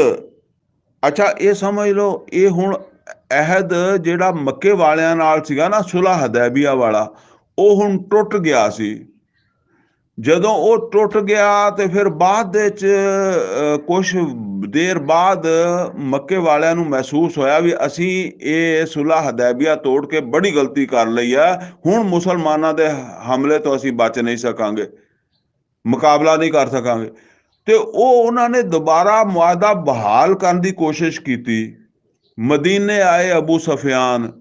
ਅੱਛਾ, ਇਹ ਸਮਝ ਲਓ, ਇਹ ਹੁਣ ਅਹਿਦ ਜਿਹੜਾ ਮੱਕੇ ਵਾਲਿਆਂ ਨਾਲ ਸੀਗਾ ਨਾ, ਸੁਲ੍ਹਾ ਹदैबिया ਵਾਲਾ, ਉਹ ਹੁਣ ਟੁੱਟ ਗਿਆ ਸੀ। ਜਦੋਂ ਉਹ ਟੁੱਟ ਗਿਆ ਤੇ ਫਿਰ ਬਾਅਦ ਦੇ 'ਚ ਕੁਛ ਦੇਰ ਬਾਅਦ ਮੱਕੇ ਵਾਲਿਆਂ ਨੂੰ ਮਹਿਸੂਸ ਹੋਇਆ ਵੀ ਅਸੀਂ ਇਹ ਸੁਲ੍ਹਾ ਹदैबिया ਤੋੜ ਕੇ ਬੜੀ ਗਲਤੀ ਕਰ ਲਈ ਆ, ਹੁਣ ਮੁਸਲਮਾਨਾਂ ਦੇ ਹਮਲੇ ਤੋਂ ਅਸੀਂ ਬਚ ਨਹੀਂ ਸਕਾਂਗੇ, ਮੁਕਾਬਲਾ ਨਹੀਂ ਕਰ ਸਕਾਂਗੇ। ਤੇ ਉਹਨਾਂ ਨੇ ਦੁਬਾਰਾ ਮੁਆਹਦਾ ਬਹਾਲ ਕਰਨ ਦੀ ਕੋਸ਼ਿਸ਼ ਕੀਤੀ। ਮਦੀਨੇ ਆਏ ਅਬੂ ਸਫਿਆਨ।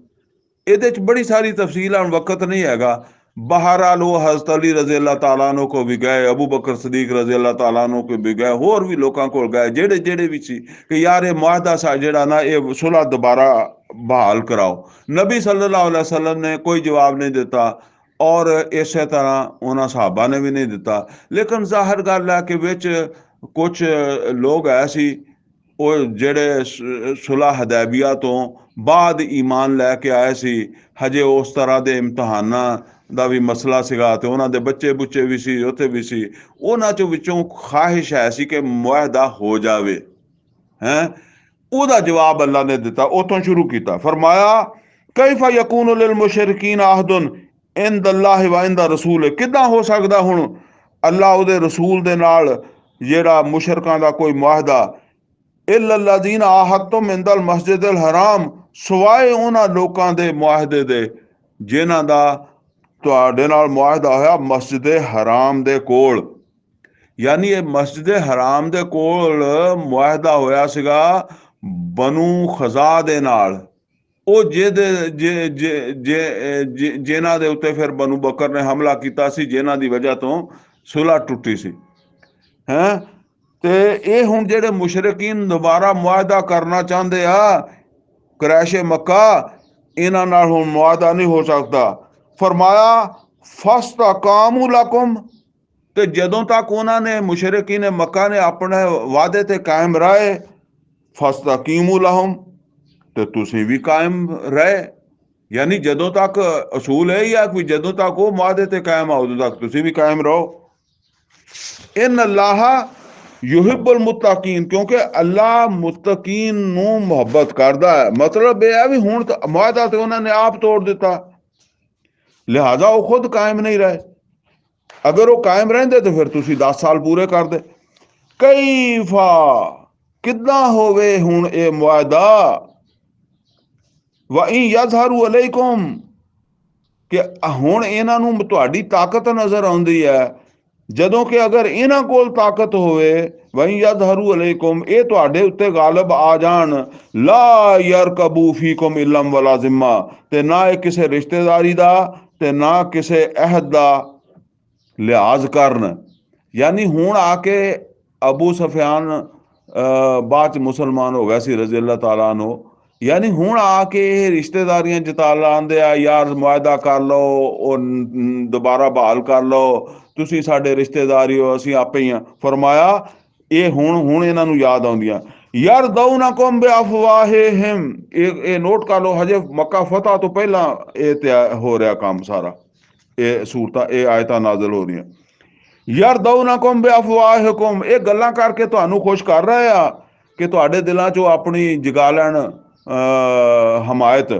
ਇਹਦੇ 'ਚ ਬੜੀ ਸਾਰੀ ਤਫਸੀਲ, ਹੁਣ ਵਕਤ ਨਹੀਂ ਹੈਗਾ। बहरहाल वो हज़रत अली रज़ी अल्लाह ताला अन्हु को भी गए, अबू बकर सदीक रज़ी अल्लाह ताला अन्हु को भी गए, होर भी लोगों को गए ਜਿਹੜੇ ਵੀ ਸੀ ਕਿ ਯਾਰ ਇਹ ਮੁਆਹਦਾ ਸਾ ਜਿਹੜਾ ਨਾ, ਇਹ ਸੁਲ੍ਹਾ ਦੁਬਾਰਾ ਬਹਾਲ ਕਰਾਓ। ਨਬੀ ਸੱਲੱਲਾਹੁ ਅਲੈहि ਵਸੱਲਮ ਨੇ ਕੋਈ ਜਵਾਬ ਨਹੀਂ ਦਿੱਤਾ ਔਰ ਇਸੇ ਤਰ੍ਹਾਂ ਉਹਨਾਂ ਸਾਹਬਾ ਨੇ ਵੀ ਨਹੀਂ ਦਿੱਤਾ। ਲੇਕਿਨ ਜ਼ਾਹਿਰ ਗੱਲ ਹੈ ਕਿ ਵਿੱਚ ਕੁਝ ਲੋਕ ਐਸੇ ਉਹ ਜਿਹੜੇ ਸੁਲ੍ਹਾ ਹदैबिया ਤੋਂ ਬਾਅਦ ਈਮਾਨ ਲੈ ਕੇ ਆਏ ਸੀ, ਹਜੇ ਉਸ ਤਰ੍ਹਾਂ ਦੇ ਇਮਤਿਹਾਨਾਂ ਦਾ ਵੀ ਮਸਲਾ ਸੀਗਾ ਤੇ ਉਹਨਾਂ ਦੇ ਬੱਚੇ ਬੁੱਚੇ ਵੀ ਸੀ, ਉੱਥੇ ਵੀ ਸੀ। ਉਹਨਾਂ ਚੋਂ ਵਿੱਚੋਂ ਖਾਹਿਸ਼ ਹੈ ਸੀ ਕਿ ਮੁਆਹਦਾ ਹੋ ਜਾਵੇ ਹੈ। ਉਹਦਾ ਜਵਾਬ ਅੱਲਾ ਨੇ ਦਿੱਤਾ, ਉਤੋਂ ਸ਼ੁਰੂ ਕੀਤਾ। ਫਰਮਾਇਆ ਕੈਫ ਯਕੂਨ ਲਿਲ ਮੁਸ਼ਰਿकीन ਅਹਦੁਨ ਇੰਦ ਅੱਲਾਹ व इंद रसूल, ਕਿੱਦਾਂ ਹੋ ਸਕਦਾ ਹੁਣ ਅੱਲਾ ਉਹਦੇ ਰਸੂਲ ਦੇ ਨਾਲ ਜਿਹੜਾ ਮੁਸ਼ਰਕਾਂ ਦਾ ਕੋਈ ਮੁਆਹਦਾ, ਇਲਾ الذين ਆਹਦਤੁਮ ਇੰਦ المسجد الحرام, ਸਿਵਾਏ ਉਹਨਾਂ ਲੋਕਾਂ ਦੇ ਮੁਆਹਦੇ ਦੇ ਜਿਨ੍ਹਾਂ ਦਾ ਤੁਹਾਡੇ ਨਾਲ ਮੁਆਹਦਾ ਹੋਇਆ ਮਸਜਿਦ ਹਰਾਮ ਦੇ ਕੋਲ। ਯਾਨੀ ਇਹ ਮਸਜਿਦ ਹਰਾਮ ਦੇ ਕੋਲ ਮੁਆਹਦਾ ਹੋਇਆ ਸੀਗਾ ਬਨੂ ਖਜ਼ਾ ਦੇ ਨਾਲ। ਉਹ ਜਿਨ੍ਹਾਂ ਦੇ ਉੱਤੇ ਫਿਰ ਬਨੂ ਬਕਰ ਨੇ ਹਮਲਾ ਕੀਤਾ ਸੀ, ਜਿਨ੍ਹਾਂ ਦੀ ਵਜ੍ਹਾ ਤੋਂ ਸੁਲ੍ਹਾ ਟੁੱਟੀ ਸੀ ਹੈਂ। ਤੇ ਇਹ ਹੁਣ ਜਿਹੜੇ ਮੁਸ਼ਰਿਕੀਨ ਦੁਬਾਰਾ ਮੁਆਹਦਾ ਕਰਨਾ ਚਾਹੁੰਦੇ ਆ, ਕੁਰੈਸ਼ ਮੱਕਾ, ਇਹਨਾਂ ਨਾਲ ਹੁਣ ਮੁਆਹਦਾ ਨਹੀਂ ਹੋ ਸਕਦਾ। ਫਰਮਾਇਆ ਫਸਤਕਾਮੂ ਲਕੁਮ, ਤੇ ਜਦੋਂ ਤੱਕ ਉਹਨਾਂ ਨੇ ਮੁਸ਼ਰਿਕੀਨ ਮੱਕਾ ਨੇ ਆਪਣੇ ਵਾਅਦੇ ਤੇ ਕਾਇਮ ਰਹੇ, ਫਸਤਕੀਮੂ ਲਹੁਮ, ਤੇ ਤੁਸੀਂ ਵੀ ਕਾਇਮ ਰਹੇ। ਯਾਨੀ ਜਦੋਂ ਤੱਕ ਅਸੂਲ ਇਹ ਹੀ ਆ ਕਿ ਜਦੋਂ ਤੱਕ ਉਹ ਮੁਆਹਦੇ ਤੇ ਕਾਇਮ ਆ ਉਦੋਂ ਤੱਕ ਤੁਸੀਂ ਵੀ ਕਾਇਮ ਰਹੋ। ਇਨ ਅੱਲਾਹ ਯੁਹਿਬੁਲ ਮੁਤਕੀਨ, ਕਿਉਂਕਿ ਅੱਲਾ ਮੁਤਕੀਨ ਨੂੰ ਮੁਹੱਬਤ ਕਰਦਾ ਹੈ। ਮਤਲਬ ਇਹ ਹੈ ਵੀ ਹੁਣ ਮੁਆਹਦਾ ਤੇ ਉਹਨਾਂ ਨੇ ਆਪ ਤੋੜ ਦਿੱਤਾ, ਲਿਹਾਜ਼ਾ ਉਹ ਖੁਦ ਕਾਇਮ ਨਹੀਂ ਰਹੇ। ਅਗਰ ਉਹ ਕਾਇਮ ਰਹਿੰਦੇ ਤਾਂ ਫਿਰ ਤੁਸੀਂ 10 ਸਾਲ ਪੂਰੇ ਕਰਦੇ। ਕੈਫਾ, ਕਿੱਦਾਂ ਹੋਵੇ ਹੁਣ ਇਹ ਮੁਆਹਦਾ। ਵਇਨ ਯਜ਼ਹਰੂ ਅਲੈਕੁਮ, ਕਿ ਹੁਣ ਇਹਨਾਂ ਨੂੰ ਤੁਹਾਡੀ ਤਾਕਤ ਨਜ਼ਰ ਆਉਂਦੀ ਹੈ, ਜਦੋਂ ਕਿ ਅਗਰ ਇਹਨਾਂ ਕੋਲ ਤਾਕਤ ਹੋਵੇ, ਵਇਨ ਯਜ਼ਹਰੂ ਅਲੈਕੁਮ, ਇਹ ਤੁਹਾਡੇ ਉੱਤੇ ਗਾਲਬ ਆ ਜਾਣ, ਲਾ ਯਰਕਬੂ ਫੀਕੁਮ ਇਲਮ ਵਲਾ ਜ਼ਿੰਮਾ, ਤੇ ਨਾ ਇਹ ਕਿਸੇ ਰਿਸ਼ਤੇਦਾਰੀ ਦਾ ਤੇ ਨਾ ਕਿਸੇ ਅਹਿਦ ਦਾ ਲਿਹਾਜ਼ ਕਰਨ। ਯਾਨੀ ਹੁਣ ਆ ਕੇ ਅਬੂ ਸੁਫਿਆਨ ਬਾਅਦ ਚ ਮੁਸਲਮਾਨ ਹੋ ਗਿਆ ਸੀ ਰਜ਼ੀ ਅੱਲਾਹ ਤਾਲਾ ਨੂੰ, ਯਾਨੀ ਹੁਣ ਆ ਕੇ ਇਹ ਰਿਸ਼ਤੇਦਾਰੀਆਂ ਜਤਾ ਲਾਉਂਦੇ ਆ, ਯਾਰ ਮੁਆਹਦਾ ਕਰ ਲਓ, ਉਹ ਦੁਬਾਰਾ ਬਹਾਲ ਕਰ ਲਓ, ਤੁਸੀਂ ਸਾਡੇ ਰਿਸ਼ਤੇਦਾਰੀ ਹੋ, ਅਸੀਂ ਆਪੇ ਹੀ ਆ। ਫਰਮਾਇਆ ਇਹ ਹੁਣ ਇਹਨਾਂ ਨੂੰ ਯਾਦ ਆਉਂਦੀਆਂ। ਯਾਰ ਦਊਨਕੁਮ ਬਿਅਫਵਾਹਿਹਿਮ, ਇਹ ਨੋਟ ਕਰ ਲਓ, ਹਜੇ ਮੱਕਾ ਫਤਹ ਤੋਂ ਪਹਿਲਾਂ ਇਹ ਤਿਆਰ ਹੋ ਰਿਹਾ ਕੰਮ ਸਾਰਾ, ਇਹ ਸੂਰਤਾਂ ਇਹ ਆਇਤਾਂ ਨਾਜ਼ਲ ਹੋ ਰਹੀਆਂ। ਯਾਰ ਦਊਨਕੁਮ ਬਿਅਫਵਾਹਿਕੁਮ, ਇਹ ਗੱਲਾਂ ਕਰਕੇ ਤੁਹਾਨੂੰ ਖੁਸ਼ ਕਰ ਰਹੇ ਆ ਕਿ ਤੁਹਾਡੇ ਦਿਲਾਂ 'ਚੋਂ ਆਪਣੀ ਜਗਾ ਲੈਣ ਹਮਾਇਤ।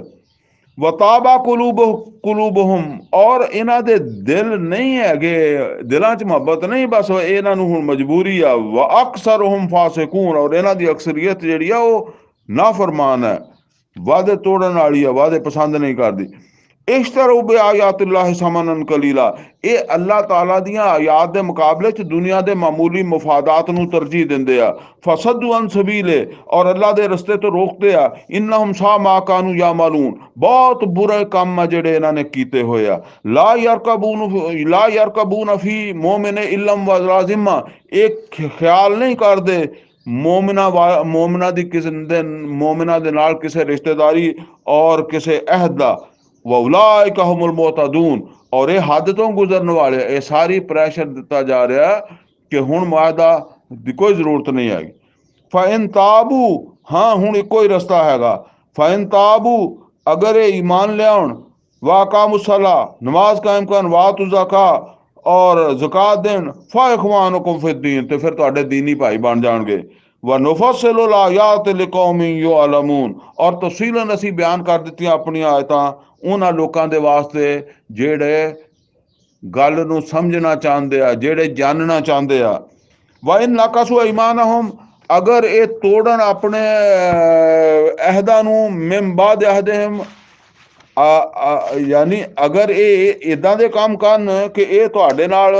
ਵਤਾਬਾ ਕੁਲੂਬਹੁਮ, ਔਰ ਇਹਨਾਂ ਦੇ ਦਿਲ ਨਹੀਂ ਹੈਗੇ, ਦਿਲਾਂ 'ਚ ਮੁਹੱਬਤ ਨਹੀਂ, ਬਸ ਇਹਨਾਂ ਨੂੰ ਹੁਣ ਮਜਬੂਰੀ ਆ। ਵ ਅਕਸਰਹੁਮ ਫਾਸਿਕੂਨ, ਔਰ ਇਹਨਾਂ ਦੀ ਅਕਸਰੀਅਤ ਜਿਹੜੀ ਆ ਉਹ ਨਾਫਰਮਾਨ ਹੈ, ਵਾਅਦੇ ਤੋੜਨ ਵਾਲੀ ਆ, ਵਾਅਦੇ ਪਸੰਦ ਨਹੀਂ ਕਰਦੀ। ਇਸ਼ਤਰੂ ਬਿਆਯਾਤਿल्लाह ਸਮਨਨ ਕਲੀਲਾ, ਇਹ ਅੱਲਾਹ ਤਾਲਾ ਦੀਆਂ ਆਯਾਤ ਦੇ ਮੁਕਾਬਲੇ 'ਚ ਦੁਨੀਆ ਦੇ ਮਾਮੂਲੀ ਮਫਾਦਾਤ ਨੂੰ ਤਰਜੀਹ ਦਿੰਦੇ ਆ। ਫਸਦੂ ਅਨ ਸਬੀਲੇ, ਔਰ ਅੱਲਾਹ ਦੇ ਰਸਤੇ ਤੋਂ ਰੋਕਦੇ ਆ। ਇਨਹੁਮ ਸਾ ਮਾ ਕਾਨੂ ਯਾਮਲੂਨ, ਬਹੁਤ ਬੁਰੇ ਕੰਮ ਆ ਜਿਹੜੇ ਇਹਨਾਂ ਨੇ ਕੀਤੇ ਹੋਏ ਆ। ਲਾ ਯਰਕਬੂਨ ਫੀ ਮੋਮਿਨ ਇਲਮ व ज़िम्मा, ਇਹ ਖਿਆਲ ਨਹੀਂ ਕਰਦੇ ਮੋਮਨਾ ਦੀ ਕਿਸੇ ਦੇ ਮੋਮਨਾ ਦੇ ਨਾਲ ਕਿਸੇ ਰਿਸ਼ਤੇਦਾਰੀ ਔਰ ਕਿਸੇ ਅਹਿਦ ਦਾ। ਵਉਲਾਇਕਾ ਹੁਮੁਲ ਮੁਅਤਦੂਨ, ਔਰ ਇਹ ਹੱਦ ਤੋਂ ਗੁਜ਼ਰਨ ਵਾਲੇ। ਇਹ ਸਾਰੀ ਪ੍ਰੈਸ਼ਰ ਦਿੱਤਾ ਜਾ ਰਿਹਾ ਕਿ ਹੁਣ ਮੁਆਹਦਾ ਦੀ ਕੋਈ ਜ਼ਰੂਰਤ ਨਹੀਂ ਹੈਗੀ। ਫਇਨ ਤਾਬੂ, ਹਾਂ ਹੁਣ ਇੱਕੋ ਹੀ ਰਸਤਾ ਹੈਗਾ। ਫਇਨ ਤਾਬੂ, ਅਗਰ ਇਹ ਈਮਾਨ ਲਿਆਉਣ, ਵਾਕਾਮੁਸਲਾ, ਨਮਾਜ਼ ਕਾਇਮ ਕਰਨ, ਵਾਤੁ ਜ਼ਕਾ, ਔਰ ਜ਼ਕਾਤ ਦੇਣ, ਫਇਖਵਾਨੁकुम ਫਿद्दीन, ਤੇ ਫਿਰ ਤੁਹਾਡੇ ਦੀਨੀ ਭਾਈ ਬਣ ਜਾਣਗੇ। व नुफ़स्सिलुल आयात लिक़ौमिन युअलमून, और तफसीलन ਅਸੀਂ ਬਿਆਨ ਕਰ ਦਿੱਤੀਆਂ ਆਪਣੀਆਂ ਆਇਤਾਂ ਉਹਨਾਂ ਲੋਕਾਂ ਦੇ ਵਾਸਤੇ ਜਿਹੜੇ ਗੱਲ ਨੂੰ ਸਮਝਣਾ ਚਾਹੁੰਦੇ ਆ, ਜਿਹੜੇ ਜਾਣਨਾ ਚਾਹੁੰਦੇ ਆ। ਵਇਨ ਨਕਸੂ ਈਮਾਨਹੁਮ, ਅਗਰ ਇਹ ਤੋੜਨ ਆਪਣੇ ਅਹਿਦਾਂ ਨੂੰ, ਮਿਨ ਬਾਦ ਅਹਦਿਹਿਮ, ਯਾਨੀ ਅਗਰ ਇਹ ਇਦਾਂ ਦੇ ਕੰਮ ਕਰਨ ਕਿ ਇਹ ਤੁਹਾਡੇ ਨਾਲ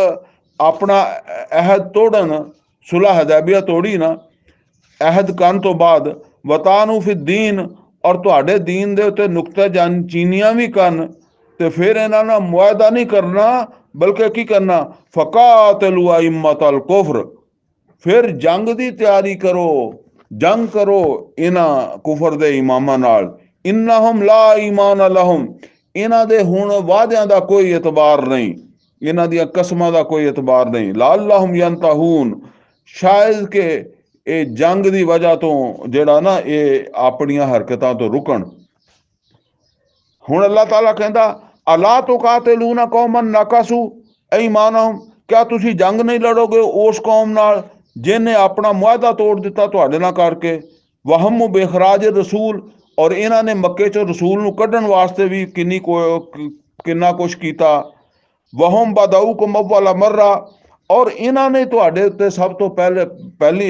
ਆਪਣਾ ਅਹਿਦ ਤੋੜਨ, ਸੁਲ੍ਹਾ ਹदैबिया ਤੋੜੀ ਨਾ, ਅਹਿਦ ਕਰਨ ਤੋਂ ਬਾਅਦ, ਵਤਾਨੂ ਫਿ ਦੀਨ, ਔਰ ਤੁਹਾਡੇ ਦੀਨ ਦੇ ਉੱਤੇ ਨੁਕਤਾ ਚੀਨੀਆਂ ਵੀ ਕਰਨ, ਤੇ ਫਿਰ ਇਹਨਾਂ ਨਾਲ ਮੁਆਹਦਾ ਨਹੀਂ ਕਰਨਾ, ਬਲਕਿ ਕੀ ਕਰਨਾ, ਫਕਾਤਲੂ ਅਇਮਤਲ ਕੁਫਰ, ਫਿਰ ਜੰਗ ਦੀ ਤਿਆਰੀ ਕਰੋ, ਜੰਗ ਕਰੋ ਇਹਨਾਂ ਕੁਫਰ ਦੇ ਇਮਾਮਾਂ ਨਾਲ। इन्नहुम ला ईमान लहुम, इन्हां दे हुण वादियां दा कोई एतबार नहीं, इन्हां दियां कसमां दा कोई एतबार नहीं। लाअल्लहुम यंतहून, शायद कि ਇਹ ਜੰਗ ਦੀ ਵਜ੍ਹਾ ਤੋਂ ਜਿਹੜਾ ਨਾ ਇਹ ਆਪਣੀਆਂ ਹਰਕਤਾਂ ਤੋਂ ਰੁਕਣ। ਹੁਣ ਅੱਲਾਹ ਤਾਲਾ ਕਹਿੰਦਾ ਅਲਾ ਤੁਕਾਤਿਲੂਨਾ ਕੌਮਨ ਨਕਸੂ ਈਮਾਨਹੁਮ, ਕਿਆ ਤੁਸੀਂ ਜੰਗ ਨਹੀਂ ਲੜੋਗੇ ਉਸ ਕੌਮ ਨਾਲ ਜਿਹਨੇ ਆਪਣਾ ਮੁਆਹਦਾ ਤੋੜ ਦਿੱਤਾ ਤੁਹਾਡੇ ਨਾਲ ਕਰਕੇ। ਵਹਮ ਬੇਖਰਾਜ ਰਸੂਲ, ਔਰ ਇਹਨਾਂ ਨੇ ਮੱਕੇ ਚੋਂ ਰਸੂਲ ਨੂੰ ਕੱਢਣ ਵਾਸਤੇ ਵੀ ਕਿੰਨਾ ਕੁਛ ਕੀਤਾ। ਵਹਮ ਬਦਾਊਕੁਮ ਅਵ੍ਵਲ ਮਰਰਾ, ਔਰ ਇਹਨਾਂ ਨੇ ਤੁਹਾਡੇ ਉੱਤੇ ਸਭ ਤੋਂ ਪਹਿਲ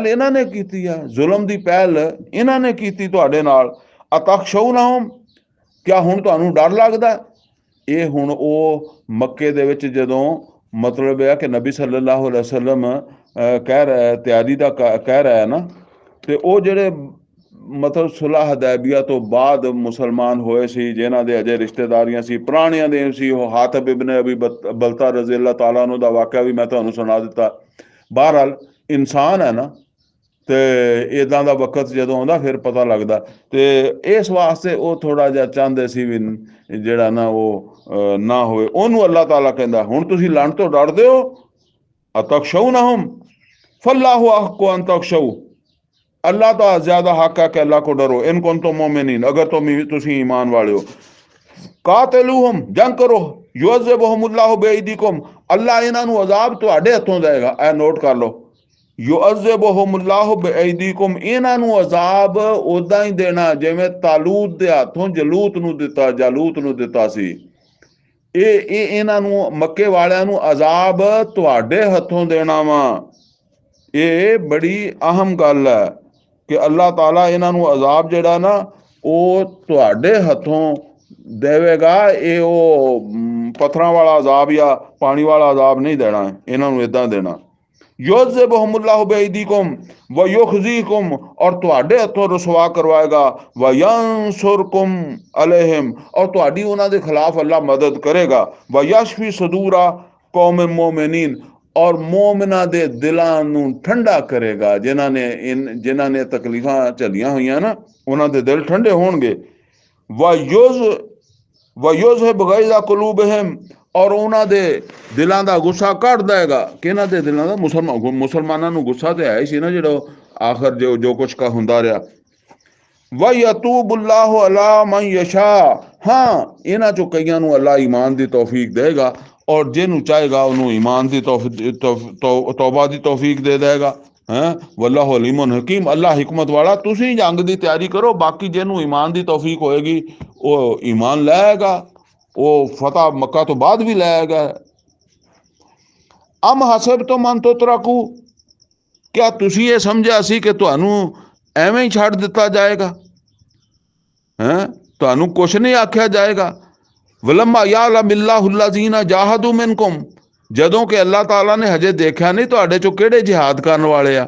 ਇਹਨਾਂ ਨੇ ਕੀਤੀ ਆ, ਜ਼ੁਲਮ ਦੀ ਪਹਿਲ ਇਹਨਾਂ ਨੇ ਕੀਤੀ ਤੁਹਾਡੇ ਨਾਲ। ਅਤਖਸ਼ੌਨਹੁਮ, ਕਿਆ ਹੁਣ ਤੁਹਾਨੂੰ ਡਰ ਲੱਗਦਾ। ਇਹ ਹੁਣ ਉਹ ਮੱਕੇ ਦੇ ਵਿੱਚ ਜਦੋਂ ਮਤਲਬ ਹੈ ਕਿ ਨਬੀ ਸੱਲੱਲਾਹੁ ਅਲੈਹਿ ਵਸੱਲਮ ਕਹਿ ਰਿਹਾ ਤਿਆਰੀ ਦਾ ਕਹਿ ਰਿਹਾ ਨਾ, ਤੇ ਉਹ ਜਿਹੜੇ ਮਤਲਬ ਸੁਲ੍ਹਾ ਹदैबिया ਤੋਂ ਬਾਅਦ ਮੁਸਲਮਾਨ ਹੋਏ ਸੀ, ਜਿਨ੍ਹਾਂ ਦੇ ਅਜੇ ਰਿਸ਼ਤੇਦਾਰੀਆਂ ਸੀ, ਪੁਰਾਣੀਆਂ ਦੇ ਸੀ, ਉਹ ਹਾਤਬ ਇਬਨ ਅਬੀ ਬਲਤਾ ਰਜ਼ੀ ਅੱਲਾਹ ਤਾਲਾ ਨੂੰ ਦਾ ਵਾਕਿਆ ਵੀ ਮੈਂ ਤੁਹਾਨੂੰ ਸੁਣਾ ਦਿੱਤਾ। ਬਹਰਹਾਲ ਇਨਸਾਨ ਹੈ ਨਾ, ਤੇ ਇੱਦਾਂ ਦਾ ਵਕਤ ਜਦੋਂ ਆਉਂਦਾ ਫਿਰ ਪਤਾ ਲੱਗਦਾ। ਤੇ ਇਸ ਵਾਸਤੇ ਉਹ ਥੋੜ੍ਹਾ ਜਿਹਾ ਚਾਹੁੰਦੇ ਸੀ ਵੀ ਜਿਹੜਾ ਨਾ ਉਹ ਨਾ ਹੋਵੇ। ਉਹਨੂੰ ਅੱਲਾਹ ਤਾਲਾ ਕਹਿੰਦਾ ਹੁਣ ਤੁਸੀਂ ਲੜਨ ਤੋਂ ਡਰਦੇ ਹੋ। ਅਤਖਸ਼ੌਨਹੁਮ ਫੱਲਾਹੁ ਅਹੱਕੁ ਅਨ ਤਖਸ਼ਊ, अल्लाह तो ज्यादा हक है कि अल्लाह को डरो। इन कुन तो मोमिनीन, अगर तुम ईमान वाले हो। कातिलूहुम, जंग करो। युअज़्ज़िबुहुमुल्लाहु बिअयदीकुम, अल्लाह इन्हां अजाब तुहाडे हथों देगा। ए नोट कर लो, युअज़्ज़िबुहुमुल्लाहु बिअयदीकुम, इन्हां अजाब उदा ही देना जिवें तालूत दे हथों जलूत नूं दिता सी। इन्हां मक्के वालियां नूं अजाब तुहाडे हथों देना वा। ये बड़ी अहम गल है कि अल्लाह ताला इन्हां नूं अजाब जिहड़ा ना ਉਹ ਤੁਹਾਡੇ ਹੱਥੋਂ ਦੇਵੇਗਾ। ਇਹ ਉਹ ਪੱਥਰਾਂ ਵਾਲਾ ਅਜ਼ਾਬ ਜਾਂ ਪਾਣੀ ਵਾਲਾ ਅਜ਼ਾਬ ਨਹੀਂ ਦੇਣਾ, ਇਹਨਾਂ ਨੂੰ ਇੱਦਾਂ ਦੇਣਾ। ਯੁਅਜ਼ਿਬੁਹੁਮੁੱਲਾਹੁ ਬਿਅਯਦੀकुम व युखज़ीकुम, और ਤੁਹਾਡੇ ਹੱਥੋਂ ਰਸਵਾ ਕਰਵਾਏਗਾ। व यंसुरकुम अलैहिम, और ਤੁਹਾਡੀ ਉਹਨਾਂ ਦੇ ਖਿਲਾਫ ਅੱਲਾਹ ਮਦਦ ਕਰੇਗਾ। व यशफी सदूरा कौम मोमिनीन, और मोमिना दे दिलां नूं ठंडा करेगा। जिन्हां ने तकलीफां झल्लियां होईयां ना, उन्हां दे दिल ठंडे होणगे। व युज़हिब गैज़ कुलूबिहिम, और उन्हां दे दिलां दा गुस्सा कढ देगा। किहनां दे दिलां दा? मुसलमानां नूं गुस्सा ते है ही सी ना, ਜਿਹੜਾ आखिर जो कुछ का हुंदा रहा। व यतूबुल्लाहु अला मन यशा, हाँ इन्हां चों कईयां नूं अल्लाह ईमान दी तौफीक देगा, और जिन्हों चाहेगा उन्होंने ईमान की तौबा की तौफीक दे देगा। हैं वल्लाहु अलीमुन हकीम, अल्लाह हिकमत वाला। तुसी जंग की तैयारी करो, बाकी जिन्हों ईमान की तौफीक होएगी वो ईमान लैगा, वो फतह मक्का तो बाद भी लैगा। अम हसब तो मन तो तराकू, क्या तुसी ये समझा सी कि तुहानू एवें ही छड़ दिता जाएगा? हैं तुहानू कुछ नहीं आख्या जाएगा। वलम्मा यालमिल्लाहुल्लज़ीना जाहदू मिनकुम, जदों कि अल्लाह ताला ने हजे देखा नहीं तुहाडे चों किहड़े जिहाद करन वाले आ।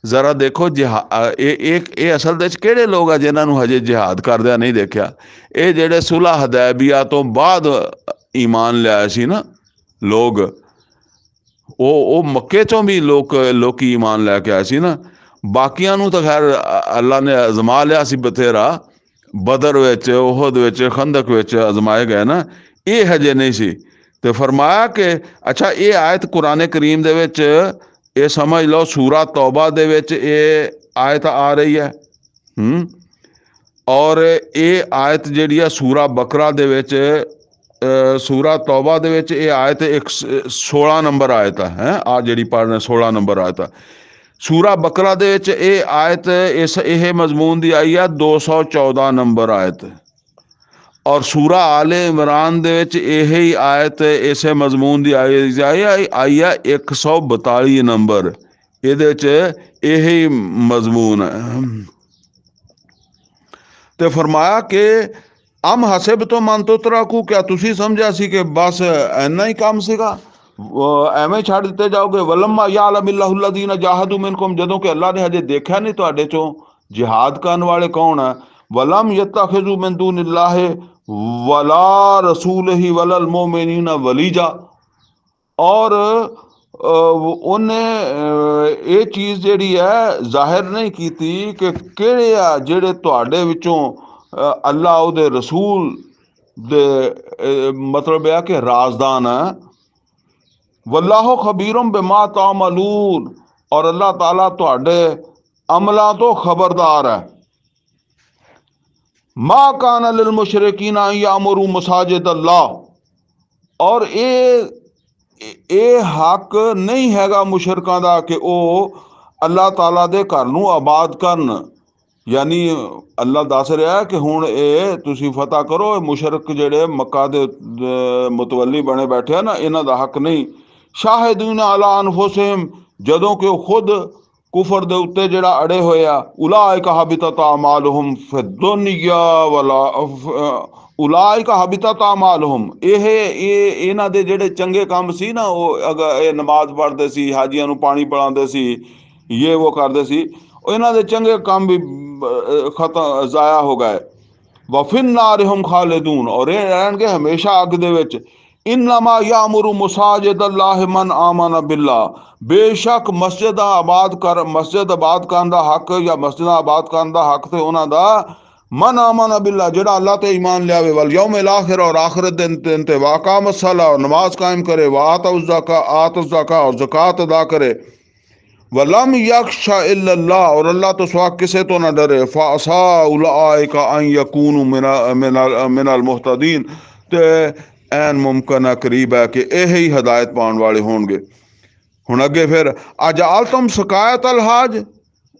जरा देखो ये असल दे किहड़े लोग आ जिन्हां नूं हजे जिहाद करदिआं नहीं देखा। ये जिहड़े सुलह हदैबिया तो बाद ईमान लिया सी ना लोग, वो मक्के चों भी लोग ईमान लैके आए सी ना। बाकियां नूं तां खैर अल्लाह ने आजमा लिया सी बथेरा, बदर विच, ओहद विच, खंदक विच आजमाए गए ना, ये हजे नहीं सी। तो फरमाया कि अच्छा ये आयत कुरान करीम दे विच ये समझ लो सूरा तौबा दे विच ये आयत आ रही है। और ये आयत जिहड़ी है सूरा बकरा दे विच, सूरा तौबा दे विच ये आयत 16 नंबर आयत है। आ जिहड़ी पढ़ने 16 नंबर आयत है। सूरा बकरा दे विच ये आयत इस मजमून दी आई है 214 नंबर आयत, और सूरा आले इमरान दे विच यही आयत इस मजमून दी आई है 142 नंबर। इहदे विच यही मजमून है। ते फरमाया कि अम हसिब तो मन तो तराकू, क्या तुसी समझा सी कि बस इन्ना ही काम सीगा, एवें छड़ दिते जाओगे। वलम्मा यालमिल्लाहुल्लज़ीना जाहदू मिनकुम, जदों कि अल्लाह ने हजे देखा नहीं तुहाडे चों जिहाद करन वाले कौन है। वलम यत्तखिज़ू मिन दूनिल्लाहि वला रसूलिही वलल मोमिनीना वलीजा, और ਉਹਨੇ ਇਹ ਚੀਜ਼ ਜਿਹੜੀ ਹੈ ਜ਼ਾਹਿਰ ਨਹੀਂ ਕੀਤੀ ਕਿ ਕਿਹੜੇ ਆ ਜਿਹੜੇ ਤੁਹਾਡੇ ਵਿੱਚੋਂ ਅੱਲਾ ਉਹਦੇ ਰਸੂਲ ਦੇ ਮਤਲਬ ਇਹ ਆ ਕਿ ਰਾਜ਼ਦਾਨ ਹੈ। ਵੱਲਾਹु ਖਬੀਰੁਮ ਬਿਮਾ ਤਾਮਲੂਨ, ਔਰ ਅੱਲਾਹ ਤਾਲਾ ਤੁਹਾਡੇ ਅਮਲਾਂ ਤੋਂ ਖਬਰਦਾਰ ਹੈ। ਮਾ ਕਾਨ ਲਿਲ ਮੁਸ਼ਰਿकीन ਅਨ ਯਅਮਰੂ ਮਸਾजिद ਅੱਲਾह, ਔਰ ਇਹ ਹੱਕ ਨਹੀਂ ਹੈਗਾ ਮੁਸ਼ਰਕਾਂ ਦਾ ਕਿ ਉਹ ਅੱਲਾਹ ਤਾਲਾ ਦੇ ਘਰ ਨੂੰ ਆਬਾਦ ਕਰਨ। ਯਾਨੀ ਅੱਲਾ ਦੱਸ ਰਿਹਾ ਕਿ ਹੁਣ ਇਹ ਤੁਸੀਂ ਫਤਹ ਕਰੋ, ਇਹ ਮੁਸ਼ਰਕ ਜਿਹੜੇ ਮੱਕਾ ਦੇ ਮੁਤਵੱਲੀ ਬਣੇ ਬੈਠੇ ਆ ਨਾ, ਇਹਨਾਂ ਦਾ ਹੱਕ ਨਹੀਂ। ਸ਼ਾਹਿਦੂਨ ਅਲਾ ਅਨਫੁਸਿਹਿਮ, ਜਦੋਂ ਕਿ ਉਹ ਖੁਦ ਕੁਫਰ ਦੇ ਉੱਤੇ ਜਿਹੜਾ ਅੜੇ ਹੋਏ ਆ। ਉਲਾਇਕਾ ਹਬਿਤਤ ਅਮਾਲੁਹੁਮ ਫਿ ਦੁਨਿਆ ਵਲਾ ਉਲਾਇਕਾ ਹਬਿਤਤ ਅਮਾਲੁਹੁਮ, ਇਹ ਇਹਨਾਂ ਦੇ ਜਿਹੜੇ ਚੰਗੇ ਕੰਮ ਸੀ ਨਾ, ਉਹ ਅਗਰ ਇਹ ਨਮਾਜ਼ ਪੜ੍ਹਦੇ ਸੀ, ਹਾਜੀਆਂ ਨੂੰ ਪਾਣੀ ਪਿਲਾਉਂਦੇ ਸੀ, ਇਹ ਉਹ ਕਰਦੇ ਸੀ, ਇਹਨਾਂ ਦੇ ਚੰਗੇ ਕੰਮ ਵੀ ਖਤਮ ਜ਼ਾਇਆ ਹੋ ਗਏ। ਵਫਿਨ ਨਾਰ ਹਮ ਖਾਲਿਦੂਨ, ਔਰ ਇਹ ਰਹਿਣਗੇ ਹਮੇਸ਼ਾ ਅੱਗ ਦੇ ਵਿੱਚ। ਇਨਮਾ ਯਾਮੁਰੂ ਮਸਾजिद ਅੱਲਾਹ ਮਨ ਆਮਨ ਬਿल्ला, ਬੇਸ਼ੱਕ ਮਸਜਿਦਾਂ ਆਬਾਦ ਕਰ, ਮਸਜਿਦ ਆਬਾਦ ਕਰਨ ਦਾ ਹੱਕ ਜਾਂ ਮਸਜਿਦਾਂ ਆਬਾਦ ਕਰਨ ਦਾ ਹੱਕ ਤੇ ਉਹਨਾਂ ਦਾ ਮਨ ਆਮਨ ਬਿल्ला, ਜਿਹੜਾ ਅੱਲਾਹ ਤੇ ਈਮਾਨ ਲਿਆਵੇ, ਵਲ ਯੌਮਿਲ ਆਖਿਰ, ਔਰ ਆਖਿਰਤ ਦਿਨ ਤੇ, ਵਾਕਾਮ ਸਲਾ, और नमाज कायम करे, आत ज़का, और ज़कात अदा करे, वलम यख्शा इल्लल्लाह, और अल्लाह तो सिवा किसे तो ना डरे। फ़असा उलाइका अन यकूनु मिनल मुहतदीन, ते ऐन मुमकिन करीब है कि यही हदायत पाने वाले होंगे। हुण अगे फिर अजअलतुम शिकायत अल हाज,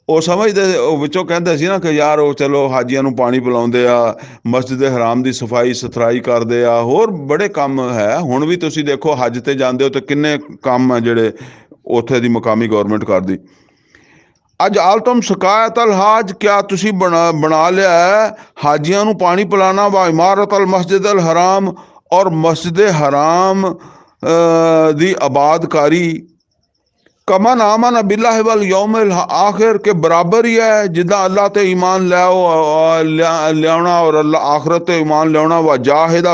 ਉਹ ਸਮਝਦੇ ਵਿੱਚੋਂ ਕਹਿੰਦੇ ਸੀ ਨਾ ਕਿ ਯਾਰ ਉਹ ਚਲੋ ਹਾਜੀਆਂ ਨੂੰ ਪਾਣੀ ਪਿਲਾਉਂਦੇ ਆ, ਮਸਜਿਦ ਹਰਾਮ ਦੀ ਸਫਾਈ ਸੁਥਰਾਈ ਕਰਦੇ ਆ, ਹੋਰ ਬੜੇ ਕੰਮ ਹੈ। ਹੁਣ ਵੀ ਤੁਸੀਂ ਦੇਖੋ ਹੱਜ ਤੇ ਜਾਂਦੇ ਹੋ ਤੇ ਕਿੰਨੇ ਕੰਮ ਆ ਜਿਹੜੇ ਉੱਥੇ ਦੀ ਮੁਕਾਮੀ ਗੌਰਮੈਂਟ ਕਰਦੀ। ਅੱਜ ਆਲਤਮ ਸ਼ਿਕਾਇਤ ਅਲ ਹਾਜ, ਕਿਆ ਤੁਸੀਂ ਬਣਾ ਲਿਆ ਹੈ ਹਾਜੀਆਂ ਨੂੰ ਪਾਣੀ ਪਿਲਾਣਾ, ਵਾ ਇਮਾਰਤ ਅਲ ਮਸਜਿਦ ਅਲ ਹਰਾਮ, ਔਰ ਮਸਜਿਦ ਹਰਾਮ ਦੀ ਆਬਾਦਕਾਰੀ, कमन आमन बिल्लाहि वल यौमिल आखिर के बराबर ही है जिदा अल्लाह ते ईमान लियाना और अल्लाह आखिरत ते ईमान लियाना। व जाहदा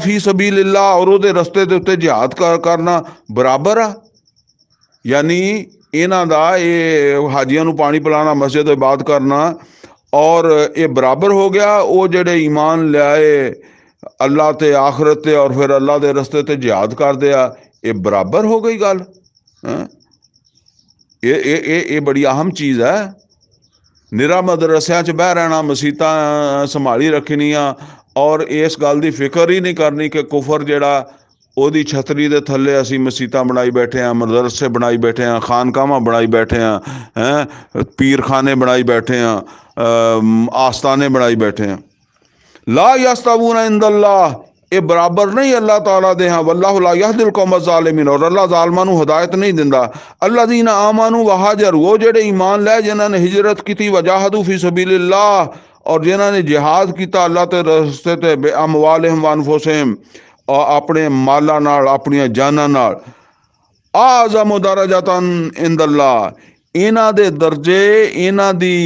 फी सबीलिल्लाह, और उहदे रस्ते दे उत्ते जिहाद करना बराबर है। यानी इन्हां दा ये हाजियां नूं पानी पिलाना, मस्जिद इबादत करना, और ये बराबर हो गया वो जेड़े ईमान लियाए अल्लाह ते आखिरत ते, और फिर अल्लाह दे रस्ते ते जिहाद करदे आ, ये बराबर हो गई गल। ये बड़ी अहम चीज़ है। निरा मदरसिया च बह रहना, मसीतां संभाली रखनियां, और इस गल की फिक्र ही नहीं करनी कि कुफर जिहड़ा ओदी छतरी दे थल्ले असी मसीतां बनाई बैठे हैं, मदरसे बनाई बैठे हैं, खानकावां बनाई बैठे हैं, पीर खाने बनाई बैठे हैं, आस्थाने बनाई बैठे हैं। ला यस्तवून इंदल्लाह, ये बराबर नहीं अल्लाह ताला दे। हाँ, वल्लाहु ला यहदिल कौम ज़ालिमीन, और अल्लाह ज़ालिमां नूं हिदायत नहीं दिंदा। अल्लज़ीना आमनू व हाजर, वो जेड़े ईमान ले जिन्होंने हिजरत की, वजाहदू फी सबीलिल्लाह, और जिन्होंने जिहाद किया अल्लाह के रस्ते ते, बेअमवालिहिम व अनफुसिहिम, और अपने माला नाल, अपनी जाना नाल। आज़म दरजतन इंदल्लाह, इन्हां दे दर्जे, इन्हां दी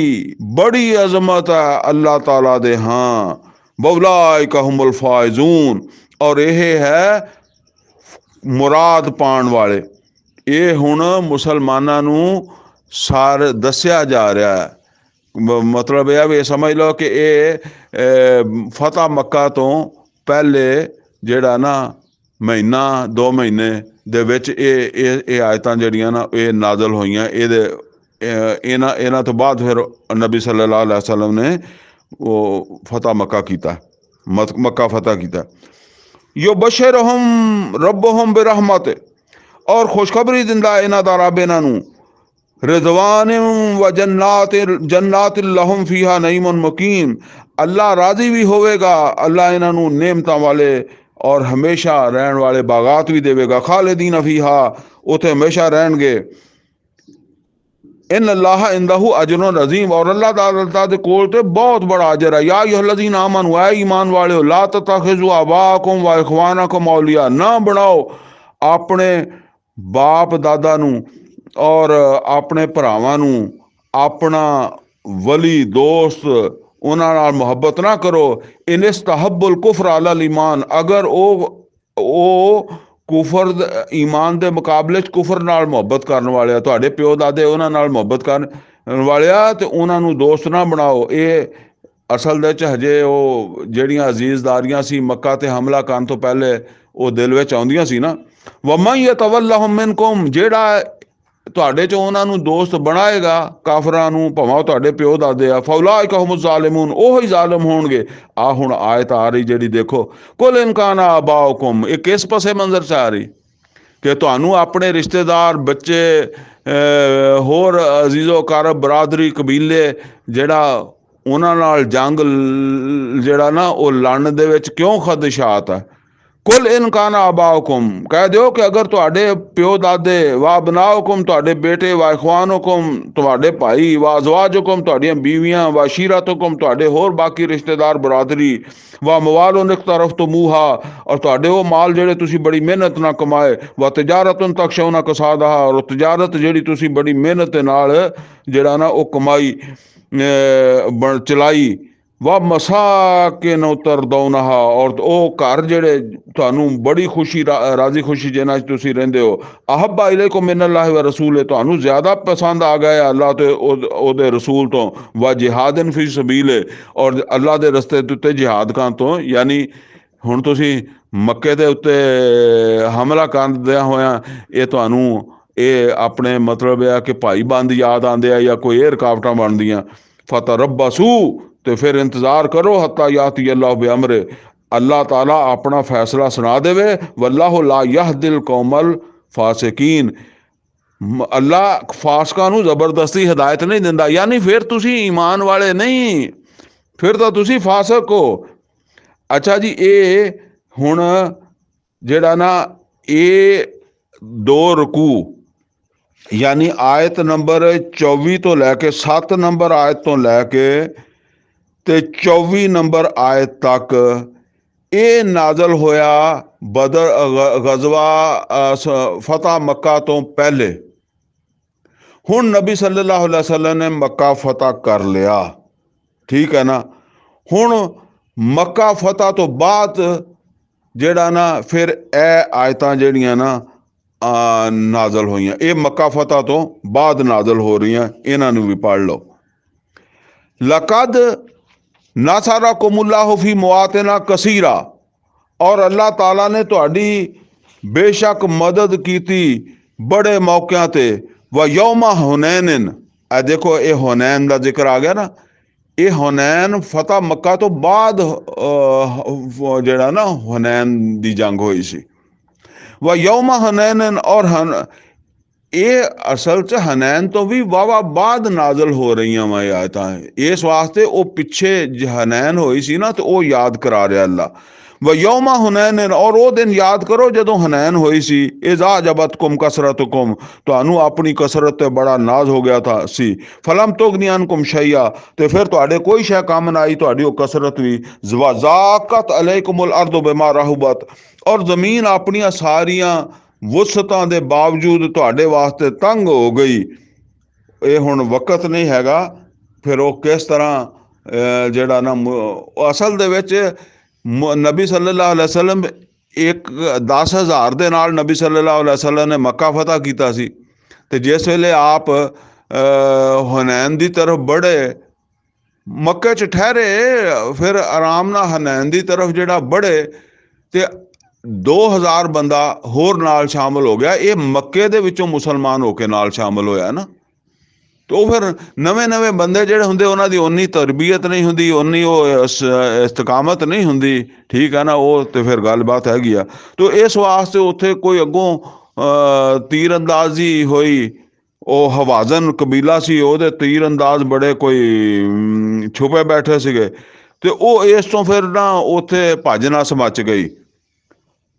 बड़ी अजमत है अल्लाह ताला दे। हाँ, वउलाइका हुमुल फाइजून, और यह है मुराद पाण वाले। ये हुण मुसलमानां नूं सार दस्या जा रहा है। मतलब यह भी समझ लो कि ये फतह मक्का तो पहले जिहड़ा ना महीना 2 महीने दे विच ये आयतां जिहड़ियां ना ये नाज़िल होईयां। इन्हां तो बाद फिर नबी सल्लल्लाहु अलैहि वसल्लम ने वो फतह मक्का किया, मक्का फतह किया। यो बशरहुम रब्बुहुम बिरहमत, और खुशखबरी दिंदा इन्हां दा रब इन्हां नूं रिज़वान व जन्नात लहुम फीहा नईमुन मुकीम, अल्लाह राजी भी होवेगा, अल्लाह इन्हां नूं नेमतां वाले और हमेशा रहन वाले बागात भी देवेगा। खालिदीन फीहा, उथे हमेशा रहणगे। इन अल्लाह इंदहु अजरुन अजीम, और अल्लाह ताला दे कोल ते बहुत बड़ा अजर है। या अय्युहल्लज़ीना आमनू, ऐ ईमान वाले, ला तत्तखिज़ू आबाकुम व इखवानकुम औलिया, ना बनाओ अपने बाप दादा नू और अपने भरावां नू अपना वली दोस्त, उन्हां नाल मुहब्बत ना करो। इन इस्तहब्बुल कुफ्र अलल ईमान, अगर ओ ਕੁਫਰ ਈਮਾਨ ਦੇ ਮੁਕਾਬਲੇ 'ਚ ਕੁਫਰ ਨਾਲ ਮੁਹੱਬਤ ਕਰਨ ਵਾਲਿਆ, ਤੁਹਾਡੇ ਪਿਓ ਦਾਦੇ ਉਹਨਾਂ ਨਾਲ ਮੁਹੱਬਤ ਕਰਨ ਵਾਲਿਆ, ਤੇ ਉਹਨਾਂ ਨੂੰ ਦੋਸਤ ਨਾ ਬਣਾਓ। ਇਹ ਅਸਲ ਦੇ ਵਿੱਚ ਹਜੇ ਉਹ ਜਿਹੜੀਆਂ ਅਜ਼ੀਜ਼ਦਾਰੀਆਂ ਸੀ ਮੱਕਾ ਤੇ ਹਮਲਾ ਕਰਨ ਤੋਂ ਪਹਿਲੇ ਉਹ ਦਿਲ ਵਿੱਚ ਆਉਂਦੀਆਂ ਸੀ ਨਾ। ਵਮਨ ਯਤਵੱਲਹੁਮ ਮਿਨਕੁਮ, ਜਿਹੜਾ ਤੁਹਾਡੇ 'ਚ ਉਹਨਾਂ ਨੂੰ ਦੋਸਤ ਬਣਾਏਗਾ ਕਾਫਰਾਂ ਨੂੰ, ਭਾਵੇਂ ਤੁਹਾਡੇ ਪਿਓ ਦਾਦੇ ਆ, ਫਉਲਾਇਕਾ ਹੁਮੁ ਜ਼ਾਲਿਮੂਨ, ਉਹ ਹੀ ਜ਼ਾਲਿਮ ਹੋਣਗੇ। ਆ ਹੁਣ ਆਇਤ ਆ ਰਹੀ ਜਿਹੜੀ, ਦੇਖੋ, ਕੁਲ ਇਨ ਕਾਨ ਆਬਾਉਕੁਮ, ਇਹ ਕਿਸ ਪਸੇ ਮੰਜ਼ਰ 'ਚ ਆ ਰਹੀ ਕਿ ਤੁਹਾਨੂੰ ਆਪਣੇ ਰਿਸ਼ਤੇਦਾਰ, ਬੱਚੇ, ਹੋਰ ਅਜ਼ੀਜ਼ੋ ਕਾਰਬ ਬਰਾਦਰੀ, ਕਬੀਲੇ, ਜਿਹੜਾ ਉਹਨਾਂ ਨਾਲ ਜੰਗ ਜਿਹੜਾ ਨਾ ਉਹ ਲੜਨ ਦੇ ਵਿੱਚ ਕਿਉਂ ਖਦਸ਼ਾਤ ਹੈ। ਕੁਲ ਇਨ ਕਾਨ ਆਬਾਉਕੁਮ, ਕਹਿ ਦਿਓ ਕਿ ਅਗਰ ਤੁਹਾਡੇ ਪਿਓ ਦਾਦੇ, ਵਾ ਅਬਨਾਉਕੁਮ, ਤੁਹਾਡੇ ਬੇਟੇ, ਵਾ ਇਖਵਾਨੁਕੁਮ, ਤੁਹਾਡੇ ਭਾਈ, ਵਾ ਅਜ਼ਵਾਜੁਕੁਮ, ਤੁਹਾਡੀਆਂ ਬੀਵੀਆਂ, ਵਾ ਅਸ਼ੀਰਤੁਕੁਮ, ਤੁਹਾਡੇ ਹੋਰ ਬਾਕੀ ਰਿਸ਼ਤੇਦਾਰ ਬਰਾਦਰੀ, ਵਾ ਮਵਾਲੁਨ ਇਕਤਰਫਤਮੂਹਾ, ਔਰ ਤੁਹਾਡੇ ਉਹ ਮਾਲ ਜਿਹੜੇ ਤੁਸੀਂ ਬੜੀ ਮਿਹਨਤ ਨਾਲ ਕਮਾਏ, ਵਾ ਤਿਜਾਰਤੁਨ ਤਖਸ਼ੌਨਾ ਕਸਾਦਹਾ, ਔਰ ਤਜਾਰਤ ਜਿਹੜੀ ਤੁਸੀਂ ਬੜੀ ਮਿਹਨਤ ਦੇ ਨਾਲ ਜਿਹੜਾ ਨਾ ਉਹ ਕਮਾਈ ਚਲਾਈ, ਵਾ ਮਸਾਕਿਨ ਤਰਦੌਨਹਾ, ਔਰ ਉਹ ਘਰ ਜਿਹੜੇ ਤੁਹਾਨੂੰ ਬੜੀ ਖੁਸ਼ੀ ਰਾਜ਼ੀ ਖੁਸ਼ੀ ਜਿਹਨਾਂ 'ਚ ਤੁਸੀਂ ਰਹਿੰਦੇ ਹੋ, ਅਹੱਬਾ ਇਲੈਕੁਮ ਮਿਨੱਲਾਹਿ व ਰਸੂਲ, ਤੁਹਾਨੂੰ ਜ਼ਿਆਦਾ ਪਸੰਦ ਆ ਗਏ ਅੱਲਾਹ ਤੇ ਉਹਦੇ ਰਸੂਲ ਤੋਂ, ਵਾ ਜਿਹਾਦਨ ਫੀ ਸਬੀਲ, ਔਰ ਅੱਲਾਹ ਦੇ ਰਸਤੇ ਦੇ ਉੱਤੇ ਜਿਹਾਦ ਕਰਨ ਤੋਂ। ਯਾਨੀ ਹੁਣ ਤੁਸੀਂ ਮੱਕੇ ਦੇ ਉੱਤੇ ਹਮਲਾ ਕਰਦਿਆਂ ਹੋਇਆਂ ਇਹ ਤੁਹਾਨੂੰ ਇਹ ਆਪਣੇ ਮਤਲਬ ਆ ਕਿ ਭਾਈ ਬੰਦ ਯਾਦ ਆਉਂਦੇ ਆ ਜਾਂ ਕੋਈ ਇਹ ਰੁਕਾਵਟਾਂ ਬਣਦੀਆਂ। ਫਤਰੱਬਸੂ, ਤੇ ਫਿਰ ਇੰਤਜ਼ਾਰ ਕਰੋ, ਹੱਤਾ ਯਾਤੀ ਅੱਲਾਹ ਬਿਅਮਰੇ, ਅੱਲਾਹ ਤਾਲਾ ਆਪਣਾ ਫੈਸਲਾ ਸੁਣਾ ਦੇਵੇ। ਵੱਲਾਹੁ ਲਾ ਯਹਦਿਲ ਕੌਮਲ ਫਾਸਿਕੀਨ, ਅੱਲਾਹ ਫਾਸਕਾਂ ਨੂੰ ਜ਼ਬਰਦਸਤੀ ਹਦਾਇਤ ਨਹੀਂ ਦਿੰਦਾ। ਯਾਨੀ ਫਿਰ ਤੁਸੀਂ ਈਮਾਨ ਵਾਲੇ ਨਹੀਂ, ਫਿਰ ਤਾਂ ਤੁਸੀਂ ਫਾਸਕ ਹੋ। ਅੱਛਾ ਜੀ, ਇਹ ਹੁਣ ਜਿਹੜਾ ਨਾ ਇਹ 2 ਰਕੂ ਯਾਨੀ ਆਇਤ ਨੰਬਰ 24 ਤੋਂ ਲੈ ਕੇ 7 ਨੰਬਰ ਆਇਤ ਤੋਂ ਲੈ ਕੇ ਤੇ 24 ਨੰਬਰ ਆਇਤ ਤੱਕ ਇਹ ਨਾਜ਼ਲ ਹੋਇਆ ਬਦਰ ਗਜ਼ਵਾ ਫਤਹ ਮੱਕਾ ਤੋਂ ਪਹਿਲੇ। ਹੁਣ ਨਬੀ ਸੱਲੱਲਾਹੁ ਅਲੈਹਿ ਵਸੱਲਮ ਨੇ ਮੱਕਾ ਫਤਹ ਕਰ ਲਿਆ, ਠੀਕ ਹੈ ਨਾ। ਹੁਣ ਮੱਕਾ ਫਤਹ ਤੋਂ ਬਾਅਦ ਜਿਹੜਾ ਨਾ ਫਿਰ ਇਹ ਆਇਤਾਂ ਜਿਹੜੀਆਂ ਨਾ ਨਾਜ਼ਲ ਹੋਈਆਂ, ਇਹ ਮੱਕਾ ਫਤਹ ਤੋਂ ਬਾਅਦ ਨਾਜ਼ਲ ਹੋ ਰਹੀਆਂ, ਇਹਨਾਂ ਨੂੰ ਵੀ ਪੜ੍ਹ ਲਓ। ਲਕਦ ਨਸਰਕੁਮੁੱਲਾਹੁ ਫੀ ਮਵਾਤਿਨ ਕਸੀਰਾ, ਔਰ ਅੱਲਾਹ ਤਾਲਾ ਨੇ ਤੁਹਾਡੀ ਬੇਸ਼ੱਕ ਮਦਦ ਕੀਤੀ ਬੜੇ ਮੌਕਿਆਂ ਤੇ। व यौमा हुनैन, ਇਹ ਦੇਖੋ ਇਹ ਹੁਨੈਨ ਦਾ ਜ਼ਿਕਰ ਆ ਗਿਆ ਨਾ, ਇਹ ਹੁਨੈਨ ਫਤਹ ਮੱਕਾ ਤੋਂ ਬਾਅਦ ਜਿਹੜਾ ਨਾ ਹੁਨੈਨ ਦੀ ਜੰਗ ਹੋਈ ਸੀ। व यौमा हुनैन, ਔਰ ਇਹ ਅਸਲ 'ਚ ਹਨੈਨ ਤੋਂ ਵੀ ਵਾਵਾ ਬਾਅਦ ਨਾਜ਼ਲ ਹੋ ਰਹੀਆਂ ਵਾ ਆਇਤਾਂ, ਇਸ ਵਾਸਤੇ ਉਹ ਪਿੱਛੇ ਹਨੈਨ ਹੋਈ ਸੀ ਨਾ ਤੇ ਉਹ ਯਾਦ ਕਰਾ ਰਿਹਾ ਅੱਲਾ। व यौमा हुनैन, और वो दिन याद करो जदों हुनैन होई सी। इज़ा अजबतकुम कसरतकुम, ਤੁਹਾਨੂੰ ਆਪਣੀ ਕਸਰਤ ਤੇ ਬੜਾ ਨਾਜ਼ ਹੋ ਗਿਆ ਥਾ ਸੀ। फलम तुगनी अनकुम शैया, ਤੇ ਫਿਰ ਤੁਹਾਡੇ ਕੋਈ ਸ਼ੈ ਕੰਮ ਨਾ ਆਈ ਤੁਹਾਡੀ ਉਹ ਕਸਰਤ ਵੀ। ज़ाक़त अलैकुमुल अर्दु बिमा रहुबत, ਔਰ ਜ਼ਮੀਨ ਆਪਣੀਆਂ ਸਾਰੀਆਂ ਵੁਸਤਾਂ ਦੇ ਬਾਵਜੂਦ ਤੁਹਾਡੇ ਵਾਸਤੇ ਤੰਗ ਹੋ ਗਈ। ਇਹ ਹੁਣ ਵਕਤ ਨਹੀਂ ਹੈਗਾ ਫਿਰ ਉਹ ਕਿਸ ਤਰ੍ਹਾਂ ਜਿਹੜਾ ਨਾ ਅਸਲ ਦੇ ਵਿੱਚ ਨਬੀ ਸੱਲੱਲਾਹੁ ਅਲੈਹਿ ਵਸੱਲਮ 10,000 ਦੇ ਨਾਲ ਨਬੀ ਸੱਲੱਲਾਹੁ ਅਲੈਹਿ ਵਸੱਲਮ ਨੇ ਮੱਕਾ ਫਤਹ ਕੀਤਾ ਸੀ। ਤੇ ਜਿਸ ਵੇਲੇ ਆਪ ਹੁਨੈਨ ਦੀ ਤਰਫ ਬੜੇ, ਮੱਕੇ 'ਚ ਠਹਿਰੇ, ਫਿਰ ਆਰਾਮ ਨਾਲ ਹੁਨੈਨ ਦੀ ਤਰਫ ਜਿਹੜਾ ਬੜੇ ਤੇ 2,000 ਬੰਦਾ ਹੋਰ ਨਾਲ ਸ਼ਾਮਲ ਹੋ ਗਿਆ। ਇਹ ਮੱਕੇ ਦੇ ਵਿੱਚੋਂ ਮੁਸਲਮਾਨ ਹੋ ਕੇ ਨਾਲ ਸ਼ਾਮਲ ਹੋਇਆ ਨਾ। ਤੇ ਉਹ ਫਿਰ ਨਵੇਂ ਬੰਦੇ ਜਿਹੜੇ ਹੁੰਦੇ ਉਹਨਾਂ ਦੀ ਓਨੀ ਤਰਬੀਅਤ ਨਹੀਂ ਹੁੰਦੀ, ਓਨੀ ਉਹ ਇਸਤਕਾਮਤ ਨਹੀਂ ਹੁੰਦੀ, ਠੀਕ ਹੈ ਨਾ। ਉਹ ਤੇ ਫਿਰ ਗੱਲਬਾਤ ਹੈਗੀ ਆ। ਤੇ ਇਸ ਵਾਸਤੇ ਉੱਥੇ ਕੋਈ ਅੱਗੋਂ ਤੀਰ ਅੰਦਾਜ਼ੀ ਹੋਈ, ਉਹ ਹਵਾਜ਼ਨ ਕਬੀਲਾ ਸੀ, ਉਹਦੇ ਤੀਰ ਅੰਦਾਜ਼ ਬੜੇ ਕੋਈ ਛੁਪੇ ਬੈਠੇ ਸੀਗੇ ਤੇ ਉਹ ਇਸ ਤੋਂ ਫਿਰ ਨਾ ਉੱਥੇ ਭੱਜ ਨੱਸ ਮੱਚ ਗਈ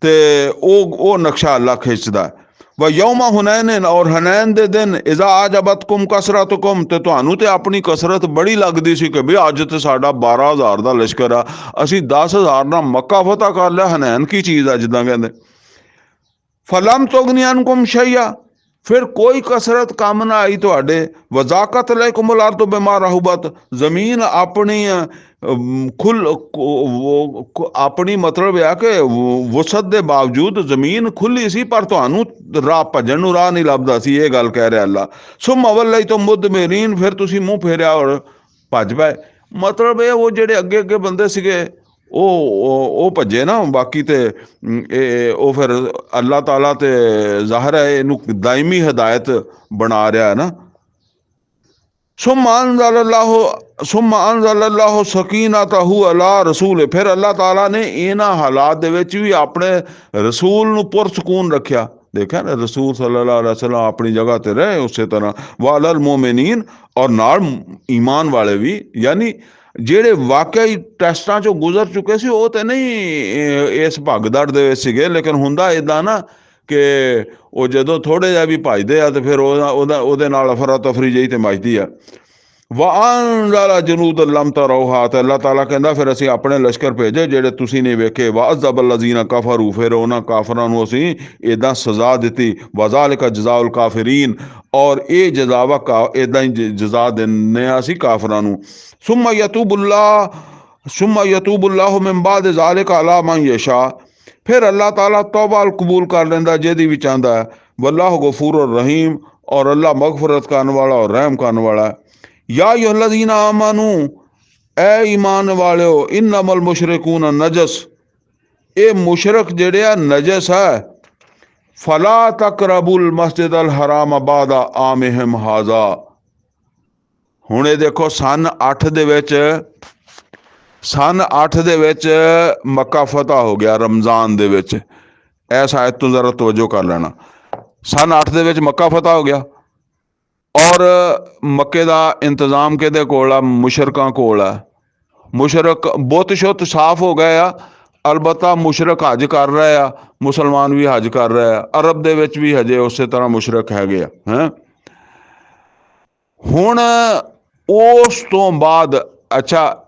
ਤੇ ਉਹ ਨਕਸ਼ਾ ਅੱਲਾ ਖਿੱਚਦਾ। व यौमा हुनैन, और हुनैन ਦੇ ਦਿਨ इज़ा अजबतकुम कसरतकुम, ਤੇ ਤੁਹਾਨੂੰ ਤੇ ਆਪਣੀ ਕਸਰਤ ਬੜੀ ਲੱਗਦੀ ਸੀ ਕਿ ਵੀ ਅੱਜ ਤੇ ਸਾਡਾ 12,000 ਦਾ ਲਸ਼ਕਰ ਆ, ਅਸੀਂ 10,000 ਨਾਲ ਮੱਕਾ ਫਤਹ ਕਰ ਲਿਆ। ਹੁਨੈਨ ਕੀ ਚੀਜ਼ ਆ ਜਿੱਦਾਂ ਕਹਿੰਦੇ। फलम तुगनी अनकुम शैया, ਫਿਰ ਕੋਈ ਕਸਰਤ ਕੰਮ ਨਾ ਆਈ ਤੁਹਾਡੇ। ਵਜ਼ਾਕਤ ਲੈਕੁਮੁਲ ਅਰਦੁ ਬਿਮਾ ਰਹੂਬਤ, ਜ਼ਮੀਨ ਆਪਣੀ ਆਪਣੀ ਮਤਲਬ ਆ ਕਿ ਵਸਤ ਦੇ ਬਾਵਜੂਦ ਜ਼ਮੀਨ ਖੁੱਲੀ ਸੀ, ਪਰ ਤੁਹਾਨੂੰ ਰਾਹ ਭੱਜਣ ਨੂੰ ਰਾਹ ਨਹੀਂ ਲੱਭਦਾ ਸੀ। ਇਹ ਗੱਲ ਕਹਿ ਰਿਹਾ ਅੱਲਾ। ਸੁੰਮਾ ਵੱਲਈ ਤੋਂ ਮੁਦਬਿਰੀਨ, ਫਿਰ ਤੁਸੀਂ ਮੂੰਹ ਫੇਰਿਆ ਔਰ ਭੱਜ ਪਏ। ਮਤਲਬ ਇਹ ਉਹ ਜਿਹੜੇ ਅੱਗੇ ਅੱਗੇ ਬੰਦੇ ਸੀਗੇ ਉਹ ਭੱਜੇ ਨਾ, ਬਾਕੀ ਤੇ ਉਹ ਫਿਰ ਅੱਲਾਹ ਤਾਲਾ ਤੇ ਜ਼ਾਹਿਰ ਹੈ ਇਹਨੂੰ ਦਾਇਮੀ ਹਦਾਇਤ ਬਣਾ ਰਿਹਾ ਹੈ ਨਾ। ਸੁੰਮਾ ਅੰਜ਼ਲ ਅੱਲਾਹੁ ਸਕੀਨਤਹੁ ਅਲਾ ਰਸੂਲ, ਫਿਰ ਅੱਲਾਹ ਤਾਲਾ ਨੇ ਇਹਨਾਂ ਹਾਲਾਤ ਦੇ ਵਿੱਚ ਵੀ ਆਪਣੇ ਰਸੂਲ ਨੂੰ ਪੁਰਸਕੂਨ ਰੱਖਿਆ। ਦੇਖਿਆ ਨਾ, ਰਸੂਲ ਸੱਲੱਲਾਹੁ ਅਲੈहि ਵਸੱਲਮ ਆਪਣੀ ਜਗ੍ਹਾ ਤੇ ਰਹੇ, ਉਸੇ ਤਰ੍ਹਾਂ ਵਾਲਲ ਮੋਮਿਨੀਨ, ਔਰ ਨਾਲ ਈਮਾਨ ਵਾਲੇ ਵੀ, ਯਾਨੀ ਜਿਹੜੇ ਵਾਕਈ ਟੈਸਟਾਂ ਚੋਂ ਗੁਜ਼ਰ ਚੁੱਕੇ ਸੀ ਉਹ ਤੇ ਨਹੀਂ ਇਸ ਭਗਦੜ ਦੇ ਵਿੱਚ ਸੀਗੇ। ਲੇਕਿਨ ਹੁੰਦਾ ਇੱਦਾਂ ਨਾ ਕਿ ਉਹ ਜਦੋਂ ਥੋੜ੍ਹੇ ਜਿਹਾ ਵੀ ਭੱਜਦੇ ਆ ਤੇ ਫਿਰ ਉਹਦੇ ਨਾਲ ਅਫਰਾ ਤਫਰੀ ਜਿਹੀ ਤੇ ਮੱਚਦੀ ਆ। ਵਅੰਜ਼ਲ ਜਨੂਦਨ ਲਮ ਤਰੌਹਾ, ਤੇ ਅੱਲਾਹ ਤਾਲਾ ਕਹਿੰਦਾ ਫਿਰ ਅਸੀਂ ਆਪਣੇ ਲਸ਼ਕਰ ਭੇਜੇ ਜਿਹੜੇ ਤੁਸੀਂ ਨਹੀਂ ਵੇਖੇ। ਵਅਜ਼ਬ allazੀਨਾ ਕਫਰੂ, ਫਿਰ ਉਹਨਾਂ ਕਾਫਰਾਂ ਨੂੰ ਅਸੀਂ ਇੱਦਾਂ ਸਜ਼ਾ ਦਿੱਤੀ। ਵਜ਼ਾਲਿਕਾ ਜਜ਼ਾਉਲ ਕਾਫਰੀਨ, ਔਰ ਇਹ ਜਜ਼ਾਵਾ ਇੱਦਾਂ ਹੀ ਜਜ਼ਾ ਦਿੰਦੇ ਹਾਂ ਅਸੀਂ ਕਾਫਰਾਂ ਨੂੰ। ਸੁੰਮਾ ਯਤੂਬੁੱਲਾਹੁ ਮਿਨ ਬਾਅਦ ਜ਼ਾਲਿਕਾ ਅਲਾ ਮਨ ਯਸ਼ਾ, ਫਿਰ ਅੱਲਾਹ ਤਾਲਾ ਤੌਬਾ ਕਬੂਲ ਕਰ ਲੈਂਦਾ ਜਿਹਦੀ ਵੀ ਚਾਹੁੰਦਾ ਹੈ। ਵੱਲਾਹੁ ਗਫੂਰ ਰਹੀਮ, ਔਰ ਅੱਲਾਹ ਮਗਫਰਤ ਕਰਨ ਵਾਲਾ ਔਰ ਰਹਿਮ ਕਰਨ ਵਾਲਾ। ਯਾ ਅਯੁਹੱਲਜ਼ੀਨਾ ਆਮਨੂ, ਐ ਈਮਾਨ ਵਾਲਿਓ, ਇੰਨਮਲ ਮੁਸ਼ਰਿਕੂਨ ਨਜਸ, ਇਹ ਮੁਸ਼ਰਕ ਜਿਹੜੇ ਆ ਨਜਸ ਹੈ। ਫਲਾ ਤਕਰਬੁਲ ਮਸਜਿਦ ਅਲ ਹਰਾਮ ਬਾਦਾ ਆਮਿਹਿਮ ਹਾਜ਼ਾ। ਹੁਣ ਇਹ ਦੇਖੋ, ਸਨ 8 ਦੇ ਵਿੱਚ ਮੱਕਾ ਫਤਹ ਹੋ ਗਿਆ ਰਮਜ਼ਾਨ ਦੇ ਵਿੱਚ। ਇਸ ਆਇਤ ਤੋਂ ਜ਼ਰਾ ਤਵੱਜੋ ਕਰ ਲੈਣਾ। ਸਨ 8 ਦੇ ਵਿੱਚ ਮੱਕਾ ਫਤਹ ਹੋ ਗਿਆ, ਔਰ ਮੱਕੇ ਦਾ ਇੰਤਜ਼ਾਮ ਕਿਹਦੇ ਕੋਲ ਆ? ਮੁਸ਼ਰਕਾਂ ਕੋਲ ਆ। ਮੁਸ਼ਰਕ ਬੁੱਤ ਸ਼ੁੱਤ ਸਾਫ਼ ਹੋ ਗਏ ਆ। ਅਲਬੱਤਾ ਮੁਸ਼ਰਕ ਹਜ ਕਰ ਰਹੇ ਆ, ਮੁਸਲਮਾਨ ਵੀ ਹਜ ਕਰ ਰਹੇ ਆ। ਅਰਬ ਦੇ ਵਿੱਚ ਵੀ ਹਜੇ ਉਸੇ ਤਰ੍ਹਾਂ ਮੁਸ਼ਰਕ ਹੈਗੇ ਆ। ਹੁਣ ਉਸ ਤੋਂ ਬਾਅਦ ਅੱਛਾ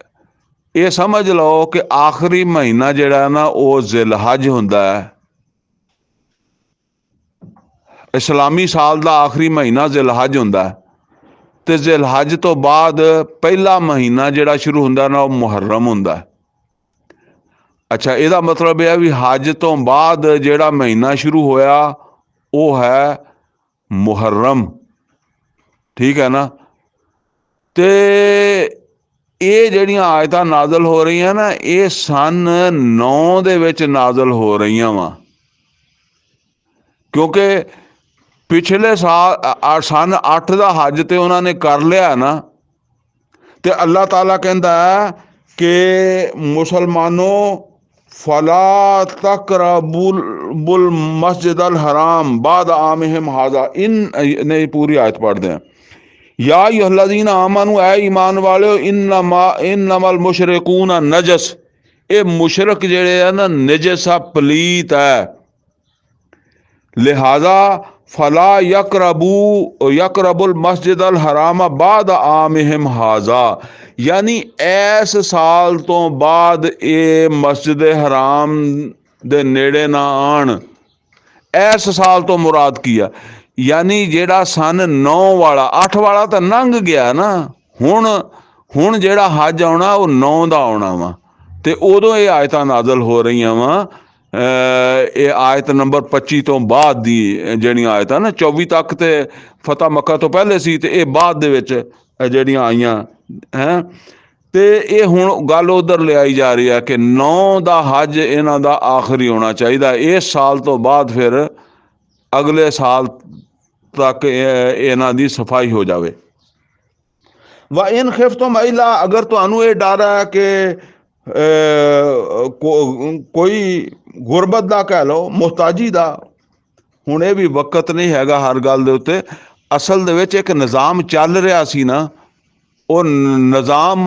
ਇਹ ਸਮਝ ਲਓ ਕਿ ਆਖਰੀ ਮਹੀਨਾ ਜਿਹੜਾ ਨਾ ਉਹ ਜ਼ਿਲਹਜ ਹੁੰਦਾ ਹੈ। ਇਸਲਾਮੀ ਸਾਲ ਦਾ ਆਖਰੀ ਮਹੀਨਾ ਜ਼ਿਲਹਜ ਹੁੰਦਾ ਹੈ, ਤੇ ਜ਼ਿਲਹਜ ਤੋਂ ਬਾਅਦ ਪਹਿਲਾ ਮਹੀਨਾ ਜਿਹੜਾ ਸ਼ੁਰੂ ਹੁੰਦਾ ਨਾ ਉਹ ਮੁਹਰਮ ਹੁੰਦਾ। ਅੱਛਾ, ਇਹਦਾ ਮਤਲਬ ਇਹ ਹੈ ਵੀ ਹਜ ਤੋਂ ਬਾਅਦ ਜਿਹੜਾ ਮਹੀਨਾ ਸ਼ੁਰੂ ਹੋਇਆ ਉਹ ਹੈ ਮੁਹਰਮ। ਠੀਕ ਹੈ ਨਾ। ਤੇ ਇਹ ਜਿਹੜੀਆਂ ਆਇਤਾਂ ਨਾਜ਼ਲ ਹੋ ਰਹੀਆਂ ਨਾ, ਇਹ ਸਨ 9 ਦੇ ਵਿੱਚ ਨਾਜ਼ਲ ਹੋ ਰਹੀਆਂ ਵਾ, ਕਿਉਂਕਿ ਪਿਛਲੇ ਸਾਲ ਸਨ 8 ਦਾ ਹਜ ਤੇ ਉਹਨਾਂ ਨੇ ਕਰ ਲਿਆ ਨਾ। ਤੇ ਅੱਲਾਹ ਤਾਲਾ ਕਹਿੰਦਾ ਕਿ ਮੁਸਲਮਾਨੋ ਫਲਾ ਤਕਰਬੁਲ ਮਸਜਿਦ ਅਲ ਹਰਾਮ ਬਾਦ ਆਮਿਹਿਮ ਹਾਜ਼ਾ। ਨੇ ਪੂਰੀ ਆयत पढ़ते हैं। या अय्युहल्लज़ीना आमनू, ऐ ईमान वाले, इन्नमल मुशरिकून नजस, ये मुशरक जेड़े है ना नजस आ, पलीत है। लिहाजा फला यकरबुल मस्जिद अल हराम बाद आमिहिम हाजा, यानी इस साल तो बाद ये मस्जिद हराम दे नेड़े ना आन। इस साल तो मुराद किया, यानी जेड़ा सन 9 वाला 8 वाला तो लंघ गया ना। हुण जेड़ा हज आना वो 9 का आना वा, ते उदों ये आयतां नाज़ल हो रही वा। ये आयत नंबर 25 तो बाद दी ਜਿਹੜੀਆਂ ਆਇਤਾਂ ना 24 तक तो फतह मक्का तो पहले सी, ते ये बाद दे विच ਜਿਹੜੀਆਂ आईयां हैं। तो ये हुण गल उधर लियाई जा रही है कि 9 का हज इन्हां दा आखिरी होना चाहिए। इस साल तो बाद फिर अगले साल तक इन्हां दी सफाई हो जाए। व इन खिफ्तुम अल्ला, अगर तुहानू ये डर है कि कोई गुरबत का कह लो, मुहताजी का, हुण ये भी वक्त नहीं हैगा हर गल दे उत्ते। असल दे विच एक निज़ाम चल रहा सी ना, वो निज़ाम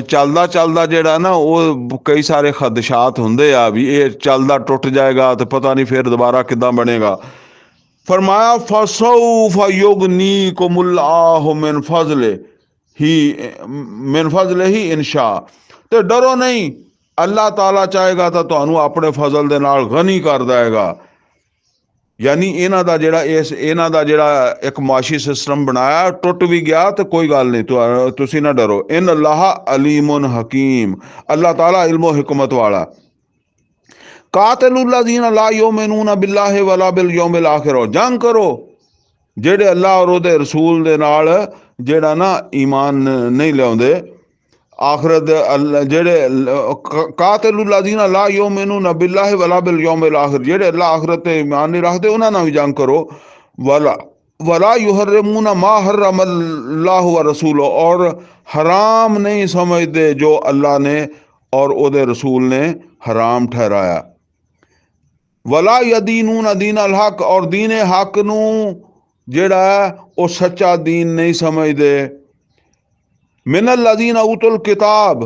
चलदा चलदा जिहड़ा ना वो कई सारे खदशात हुंदे आ भी ये चलदा टुट जाएगा तो पता नहीं फिर दोबारा किदां बनेगा। फरमाया फसौफ युगनीकुमुल्लाहु मिन फज़लिही इंशा, तो डरो नहीं, अल्लाह ताला चाहेगा तो तुहानू अपने फजल दे नाल गनी कर देगा। ਯਾਨੀ ਇਹਨਾਂ ਦਾ ਜਿਹੜਾ ਇੱਕ ਮਾਸ਼ੀ ਸਿਸਟਮ ਬਣਾਇਆ ਟੁੱਟ ਵੀ ਗਿਆ ਤੇ ਕੋਈ ਗੱਲ ਨਹੀਂ, ਤੁਸੀਂ ਨਾ ਡਰੋ। ਇਨ ਅੱਲਾਹ ਅਲੀਮੁਨ ਹਕੀਮ, ਅੱਲਾਹ ਤਾਲਾ ਇਲਮੋ ਹਕਮਤ ਵਾਲਾ। ਕਾਤਲੁੱਲਾਜ਼ੀਨਾ ਲਾ ਯੂਮਿਨੂਨਾ ਬਿल्लाहि वला बिल यौमिल आखिर, जंग करो ਜਿਹੜੇ ਅੱਲਾਹ ਔਰ ਉਹਦੇ ਰਸੂਲ ਦੇ ਨਾਲ ਜਿਹੜਾ ਨਾ ਈਮਾਨ ਨਹੀਂ ਲਿਆਉਂਦੇ ਆਖਰਤ ਜਿਹੜੇ ਕਾਤਲੁੱਲਾਜ਼ੀਨਾ ਲਾ ਯੂਮਿਨੂਨਾ ਬਿल्लाहि वला बिल यौमिल आखिर, ਜਿਹੜੇ ਅੱਲਾਹ ਆਖਰਤ ਤੇ ਈਮਾਨ ਨਹੀਂ ਰੱਖਦੇ ਉਹਨਾਂ ਨਾਲ ਵੀ ਜੰਗ ਕਰੋ। वला युहर्रिमूना मा हर्रम अल्लाहु व रसूलुहु, और हराम नहीं समझते जो अल्लाह ने और ਉਹਦੇ रसूल ने हराम ठहराया। वला यदीनूना दीन अल हक, और दीन हक ਨੂੰ ਜਿਹੜਾ ਉਹ ਸੱਚਾ ਦੀਨ ਨਹੀਂ ਸਮਝਦੇ। ਮਿਨ ਅਲਜ਼ੀਨਾ ਉਤੁਲ ਕਿਤਾਬ,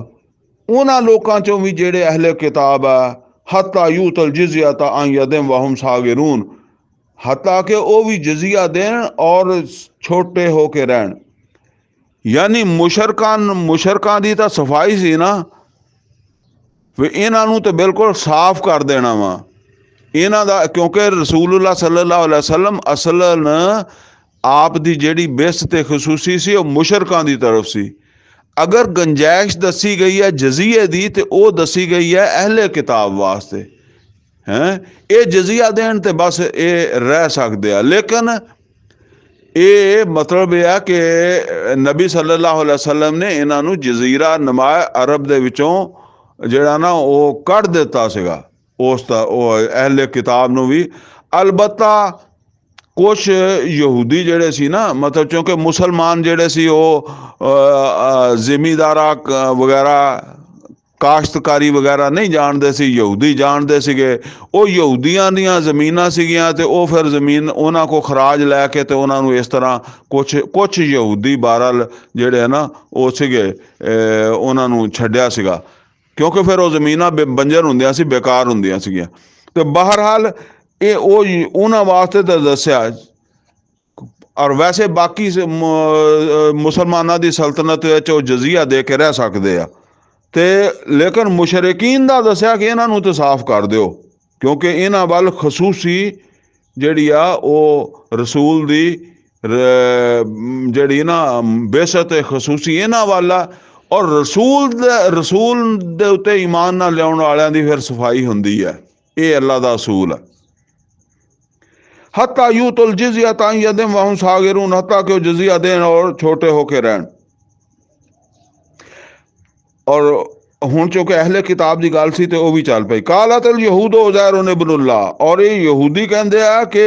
ਉਹਨਾਂ ਲੋਕਾਂ ਚੋਂ ਵੀ ਜਿਹੜੇ ਅਹਲੇ ਕਿਤਾਬ ਆ। ਹੱਤਾ ਯੂਤਲ ਜਿਜ਼ਯਤ ਅਨ ਯਦਿਨ ਵਹੁਮ ਸਾਗਿरून, ਹੱਤਾ ਕਿ ਉਹ ਵੀ ਜਜ਼ੀਆ ਦੇਣ ਔਰ ਛੋਟੇ ਹੋ ਕੇ ਰਹਿਣ। ਯਾਨੀ ਮੁਸ਼ਰਕਾਂ ਦੀ ਤਾਂ ਸਫਾਈ ਸੀ ਨਾ, ਵੀ ਇਹਨਾਂ ਨੂੰ ਤਾਂ ਬਿਲਕੁਲ ਸਾਫ਼ ਕਰ ਦੇਣਾ ਵਾ ਇਹਨਾਂ ਦਾ, ਕਿਉਂਕਿ ਰਸੂਲੁल्लाह सल्लल्लाहु अलैहि वसल्लम ਅਸਲਨ ਆਪ ਦੀ ਜਿਹੜੀ ਬਿਸਤ ਤੇ ਖਸੂਸੀ ਸੀ ਉਹ ਮੁਸ਼ਰਕਾਂ ਦੀ ਤਰਫ ਸੀ। ਅਗਰ ਗੰਜਾਇਸ਼ ਦੱਸੀ ਗਈ ਹੈ ਜਜ਼ੀਏ ਦੀ ਤੇ ਉਹ ਦੱਸੀ ਗਈ ਹੈ ਅਹਲੇ ਕਿਤਾਬ ਵਾਸਤੇ ਹੈ। ਇਹ ਜਜ਼ੀਆ ਦੇਣ ਤੇ ਬਸ ਇਹ ਰਹਿ ਸਕਦੇ ਆ, ਲੇਕਿਨ ਇਹ ਮਤਲਬ ਇਹ ਆ ਕਿ ਨਬੀ ਸੱਲੱਲਾਹੁ ਅਲੈहि ਵਸੱਲਮ ਨੇ ਇਹਨਾਂ ਨੂੰ ਜਜ਼ੀਰਾ ਨਮਾ ਅਰਬ ਦੇ ਵਿੱਚੋਂ ਜਿਹੜਾ ਨਾ ਉਹ ਕੱਢ ਦਿੱਤਾ ਸੀਗਾ ਉਸ ਦਾ, ਉਹ ਅਹਲੇ ਕਿਤਾਬ ਨੂੰ ਵੀ। ਅਲਬੱਤਾ ਕੁਛ ਯਹੂਦੀ ਜਿਹੜੇ ਸੀ ਨਾ, ਮਤਲਬ ਕਿਉਂਕਿ ਮੁਸਲਮਾਨ ਜਿਹੜੇ ਸੀ ਉਹ ਜ਼ਿਮੀਦਾਰਾ ਵਗੈਰਾ ਕਾਸ਼ਤਕਾਰੀ ਵਗੈਰਾ ਨਹੀਂ ਜਾਣਦੇ ਸੀ, ਯਹੂਦੀ ਜਾਣਦੇ ਸੀਗੇ। ਉਹ ਯਹੂਦੀਆਂ ਦੀਆਂ ਜ਼ਮੀਨਾਂ ਸੀਗੀਆਂ ਤੇ ਉਹ ਫਿਰ ਜ਼ਮੀਨ ਉਹਨਾਂ ਕੋਲ ਖਰਾਜ ਲੈ ਕੇ ਤੇ ਉਹਨਾਂ ਨੂੰ ਇਸ ਤਰ੍ਹਾਂ ਕੁਛ ਯਹੂਦੀ ਬਹਰਹਾਲ ਜਿਹੜੇ ਨਾ ਉਹ ਸੀਗੇ ਉਹਨਾਂ ਨੂੰ ਛੱਡਿਆ ਸੀਗਾ, ਕਿਉਂਕਿ ਫਿਰ ਉਹ ਜ਼ਮੀਨਾਂ ਬੰਜਰ ਹੁੰਦੀਆਂ ਸੀ, ਬੇਕਾਰ ਹੁੰਦੀਆਂ ਸੀਗੀਆਂ। ਤੇ ਬਹਰਹਾਲ ਇਹ ਉਹਨਾਂ ਵਾਸਤੇ ਤਾਂ ਦੱਸਿਆ। ਔਰ ਵੈਸੇ ਬਾਕੀ ਮੁਸਲਮਾਨਾਂ ਦੀ ਸਲਤਨਤ ਵਿੱਚ ਉਹ ਜਜ਼ੀਆ ਦੇ ਕੇ ਰਹਿ ਸਕਦੇ ਆ, ਤੇ ਲੇਕਿਨ ਮੁਸ਼ਰਿਕੀਨ ਦਾ ਦੱਸਿਆ ਕਿ ਇਹਨਾਂ ਨੂੰ ਤਾਂ ਸਾਫ਼ ਕਰ ਦਿਓ, ਕਿਉਂਕਿ ਇਹਨਾਂ ਵੱਲ ਖਸੂਸੀ ਜਿਹੜੀ ਆ ਉਹ ਰਸੂਲ ਦੀ ਜਿਹੜੀ ਨਾ ਬੇਸਤ ਖਸੂਸੀ ਇਹਨਾਂ ਵੱਲ ਆ। ਔਰ ਰਸੂਲ ਦੇ ਉੱਤੇ ਈਮਾਨ ਨਾਲ ਲਿਆਉਣ ਵਾਲਿਆਂ ਦੀ ਫਿਰ ਸਫਾਈ ਹੁੰਦੀ ਹੈ। ਇਹ ਅੱਲਾਹ ਦਾ ਅਸੂਲ ਹੈ। ਹੱਤਾ ਯੂਤੁਲ ਜਿਜ਼ਯਤ ਅਨ ਯਦਿਨ ਵਹੁਮ ਸਾਗਿरून, ਹੱਤਾ ਕਿ ਉਹ ਜਜ਼ੀਆ ਦੇਣ ਔਰ ਛੋਟੇ ਹੋ ਕੇ ਰਹਿਣ। ਔਰ ਹੁਣ ਚੁੱਕੇ ਅਹਲੇ ਕਿਤਾਬ ਦੀ ਗੱਲ ਸੀ ਤੇ ਉਹ ਵੀ ਚੱਲ ਪਈ। ਕਾਲਤਲ ਯਹੂਦ ਉਜ਼ੈਰ ਇਬਨੁल्लाह, ਔਰ ਇਹ ਯਹੂਦੀ ਕਹਿੰਦੇ ਆ ਕਿ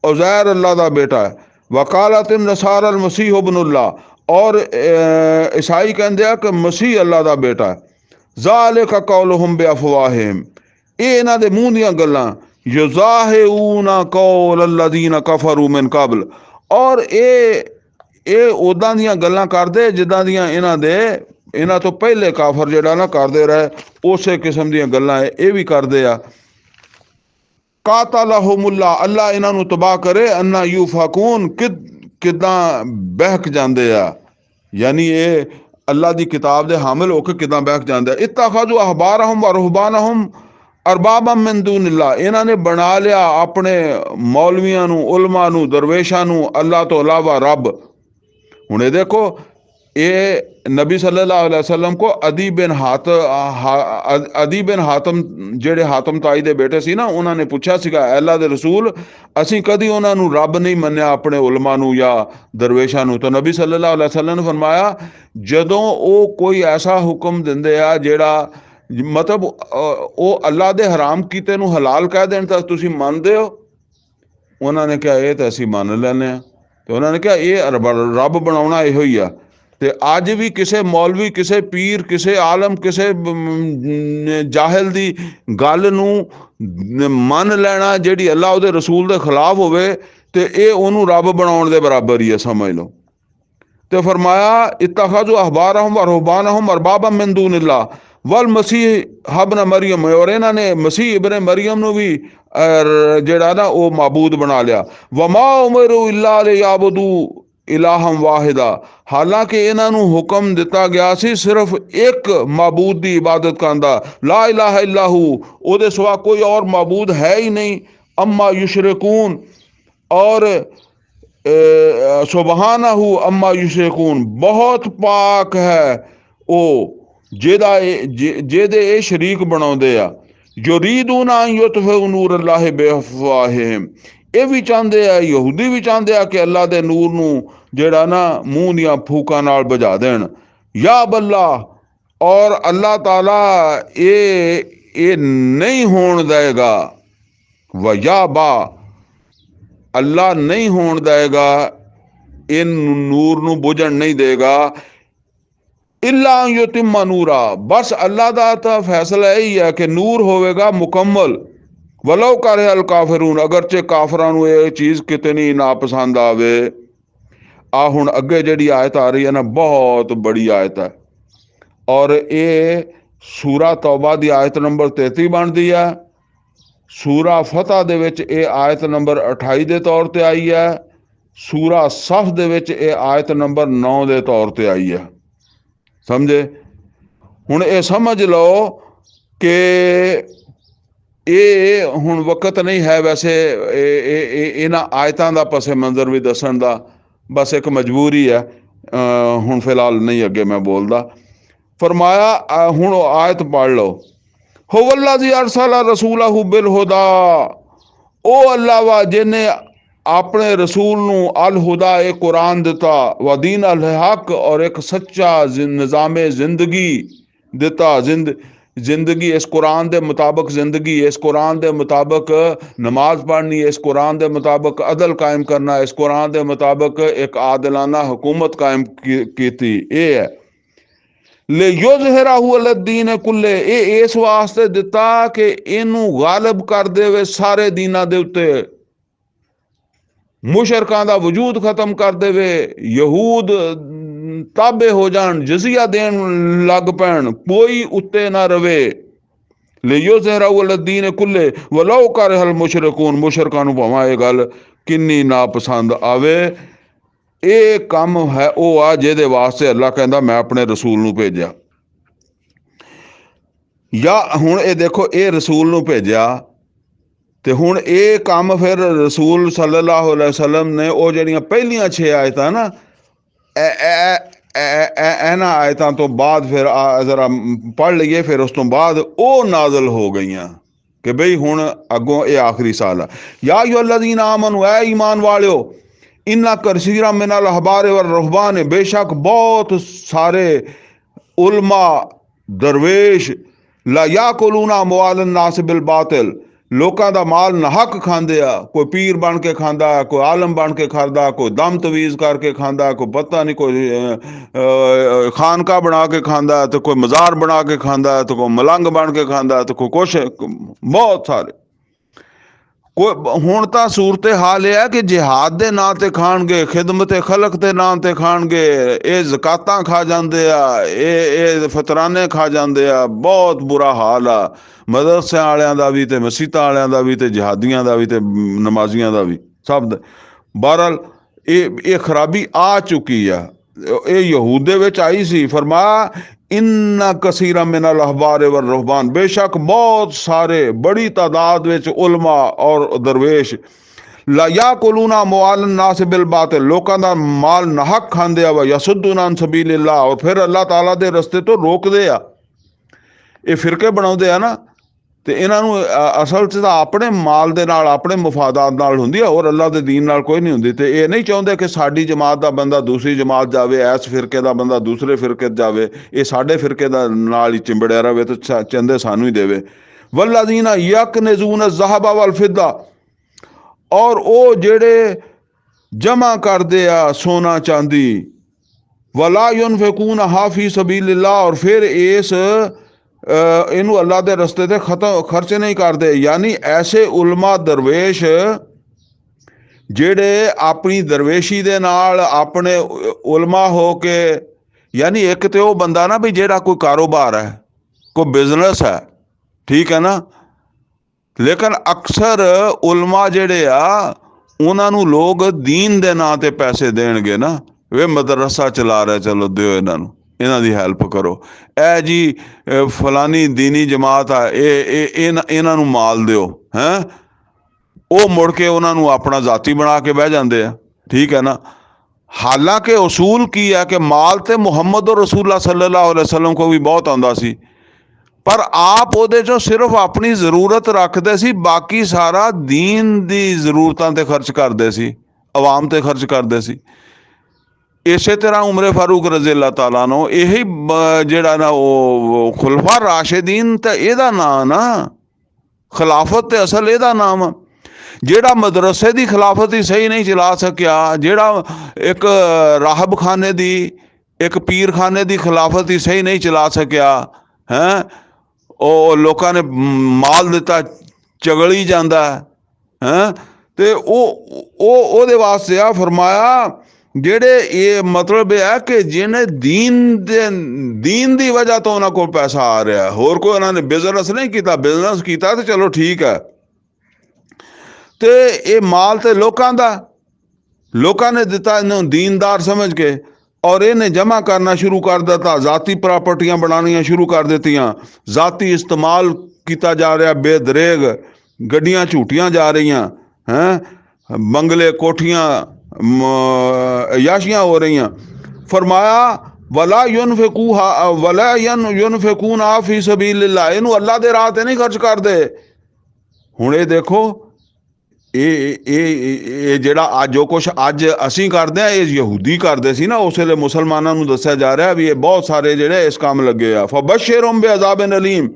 ਉਜ਼ੈਰ ਅੱਲਾ ਦਾ ਬੇਟਾ ਹੈ। ਵਕਾਲਤ ਨਸਾਰਾ ਅਲ ਮਸੀਹ ਇਬਨੁल्लाह, ਔਰ ਈਸਾਈ ਕਹਿੰਦੇ ਆ ਕਿ ਮਸੀਹ ਅੱਲਾ ਦਾ ਬੇਟਾ ਹੈ। ਜ਼ਾਲਿਕ ਕੌਲੁਹੁਮ ਬਿਅਫਵਾਹਿਮ, ਇਹ ਇਹਨਾਂ ਦੇ ਮੂੰਹ ਦੀਆਂ ਗੱਲਾਂ। ਯੁਜ਼ਾਹਿਊਨਾ ਕੌਲ ਅਲਜ਼ੀਨਾ ਕਫਰੂ ਮਿਨ ਕਬਲ, ਔਰ ਇਹ ਉੱਦਾਂ ਦੀਆਂ ਗੱਲਾਂ ਕਰਦੇ ਜਿੱਦਾਂ ਦੀਆਂ ਇਹਨਾਂ ਤੋਂ ਪਹਿਲੇ ਕਾਫਰ ਜਿਹੜਾ ਨਾ ਕਰਦੇ ਰਹੇ, ਉਸੇ ਕਿਸਮ ਦੀਆਂ ਗੱਲਾਂ ਇਹ ਵੀ ਕਰਦੇ ਆ। ਕਾਤਲਹੁਮੁੱਲਾਹ, ਅੱਲਾ ਇਹਨਾਂ ਨੂੰ ਤਬਾਹ ਕਰੇ। ਅੰਨਾ ਯੂਫਕੂਨ, ਕਿੱਦਾਂ ਬਹਿਕ ਜਾਂਦੇ ਆ, ਯਾਨੀ ਇਹ ਅੱਲਾ ਦੀ ਕਿਤਾਬ ਦੇ ਹਾਮਿਲ ਹੋ ਕੇ ਕਿੱਦਾਂ ਬਹਿਕ ਜਾਂਦੇ ਆ। ਇਤਖਜ਼ੂ ਅਹਬਾਰਹੁਮ व रुहबानहुम ਅਰਬਾਬਮ ਮਿਨ ਦੂਨਿल्लाह, ਇਹਨਾਂ ਨੇ ਬਣਾ ਲਿਆ ਆਪਣੇ ਮੌਲਵੀਆਂ ਨੂੰ, ਉਲਮਾ ਨੂੰ, ਦਰਵੇਸ਼ਾਂ ਨੂੰ ਅੱਲਾ ਤੋਂ ਇਲਾਵਾ ਰੱਬ। ਹੁਣ ਇਹ ਦੇਖੋ, ਇਹ ਨਬੀ ਸੱਲੱਲਾਹੁ ਅਲੈहि ਵਸੱਲਮ ਕੋ ਅਦੀ ਬਿਨ ਹਾਤਮ ਜਿਹੜੇ ਹਾਤਮ ਤਾਈ ਦੇ ਬੇਟੇ ਸੀ ਨਾ, ਉਹਨਾਂ ਨੇ ਪੁੱਛਿਆ ਸੀਗਾ ਅੱਲਾ ਦੇ ਰਸੂਲ ਅਸੀਂ ਕਦੀ ਉਹਨਾਂ ਨੂੰ ਰੱਬ ਨਹੀਂ ਮੰਨਿਆ, ਆਪਣੇ ਉਲਮਾ ਨੂੰ ਜਾਂ ਦਰਵੇਸ਼ਾਂ ਨੂੰ। ਤਾਂ ਨਬੀ ਸੱਲੱਲਾਹੁ ਅਲੈहि ਵਸੱਲਮ ਨੇ ਫਰਮਾਇਆ, ਜਦੋਂ ਉਹ ਕੋਈ ਐਸਾ ਹੁਕਮ ਦਿੰਦੇ ਆ ਜਿਹੜਾ ਮਤਲਬ ਉਹ ਅੱਲਾ ਦੇ ਹਰਾਮ ਕੀਤੇ ਨੂੰ ਹਲਾਲ ਕਹਿ ਦੇਣ ਤਾਂ ਤੁਸੀਂ ਮੰਨਦੇ ਹੋ? ਉਹਨਾਂ ਨੇ ਕਿਹਾ ਇਹ ਤਾਂ ਅਸੀਂ ਮੰਨ ਲੈਂਦੇ ਹਾਂ। ਤੇ ਉਹਨਾਂ ਨੇ ਕਿਹਾ ਇਹ ਰੱਬ ਬਣਾਉਣਾ ਇਹੋ ਹੀ ਆ। ਤੇ ਅੱਜ ਵੀ ਕਿਸੇ ਮੌਲਵੀ, ਕਿਸੇ ਪੀਰ, ਕਿਸੇ ਆਲਮ, ਕਿਸੇ ਜਾਹਿਲ ਦੀ ਗੱਲ ਨੂੰ ਮੰਨ ਲੈਣਾ ਜਿਹੜੀ ਅੱਲਾ ਉਹਦੇ ਰਸੂਲ ਦੇ ਖਿਲਾਫ ਹੋਵੇ, ਤੇ ਇਹ ਉਹਨੂੰ ਰੱਬ ਬਣਾਉਣ ਦੇ ਬਰਾਬਰ ਹੀ ਹੈ, ਸਮਝ ਲਓ। ਤੇ ਫਰਮਾਇਆ ਇਤਖਜ਼ੂ ਅਹਬਾਰਹੁਮ व रुहबानहुम अरबाबम मिन दूनिल्लाह वल मसीह इब्न मरियम, और ਇਹਨਾਂ ਨੇ ਮਸੀਹ ਇਬਨ ਮਰੀਮ ਨੂੰ ਵੀ ਜਿਹੜਾ ਨਾ ਉਹ ਮਾਬੂਦ ਬਣਾ ਲਿਆ। ਵਮਾ ਉਮਰੂ ਇਲਾ ਲਿਯਅਬੁਦੂ ਇਲਾਹਮ ਵਾਹਿਦਾ, ਹਾਲਾਂਕਿ ਇਹਨਾਂ ਨੂੰ ਹੁਕਮ ਦਿੱਤਾ ਗਿਆ ਸੀ ਸਿਰਫ ਇੱਕ ਮਾਬੂਦ ਦੀ ਇਬਾਦਤ ਕਰਨ ਦਾ। ਲਾ ਇਲਾਹਾ ਇਲਾਹੂ, ਉਹਦੇ ਸਿਵਾ ਕੋਈ ਔਰ ਮਾਬੂਦ ਹੈ ਹੀ ਨਹੀਂ। अम्मा युशरिकून, और सुबहानहू अम्मा युशरिकून, बहुत पाक है ਉਹ ਜਿਹਦੇ ਇਹ ਸ਼ਰੀਕ ਬਣਾਉਂਦੇ ਆ। ਯੁਰੀਦੂਨਾ ਅਨ ਯੁਤਫਿਊ ਨੂਰ ਅੱਲਾਹ ਬਿਅਫਵਾਹਿਮ, ਇਹ ਵੀ ਚਾਹੁੰਦੇ ਆ, ਯਹੂਦੀ ਵੀ ਚਾਹੁੰਦੇ ਆ ਕਿ ਅੱਲਾ ਦੇ ਨੂਰ ਨੂੰ ਜਿਹੜਾ ਨਾ ਮੂੰਹ ਦੀਆਂ ਫੂਕਾਂ ਨਾਲ ਬੁਝਾ ਦੇਣ। ਯਾ ਬੱਲਾ, ਔਰ ਅੱਲਾਹ ਤਾਲਾ ਇਹ ਨਹੀਂ ਹੋਣ ਦੇਗਾ। व या बा, अल्लाह नहीं होने देगा, इन नूर नू बुझन नहीं देगा। इल्ला युतिम्मा नूरा, बस अल्लाह दा तां फैसला यही है कि नूर होवेगा मुकम्मल। वलो करे अल काफिरून, अगरचे काफरां नू ये चीज़ कितनी नापसंद आवे। आ हुण अगे जिहड़ी आयत आ रही है ना, बहुत बड़ी आयत है, और ये सूरा तौबा दी आयत नंबर 33 बनदी है। सूरा फतह दे विच ये आयत नंबर 28 के तौर पर आई है। सूरा सफ दे विच ये आयत नंबर 9 के तौर पर आई है। समझे? हुण ये समझ लो कि ये हुण वक्त नहीं है वैसे इन्हां आयतां दा पसे मंजर भी दसन दा, बस एक मजबूरी है। हुण फिलहाल नहीं अगे मैं बोलदा। फरमाया हुण आयत पढ़ लो। हुवल्लज़ी अरसला रसूलहु बिल हुदा, ओ अल्लाह वा जिन्हें अपने रसूल नू अल हुदा एक कुरान दिता, व दीन अल हक, और एक सच्चा निज़ामे जिंदगी दिता। जिंदगी इस कुरान के मुताबिक, जिंदगी इस कुरान के मुताबिक नमाज पढ़नी, इस कुरान के मुताबिक अदल कायम करना, इस कुरान के मुताबिक एक आदिलाना हुकूमत कायम की। ये है ले युज़हिरहु अला दीन कुल्ले, ये इस वास्ते दिता कि इनू गालिब कर देवे सारे दीना दे उत्ते, मुशरकां दा वजूद खत्म कर देवे, यहूद ताबे हो जान, जजिया देन लग पैन, कोई उत्ते ना रवे। ले युज़हिरहु अला दीन कुल्ले वलो करहल मुशरिकून, मुशरकां नू भावां ये गल किन्नी नापसंद आवे। ये काम है वह आ जिहदे वास्ते अल्लाह कहंदा मैं अपने रसूल नू भेजा। या हुण ये देखो, ये रसूल नू भेजा ते हुण ये काम फिर रसूल सल्लल्लाहु अलैहि वसल्लम ने वो जिहड़ियां पहलियां 6 आयतां ना, इन्हां आयतां तो बाद फिर जरा पढ़ लीए, फिर उस तो बाद वो नाज़िल हो गईयां कि बई हुण अगों ये आखिरी साल है। या अय्युहल्लज़ीना आमनू, ऐ ईमान वालियो, इन्ना कसीरा मिनल अहबार व रुहबान, बेशक बहुत सारे उलमा दरवेश ला याकुलूना अमवालन नास बिल बातिल, लोकां दा माल नाहक खांदे आ। कोई पीर बन के खांदा, कोई आलम बन के खांदा, कोई दम तवीज़ करके खांदा, कोई पता नहीं कोई खानका बना के खांदा, तो कोई मज़ार बना के खांदा, तो कोई मलंग बन के खांदा, तो कोई कुछ, बहुत सारे। कोई हुण तां सूरत हाल यह है कि जिहाद के नाम ते खाणगे, खिदमत खलक के नाम ते खाणगे, ये ज़कातां खा जांदे आ, ये फतराने खा जांदे आ। बहुत बुरा हाल आ मदरसे वालियां दा भी, ते मसीतां वालियां दा भी, ते जिहादियां दा भी, ते नमाजियां दा भी, सब दा। बहरहाल ये खराबी आ चुकी है। ये यहूद दे विच आई सी। फरमाया इन्ना कसीरा मिनल अहबार व रुहबान, बेशक बहुत सारे बड़ी तादाद विच उलमा और दरवेश ला याकुलूना अमवालन नास बिल बातिल, लोकां दा माल नाहक खांदे आ, व यसुद्दूना अन सबीलिल्लाह, और फिर अल्लाह ताला दे रस्ते तो रोकदे आ। ये फिरके बनाउंदे आ ना, ते इन्हां नू असल च तां अपने माल दे नाल, अपने मुफादात नाल हुंदी आ, और अल्लाह दे दीन नाल कोई नहीं हुंदी। ते ये नहीं चाहुंदे कि साडी जमात दा बंदा दूसरी जमात जावे, इस फिरके दा बंदा दूसरे फिरके जावे, ये साडे फिरके दा नाल ही चिंबड़िया रवे, तो चंदे सानू ही देवे। वल्लज़ीना यकनिज़ून ज़हब वल फिद्दा, और वो जेड़े जमा करदे आ सोना चांदी, वला युनफिकूनहा फी सबीलिल्लाह, और फिर इस इनू अल्लाह के रस्ते ते खर्च नहीं करते। यानी ऐसे उलमा दरवेश जेड़े अपनी दरवेशी दे नाल अपने उलमा हो के, यानी एक तो वो बंदा ना भी जेड़ा कोई कारोबार है, कोई बिजनेस है, ठीक है ना, लेकिन अक्सर उलमा जेड़े आ उन्हां नू लोग दीन दे नां ते पैसे देणगे ना, वे मदरसा चला रहे, चलो दिओ इन्हां नू, इन्हां दी हैल्प करो, ए जी फलानी दीनी जमात आ, इन्हां नू माल दिओ, हैं ਉਹ ਮੁੜ ਕੇ ਉਹਨਾਂ ਨੂੰ ਆਪਣਾ ਜ਼ਾਤੀ ਬਣਾ ਕੇ ਬਹਿ ਜਾਂਦੇ ਆ। ਠੀਕ ਹੈ ਨਾ। ਹਾਲਾਂਕਿ ਉਸੂਲ ਕੀ ਹੈ ਕਿ ਮਾਲ ਤੇ ਮੁਹੰਮਦ ਰਸੂਲullah ਸੱਲੱਲਾਹੁ ਅਲੈहि ਵਸੱਲਮ ਕੋ ਵੀ ਬਹੁਤ ਆਉਂਦਾ ਸੀ, ਪਰ ਆਪ ਉਹਦੇ ਚੋਂ ਸਿਰਫ ਆਪਣੀ ਜ਼ਰੂਰਤ ਰੱਖਦੇ ਸੀ, ਬਾਕੀ ਸਾਰਾ ਦੀਨ ਦੀ ਜ਼ਰੂਰਤਾਂ ਤੇ ਖਰਚ ਕਰਦੇ ਸੀ, ਆਵਾਮ ਤੇ ਖਰਚ ਕਰਦੇ ਸੀ। ਇਸੇ ਤਰ੍ਹਾਂ ਉਮਰੇ ਫਾਰੂਕ ਰਜ਼ੀ ਅੱਲਾਹ ਤਾਲਾ ਨੂੰ ਇਹੀ ਜਿਹੜਾ ਨਾ ਉਹ ਖੁਲਫਾ ਰਾਸ਼ਿਦੀਨ, ਤਾਂ ਇਹਦਾ ਨਾਂ ਨਾ ਖਿਲਾਫਤ ਤੇ ਅਸਲ ਇਹਦਾ ਨਾਮ ਆ। ਜਿਹੜਾ ਮਦਰਸੇ ਦੀ ਖਿਲਾਫਤ ਹੀ ਸਹੀ ਨਹੀਂ ਚਲਾ ਸਕਿਆ, ਜਿਹੜਾ ਇੱਕ ਰਾਹਬ ਖਾਨੇ ਦੀ, ਇੱਕ ਪੀਰ ਖਾਨੇ ਦੀ ਖਿਲਾਫਤ ਹੀ ਸਹੀ ਨਹੀਂ ਚਲਾ ਸਕਿਆ ਹੈ, ਉਹ ਲੋਕਾਂ ਨੇ ਮਾਲ ਦਿੱਤਾ ਚਗਲੀ ਜਾਂਦਾ ਹੈ। ਤੇ ਉਹਦੇ ਵਾਸਤੇ ਆ ਫਰਮਾਇਆ ਜਿਹੜੇ ਇਹ ਮਤਲਬ ਇਹ ਹੈ ਕਿ ਜਿਹਨੇ ਦੀਨ ਦੀ ਵਜ੍ਹਾ ਤੋਂ ਉਹਨਾਂ ਕੋਲ ਪੈਸਾ ਆ ਰਿਹਾ, ਹੋਰ ਕੋਈ ਉਹਨਾਂ ਨੇ ਬਿਜ਼ਨਸ ਨਹੀਂ ਕੀਤਾ। ਬਿਜ਼ਨਸ ਕੀਤਾ ਤੇ ਚਲੋ ਠੀਕ ਹੈ, ਤੇ ਇਹ ਮਾਲ ਤੇ ਲੋਕਾਂ ਦਾ, ਲੋਕਾਂ ਨੇ ਦਿੱਤਾ ਇਹਨੂੰ ਦੀਨਦਾਰ ਸਮਝ ਕੇ, ਔਰ ਇਹਨੇ ਜਮ੍ਹਾਂ ਕਰਨਾ ਸ਼ੁਰੂ ਕਰ ਦਿੱਤਾ, ਜ਼ਾਤੀ ਪ੍ਰਾਪਰਟੀਆਂ ਬਣਾਉਣੀਆਂ ਸ਼ੁਰੂ ਕਰ ਦਿੱਤੀਆਂ, ਜ਼ਾਤੀ ਇਸਤੇਮਾਲ ਕੀਤਾ ਜਾ ਰਿਹਾ, ਬੇਦਰੇਗ ਗੱਡੀਆਂ ਝੂਟੀਆਂ ਜਾ ਰਹੀਆਂ ਹੈਂ, ਬੰਗਲੇ ਕੋਠੀਆਂ याशियाँ हो रही हैं। फरमाया वला युनफिकून फी सबीलिल्लाह, इनू अल्लाह दे राह ते नहीं खर्च करते। हुण ये देखो ਇਹ ਜਿਹੜਾ ਅੱਜ ਜੋ ਕੁਛ ਅੱਜ ਅਸੀਂ ਕਰਦੇ ਆ, ਇਹ ਯਹੂਦੀ ਕਰਦੇ ਸੀ ਨਾ, ਉਸ ਵੇਲੇ ਮੁਸਲਮਾਨਾਂ ਨੂੰ ਦੱਸਿਆ ਜਾ ਰਿਹਾ ਵੀ ਇਹ ਬਹੁਤ ਸਾਰੇ ਜਿਹੜੇ ਇਸ ਕੰਮ ਲੱਗੇ ਆ। ਫਬਸ਼ਿਰਹੁਮ ਬਿਅਜ਼ਾਬਿਨ ਅਲੀਮ,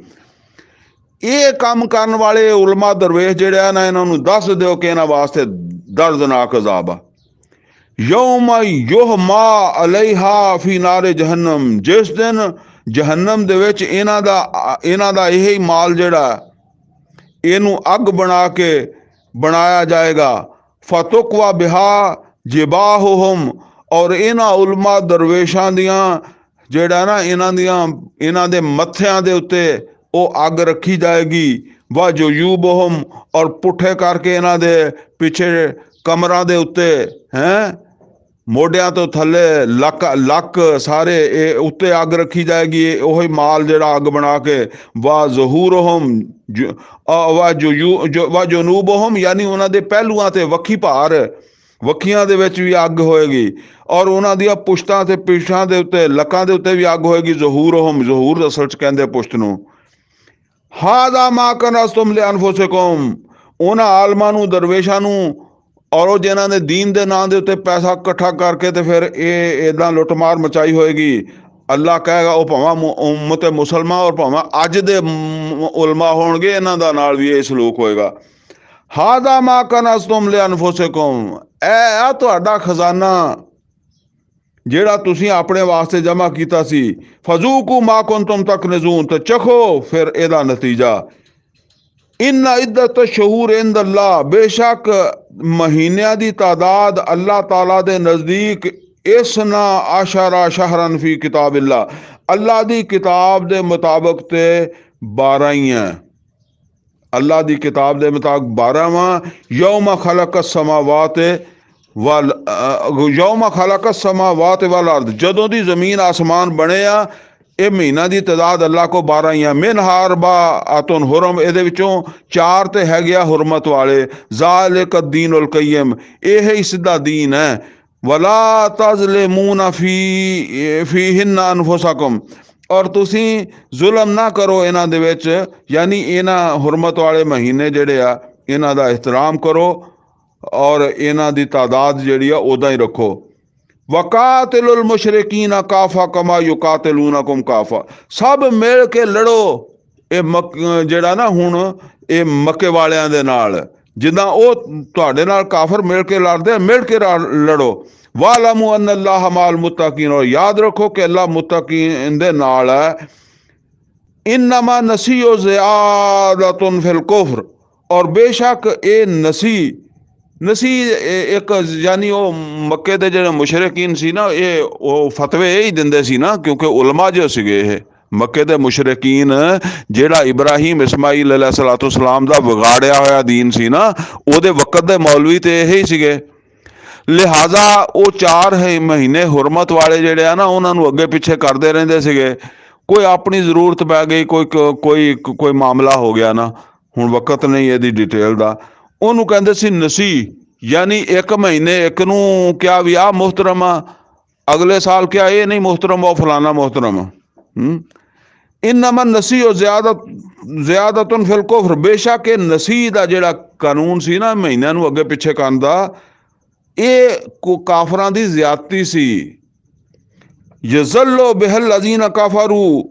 ਇਹ ਕੰਮ ਕਰਨ ਵਾਲੇ ਉਲਮਾ ਦਰਵੇਸ਼ ਜਿਹੜੇ ਆ ਨਾ, ਇਹਨਾਂ ਨੂੰ ਦੱਸ ਦਿਓ ਕਿ ਇਹਨਾਂ ਵਾਸਤੇ ਦਰਦਨਾਕ ਅਜ਼ਾਬ ਆ। ਯੌਮ ਯੁਹਮਾ ਅਲੈਹਾ ਫੀ ਨਾਰੇ ਜਹੰਨਮ, ਜਿਸ ਦਿਨ ਜਹੰਨਮ ਦੇ ਵਿੱਚ ਇਹਨਾਂ ਦਾ ਇਹ ਮਾਲ ਜਿਹੜਾ ਇਹਨੂੰ ਅੱਗ ਬਣਾ ਕੇ ਬਣਾਇਆ ਜਾਏਗਾ। ਫਤੁਕਵਾ ਬਿਹਾ ਜਿਬਾਹੁਹੁਮ, ਔਰ ਇਹਨਾਂ ਉਲਮਾ ਦਰਵੇਸ਼ਾਂ ਦੀਆਂ ਜਿਹੜਾ ਨਾ ਇਹਨਾਂ ਦੇ ਮੱਥਿਆਂ ਦੇ ਉੱਤੇ ਉਹ ਅੱਗ ਰੱਖੀ ਜਾਏਗੀ। ਵਾ ਜਯੂਬਹੁਮ, ਔਰ ਪੁੱਠੇ ਕਰਕੇ ਇਹਨਾਂ ਦੇ ਪਿੱਛੇ ਕਮਰਾਂ ਦੇ ਉੱਤੇ ਹੈਂ, ਮੋਢਿਆਂ ਤੋਂ ਥੱਲੇ ਲੱਕ ਸਾਰੇ ਇਹ ਉੱਤੇ ਅੱਗ ਰੱਖੀ ਜਾਏਗੀ, ਉਹੀ ਮਾਲ ਜਿਹੜਾ ਅੱਗ ਬਣਾ ਕੇ। ਵਾ ਜ਼ਹੂਰਹੁਮ ਵਾ ਜਨੂਬਹੁਮ, ਯਾਨੀ ਉਹਨਾਂ ਦੇ ਪਹਿਲੂਆਂ ਤੇ ਵੱਖੀ ਭਾਰ, ਵੱਖੀਆਂ ਦੇ ਵਿੱਚ ਵੀ ਅੱਗ ਹੋਏਗੀ, ਔਰ ਉਹਨਾਂ ਦੀਆਂ ਪੁਸ਼ਤਾਂ ਤੇ ਪਿੱਠਾਂ ਦੇ ਉੱਤੇ, ਲੱਕਾਂ ਦੇ ਉੱਤੇ ਵੀ ਅੱਗ ਹੋਏਗੀ। ਜ਼ਹੂਰਹੁਮ, ਜ਼ਹੂਰ ਅਸਲ 'ਚ ਕਹਿੰਦੇ ਪੁਸ਼ਤ ਨੂੰ। ਹਾਜ਼ਾ ਮਾ ਕਨਜ਼ਤੁਮ ਲਿਅਨਫੁਸਿਕੁਮ, ਉਹਨਾਂ ਆਲਮਾਂ ਨੂੰ, ਦਰਵੇਸ਼ਾਂ ਨੂੰ, ਔਰ ਉਹ ਜਿਨ੍ਹਾਂ ਨੇ ਦੀਨ ਦੇ ਨਾਂ ਦੇ ਉੱਤੇ ਪੈਸਾ ਇਕੱਠਾ ਕਰਕੇ ਤੇ ਫਿਰ ਇਹ ਇੱਦਾਂ ਲੁੱਟਮਾਰ ਮਚਾਈ ਹੋਏਗੀ। ਅੱਲਾਹ ਕਹੇਗਾ ਉਹ ਭਾਵੇਂ ਉਮਤ ਮੁਸਲਮਾਨ ਔਰ ਭਾਵੇਂ ਅੱਜ ਦੇ ਉਲਮਾ ਹੋਣਗੇ, ਇਹਨਾਂ ਦਾ ਨਾਲ ਵੀ ਇਹ ਸਲੂਕ ਹੋਏਗਾ। ਹਾਜ਼ਾ ਮਾ ਕਨਜ਼ਤੁਮ ਲਿਅਨਫੁਸਿਕੁਮ, ਇਹ ਆ ਤੁਹਾਡਾ ਖਜ਼ਾਨਾ ਜਿਹੜਾ ਤੁਸੀਂ ਆਪਣੇ ਵਾਸਤੇ ਜਮ੍ਹਾਂ ਕੀਤਾ ਸੀ। ਫਜ਼ੂਕੂ ਮਾ ਕੁੰਤੁਮ ਤਕਨਜ਼ੂਨ, ਤੇ ਚਖੋ ਫਿਰ ਇਹਦਾ ਨਤੀਜਾ। ਇन्ना इद्दत शहूर इंद अल्लाह, बेशक महीनों की तादाद अल्लाह ताला दे नज़दीक इसना आशरा शहरन फी किताब अल्लाह, अल्लाह की किताब के मुताबिक ते 12 ही है। अल्लाह की किताब के मुताबिक 12वां। यौम खलक़स समावात वल अर्द, जदों की ज़मीन आसमान बने आ, ਇਹ ਮਹੀਨਾ ਦੀ ਤਾਦਾਦ ਅੱਲਾ ਕੋ 12 ਹੀ ਆ। ਮਿਨ ਹਾਰਬਾ ਆਤੁਨ ਹੁਰਮ, ਇਹਦੇ ਵਿੱਚੋਂ 4 ਤੇ ਹੈਗੇ ਆ ਹੁਰਮਤ ਵਾਲੇ। ਜ਼ਾਲਿਕ ਦੀਨੁਲ ਕਯਿਮ, ਇਹ ਹੀ ਸਿੱਧਾ ਦੀਨ ਹੈ। ਵਲਾ ਤਜ਼ਲਿਮੂਨ ਫੀਹਿਨ ਅਨਫੁਸਕੁਮ, ਔਰ ਤੁਸੀਂ ਜ਼ੁਲਮ ਨਾ ਕਰੋ ਇਹਨਾਂ ਦੇ ਵਿੱਚ, ਯਾਨੀ ਇਹਨਾਂ ਹੁਰਮਤ ਵਾਲੇ ਮਹੀਨੇ ਜਿਹੜੇ ਆ ਇਹਨਾਂ ਦਾ ਇਹਤਰਾਮ ਕਰੋ, ਔਰ ਇਹਨਾਂ ਦੀ ਤਾਦਾਦ ਜਿਹੜੀ ਆ ਉੱਦਾਂ ਹੀ ਰੱਖੋ। वकातिलुल मुशरिकीन काफा कमा युकातिलूनकुम काफा, सब मिल के लड़ो। ये ਜਿਹੜਾ ਨਾ ਹੁਣ ਇਹ ਮੱਕੇ ਵਾਲਿਆਂ ਦੇ ਨਾਲ, ਜਿੱਦਾਂ ਉਹ ਤੁਹਾਡੇ ਨਾਲ ਕਾਫਰ ਮਿਲ ਕੇ ਲੜਦੇ, ਮਿਲ ਕੇ ਲੜੋ। ਵਾਲਮੂ ਅਨ ਅੱਲਾਹ ਮਾਲ ਮੁਤਕੀਨ, ਔਰ ਯਾਦ ਰੱਖੋ ਕਿ ਅੱਲਾਹ ਮੁਤਕੀਨ ਦੇ ਨਾਲ ਹੈ। ਇਨਮਾ ਨਸੀਓ ज़ियादतुन फिल कुफ्र, और बेशक ਇਹ नसी एक यानी वो मक्के दे ਜਿਹੜੇ मुशरिकीन सी ना, ये वो फतवे ही दिंदे सी ना, क्योंकि उलमा जो सीगे ये मक्के दे मुशरिकीन, ਜਿਹੜਾ इब्राहिम इस्माइल अलैहिस्सलाम ਦਾ ਵਿਗਾੜਿਆ ਹੋਇਆ ਦੀਨ ਸੀ ਨਾ, ਉਹਦੇ ਵਕਤ ਦੇ ਮੌਲਵੀ ਤੇ ਇਹ ਹੀ ਸੀਗੇ। ਲਿਹਾਜ਼ਾ ਉਹ 4 ਮਹੀਨੇ ਹੁਰਮਤ ਵਾਲੇ ਜਿਹੜੇ ਆ ਨਾ, ਉਹਨਾਂ ਨੂੰ ਅੱਗੇ ਪਿੱਛੇ ਕਰਦੇ ਰਹਿੰਦੇ ਸੀਗੇ। ਕੋਈ ਆਪਣੀ ਜ਼ਰੂਰਤ ਪੈ ਗਈ, ਕੋਈ ਮਾਮਲਾ ਹੋ ਗਿਆ ਨਾ, ਹੁਣ ਵਕਤ ਨਹੀਂ ਇਹਦੀ ਡਿਟੇਲ ਦਾ, ਉਹਨੂੰ ਕਹਿੰਦੇ ਸੀ ਨਸੀਹ, ਯਾਨੀ ਇੱਕ ਮਹੀਨੇ ਇੱਕ ਨੂੰ ਕਿਹਾ ਵੀ ਆਹ ਮੁਹਤਰਮ ਆ, ਅਗਲੇ ਸਾਲ ਕਿਹਾ ਇਹ ਨਹੀਂ ਮੁਹਤਰਮ, ਉਹ ਫਲਾਨਾ ਮੁਹਤਰਮ ਆ। ਇਨਮਾ ਨਸੀਹ ਜ਼ਿਆਦਤੁਨ ਫਿਲ ਕੁਫਰ, ਬੇਸ਼ੱਕ ਇਹ ਨਸੀਹ ਦਾ ਜਿਹੜਾ ਕਾਨੂੰਨ ਸੀ ਨਾ ਮਹੀਨਿਆਂ ਨੂੰ ਅੱਗੇ ਪਿੱਛੇ ਕਰਨ ਦਾ, ਇਹ ਕਾਫਰਾਂ ਦੀ ਜ਼ਿਆਦਤੀ ਸੀ। ਯਜ਼ੱਲੁ ਬਿਹਲ ਲਜ਼ੀਨਾ ਕਾਫਰੂ,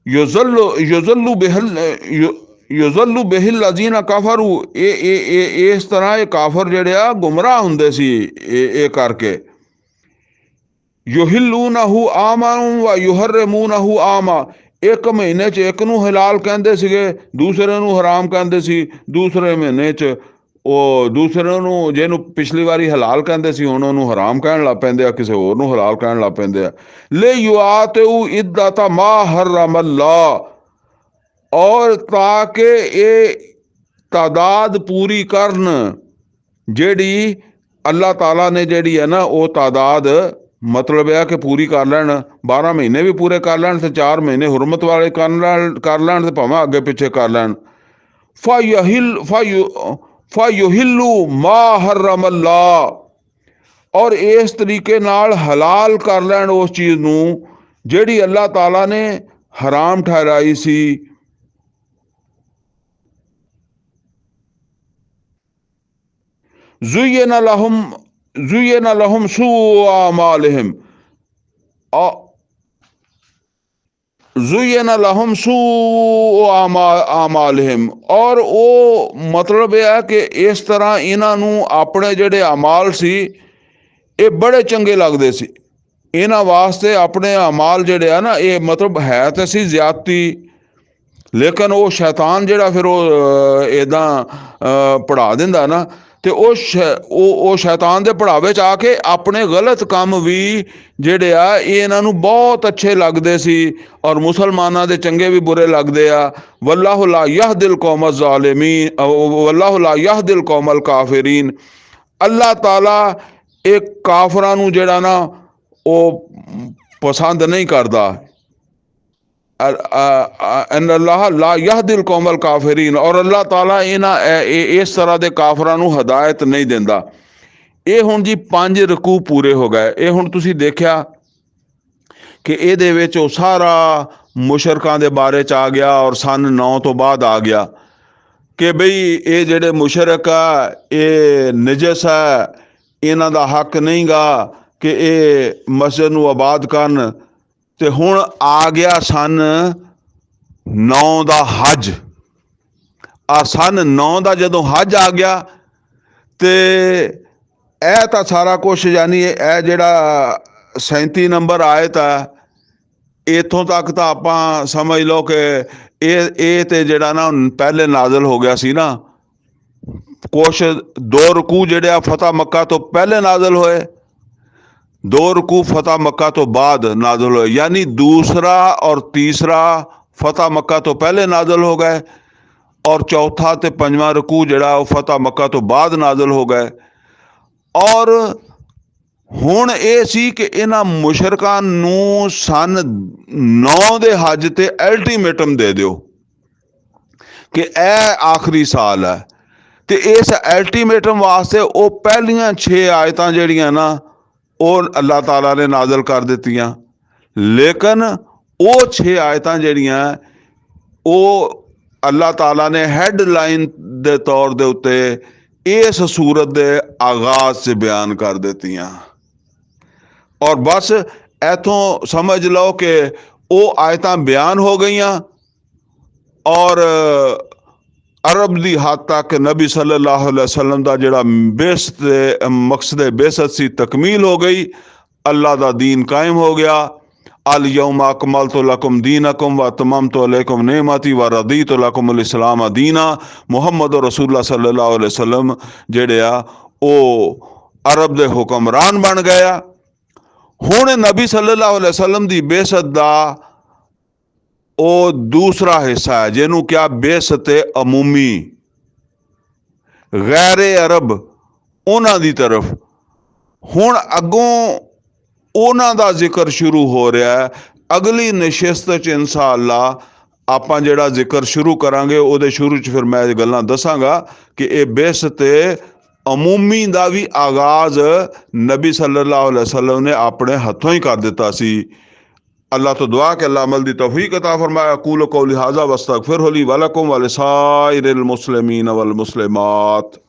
ਯਜ਼ੱਲੁ ਬਿਹਿਲ ਲਜ਼ੀਨਾ ਕਾਫਰੂ, ਇਹ ਇਸ ਤਰ੍ਹਾਂ ਇਹ ਕਾਫਰ ਜਿਹੜੇ ਆ ਗੁੰਮਰਾਹ ਹੁੰਦੇ ਸੀ ਇਹ ਕਰਕੇ। ਯੁਹਿਲੂਨਹੁ ਆਮਾ व युहर्रिमूनहु आमा, ਇੱਕ ਮਹੀਨੇ 'ਚ ਇੱਕ ਨੂੰ ਹਲਾਲ ਕਹਿੰਦੇ ਸੀਗੇ, ਦੂਸਰੇ ਨੂੰ ਹਰਾਮ ਕਹਿੰਦੇ ਸੀ। ਦੂਸਰੇ ਮਹੀਨੇ 'ਚ ਉਹ ਦੂਸਰੇ ਨੂੰ, ਜਿਹਨੂੰ ਪਿਛਲੀ ਵਾਰੀ ਹਲਾਲ ਕਹਿੰਦੇ ਸੀ ਹੁਣ ਉਹਨੂੰ ਹਰਾਮ ਕਹਿਣ ਲੱਗ ਪੈਂਦੇ ਆ, ਕਿਸੇ ਹੋਰ ਨੂੰ ਹਲਾਲ ਕਹਿਣ ਲੱਗ ਪੈਂਦੇ ਆ। ਲੈ ਯੁਆਤਿਉ ਇद्दत मा हर्रम अल्लाह, ਔਰ ਤਾਂ ਕਿ ਇਹ ਤਾਦਾਦ ਪੂਰੀ ਕਰਨ ਜਿਹੜੀ ਅੱਲਾਹ ਤਾਲਾ ਨੇ ਜਿਹੜੀ ਹੈ ਨਾ ਉਹ ਤਾਦਾਦ, ਮਤਲਬ ਇਹ ਕਿ ਪੂਰੀ ਕਰ ਲੈਣ। 12 ਮਹੀਨੇ ਵੀ ਪੂਰੇ ਕਰ ਲੈਣ ਤੇ 4 ਮਹੀਨੇ ਹੁਰਮਤ ਵਾਲੇ ਕਰ ਲੈਣ ਤੇ ਭਾਵੇਂ ਅੱਗੇ ਪਿੱਛੇ ਕਰ ਲੈਣ। ਫਯੁਹਿਲੂ ਮਾ ਹਰਮ ਅੱਲਾਹ, ਔਰ ਇਸ ਤਰੀਕੇ ਨਾਲ ਹਲਾਲ ਕਰ ਲੈਣ ਉਸ ਚੀਜ਼ ਨੂੰ ਜਿਹੜੀ ਅੱਲਾਹ ਤਾਲਾ ਨੇ ਹਰਾਮ ਠਹਿਰਾਈ ਸੀ। ਜ਼ੁਯਿਨ ਲਹੁਮ ਸੂਅ ਆਮਾਲਿਹਿਮ, ਜ਼ੁਯਿਨ ਲਹੁਮ ਸੂਅ ਆਮਾਲਿਹਿਮ, ਔਰ ਉਹ ਮਤਲਬ ਇਹ ਹੈ ਕਿ ਇਸ ਤਰ੍ਹਾਂ ਇਹਨਾਂ ਨੂੰ ਆਪਣੇ ਜਿਹੜੇ ਅਮਾਲ ਸੀ ਇਹ ਬੜੇ ਚੰਗੇ ਲੱਗਦੇ ਸੀ। ਇਹਨਾਂ ਵਾਸਤੇ ਆਪਣੇ ਅਮਾਲ ਜਿਹੜੇ ਆ ਨਾ, ਇਹ ਮਤਲਬ ਹੈ ਤਾਂ ਸੀ ਜ਼ਿਆਦਤੀ, ਲੇਕਿਨ ਉਹ ਸ਼ੈਤਾਨ ਜਿਹੜਾ ਫਿਰ ਉਹ ਇੱਦਾਂ ਪੜ੍ਹਾ ਦਿੰਦਾ ਨਾ, ਤੇ ਉਹ ਸ਼ੈਤਾਨ ਦੇ ਪੜਾਵੇ 'ਚ ਆ ਕੇ ਆਪਣੇ ਗਲਤ ਕੰਮ ਵੀ ਜਿਹੜੇ ਆ ਇਹ ਇਹਨਾਂ ਨੂੰ ਬਹੁਤ ਅੱਛੇ ਲੱਗਦੇ ਸੀ, ਔਰ ਮੁਸਲਮਾਨਾਂ ਦੇ ਚੰਗੇ ਵੀ ਬੁਰੇ ਲੱਗਦੇ ਆ। ਵੱਲਾਹੁ ਲਾ ਯਹਦਿਲ ਕੌਮ ਜ਼ਾਲਿਮੀਨ, ਵੱਲਾਹੁ ਲਾ ਯਹਦਿਲ ਕੌਮ ਕਾਫਿਰੀਨ, ਅੱਲਾਹ ਤਾਲਾ ਇਹ ਕਾਫਰਾਂ ਨੂੰ ਜਿਹੜਾ ਨਾ ਉਹ ਪਸੰਦ ਨਹੀਂ ਕਰਦਾ। ਅੱਲਾਹ ਲਾ ਯਹਦਿਲ ਕੌਮਲ ਕਾਫਿਰੀਨ, ਔਰ ਅੱਲਾਹ ਤਾਲਾ ਇਸ ਤਰ੍ਹਾਂ ਦੇ ਕਾਫਰਾਂ ਨੂੰ ਹਦਾਇਤ ਨਹੀਂ ਦਿੰਦਾ। ਇਹ ਹੁਣ ਜੀ 5 ਰਕੂ ਪੂਰੇ ਹੋ ਗਏ। ਇਹ ਹੁਣ ਤੁਸੀਂ ਦੇਖਿਆ ਕਿ ਇਹਦੇ ਵਿੱਚ ਉਹ ਸਾਰਾ ਮੁਸ਼ਰਕਾਂ ਦੇ ਬਾਰੇ 'ਚ ਆ ਗਿਆ, ਔਰ ਸਨ 9 ਤੋਂ ਬਾਅਦ ਆ ਗਿਆ ਕਿ ਬਈ ਇਹ ਜਿਹੜੇ ਮੁਸ਼ਰਕ ਆ ਇਹ ਨਜਸ ਹੈ, ਇਹਨਾਂ ਦਾ ਹੱਕ ਨਹੀਂ ਗਾ ਕਿ ਇਹ ਮਸਜਿਦ ਨੂੰ ਆਬਾਦ ਕਰਨ। ਤੇ ਹੁਣ ਆ ਗਿਆ ਸਨ 9 ਦਾ ਹਜ। ਸਨ 9 ਦਾ ਜਦੋਂ ਹਜ ਆ ਗਿਆ ਤੇ ਇਹ ਤਾਂ ਸਾਰਾ ਕੁਛ, ਯਾਨੀ ਇਹ ਜਿਹੜਾ 37 ਨੰਬਰ ਆਇਤ ਹੈ, ਇੱਥੋਂ ਤੱਕ ਤਾਂ ਆਪਾਂ ਸਮਝ ਲਓ ਕਿ ਇਹ ਤੇ ਜਿਹੜਾ ਨਾ ਪਹਿਲੇ ਨਾਜ਼ਲ ਹੋ ਗਿਆ ਸੀ ਨਾ। ਕੁਛ 2 ਰਕੂ ਜਿਹੜੇ ਆ ਫਤਹ ਮੱਕਾ ਤੋਂ ਪਹਿਲੇ ਨਾਜ਼ਲ ਹੋਏ, 2 ਰਕੂ ਫਤਹ ਮੱਕਾ ਤੋਂ ਬਾਅਦ ਨਾਜ਼ਲ ਹੋਏ, ਯਾਨੀ ਦੂਸਰਾ ਔਰ ਤੀਸਰਾ ਫਤਹ ਮੱਕਾ ਤੋਂ ਪਹਿਲੇ ਨਾਜ਼ਲ ਹੋ ਗਏ, ਔਰ ਚੌਥਾ ਤੇ 5ਵਾਂ ਰਕੂ ਜਿਹੜਾ ਉਹ ਫਤਹ ਮੱਕਾ ਤੋਂ ਬਾਅਦ ਨਾਜ਼ਲ ਹੋ ਗਏ। ਔਰ ਹੁਣ ਇਹ ਸੀ ਕਿ ਇਹਨਾਂ ਮੁਸ਼ਰਕਾਂ ਨੂੰ ਸਨ 9 ਦੇ ਹਜ ਤੇ ਅਲਟੀਮੇਟਮ ਦੇ ਦਿਓ ਕਿ ਇਹ ਆਖਰੀ ਸਾਲ ਹੈ। ਤੇ ਇਸ ਅਲਟੀਮੇਟਮ ਵਾਸਤੇ ਉਹ ਪਹਿਲੀਆਂ 6 ਆਇਤਾਂ ਜਿਹੜੀਆਂ ਨਾ ਉਹ ਅੱਲਾਹ ਤਾਲਾ ਨੇ ਨਾਜ਼ਲ ਕਰ ਦਿੱਤੀਆਂ, ਲੇਕਿਨ ਉਹ 6 ਆਇਤਾਂ ਜਿਹੜੀਆਂ ਉਹ ਅੱਲਾਹ ਤਾਲਾ ਨੇ ਹੈਡਲਾਈਨ ਦੇ ਤੌਰ ਦੇ ਉੱਤੇ ਇਸ ਸੂਰਤ ਦੇ ਆਗਾਜ਼ 'ਚ ਬਿਆਨ ਕਰ ਦਿੱਤੀਆਂ। ਔਰ ਬਸ ਇੱਥੋਂ ਸਮਝ ਲਓ ਕਿ ਉਹ ਆਇਤਾਂ ਬਿਆਨ ਹੋ ਗਈਆਂ, ਔਰ ਅਰਬ ਦੀ ਹੱਦ ਤੱਕ ਨਬੀ ਸੱਲੱਲਾਹੁ ਅਲੈहि ਵਸੱਲਮ ਦਾ ਜਿਹੜਾ ਬੇਸਤ ਮਕਸਦ ਬੇਸਤ ਸੀ ਤਕਮੀਲ ਹੋ ਗਈ। ਅੱਲਾਹ ਦਾ ਦੀਨ ਕਾਇਮ ਹੋ ਗਿਆ। ਅਲ ਯੌਮ ਅਕਮਲਤੁ ਲਕੁਮ ਦੀਨਕੁਮ व अतममतु अलैकुम नेमती व रदीतु लकुमुल इस्लाम दीना। ਮੁਹੰਮਦ ਰਸੂਲੁल्लाह सल्लल्लाहु अलैहि वसल्लम ਜਿਹੜੇ ਆ ਉਹ ਅਰਬ ਦੇ ਹੁਕਮਰਾਨ ਬਣ ਗਏ ਆ। ਹੁਣ ਨਬੀ ਸੱਲੱਲਾਹੁ ਅਲੈहि ਵਸੱਲਮ ਦੀ ਬੇਸਤ ਦਾ ਉਹ ਦੂਸਰਾ ਹਿੱਸਾ ਹੈ ਜਿਹਨੂੰ ਕਿਹਾ ਬੇਸਤ ਅਮੂਮੀ, ਗੈਰ ਅਰਬ ਉਹਨਾਂ ਦੀ ਤਰਫ। ਹੁਣ ਅੱਗੋਂ ਉਹਨਾਂ ਦਾ ਜ਼ਿਕਰ ਸ਼ੁਰੂ ਹੋ ਰਿਹਾ ਹੈ। ਅਗਲੀ ਨਸ਼ਿਸਤ 'ਚ ਇਨਸ਼ਾ ਅੱਲਾ ਆਪਾਂ ਜਿਹੜਾ ਜ਼ਿਕਰ ਸ਼ੁਰੂ ਕਰਾਂਗੇ ਉਹਦੇ ਸ਼ੁਰੂ 'ਚ ਫਿਰ ਮੈਂ ਇਹ ਗੱਲਾਂ ਦੱਸਾਂਗਾ ਕਿ ਇਹ ਬਿਸਤ ਅਮੂਮੀ ਦਾ ਵੀ ਆਗਾਜ਼ ਨਬੀ सल्लल्लाहु अलैहि वसल्लम ने अपने हथों ही कर दिता सी। अल्लाह तो दुआ के अल्लाह अमल दी तौफीक अता फरमाया। कूल कौली हाज़ा वस्तगफिरहु ली वलकुम वलिसाइरिल मुस्लिमीन वल मुस्लिमात।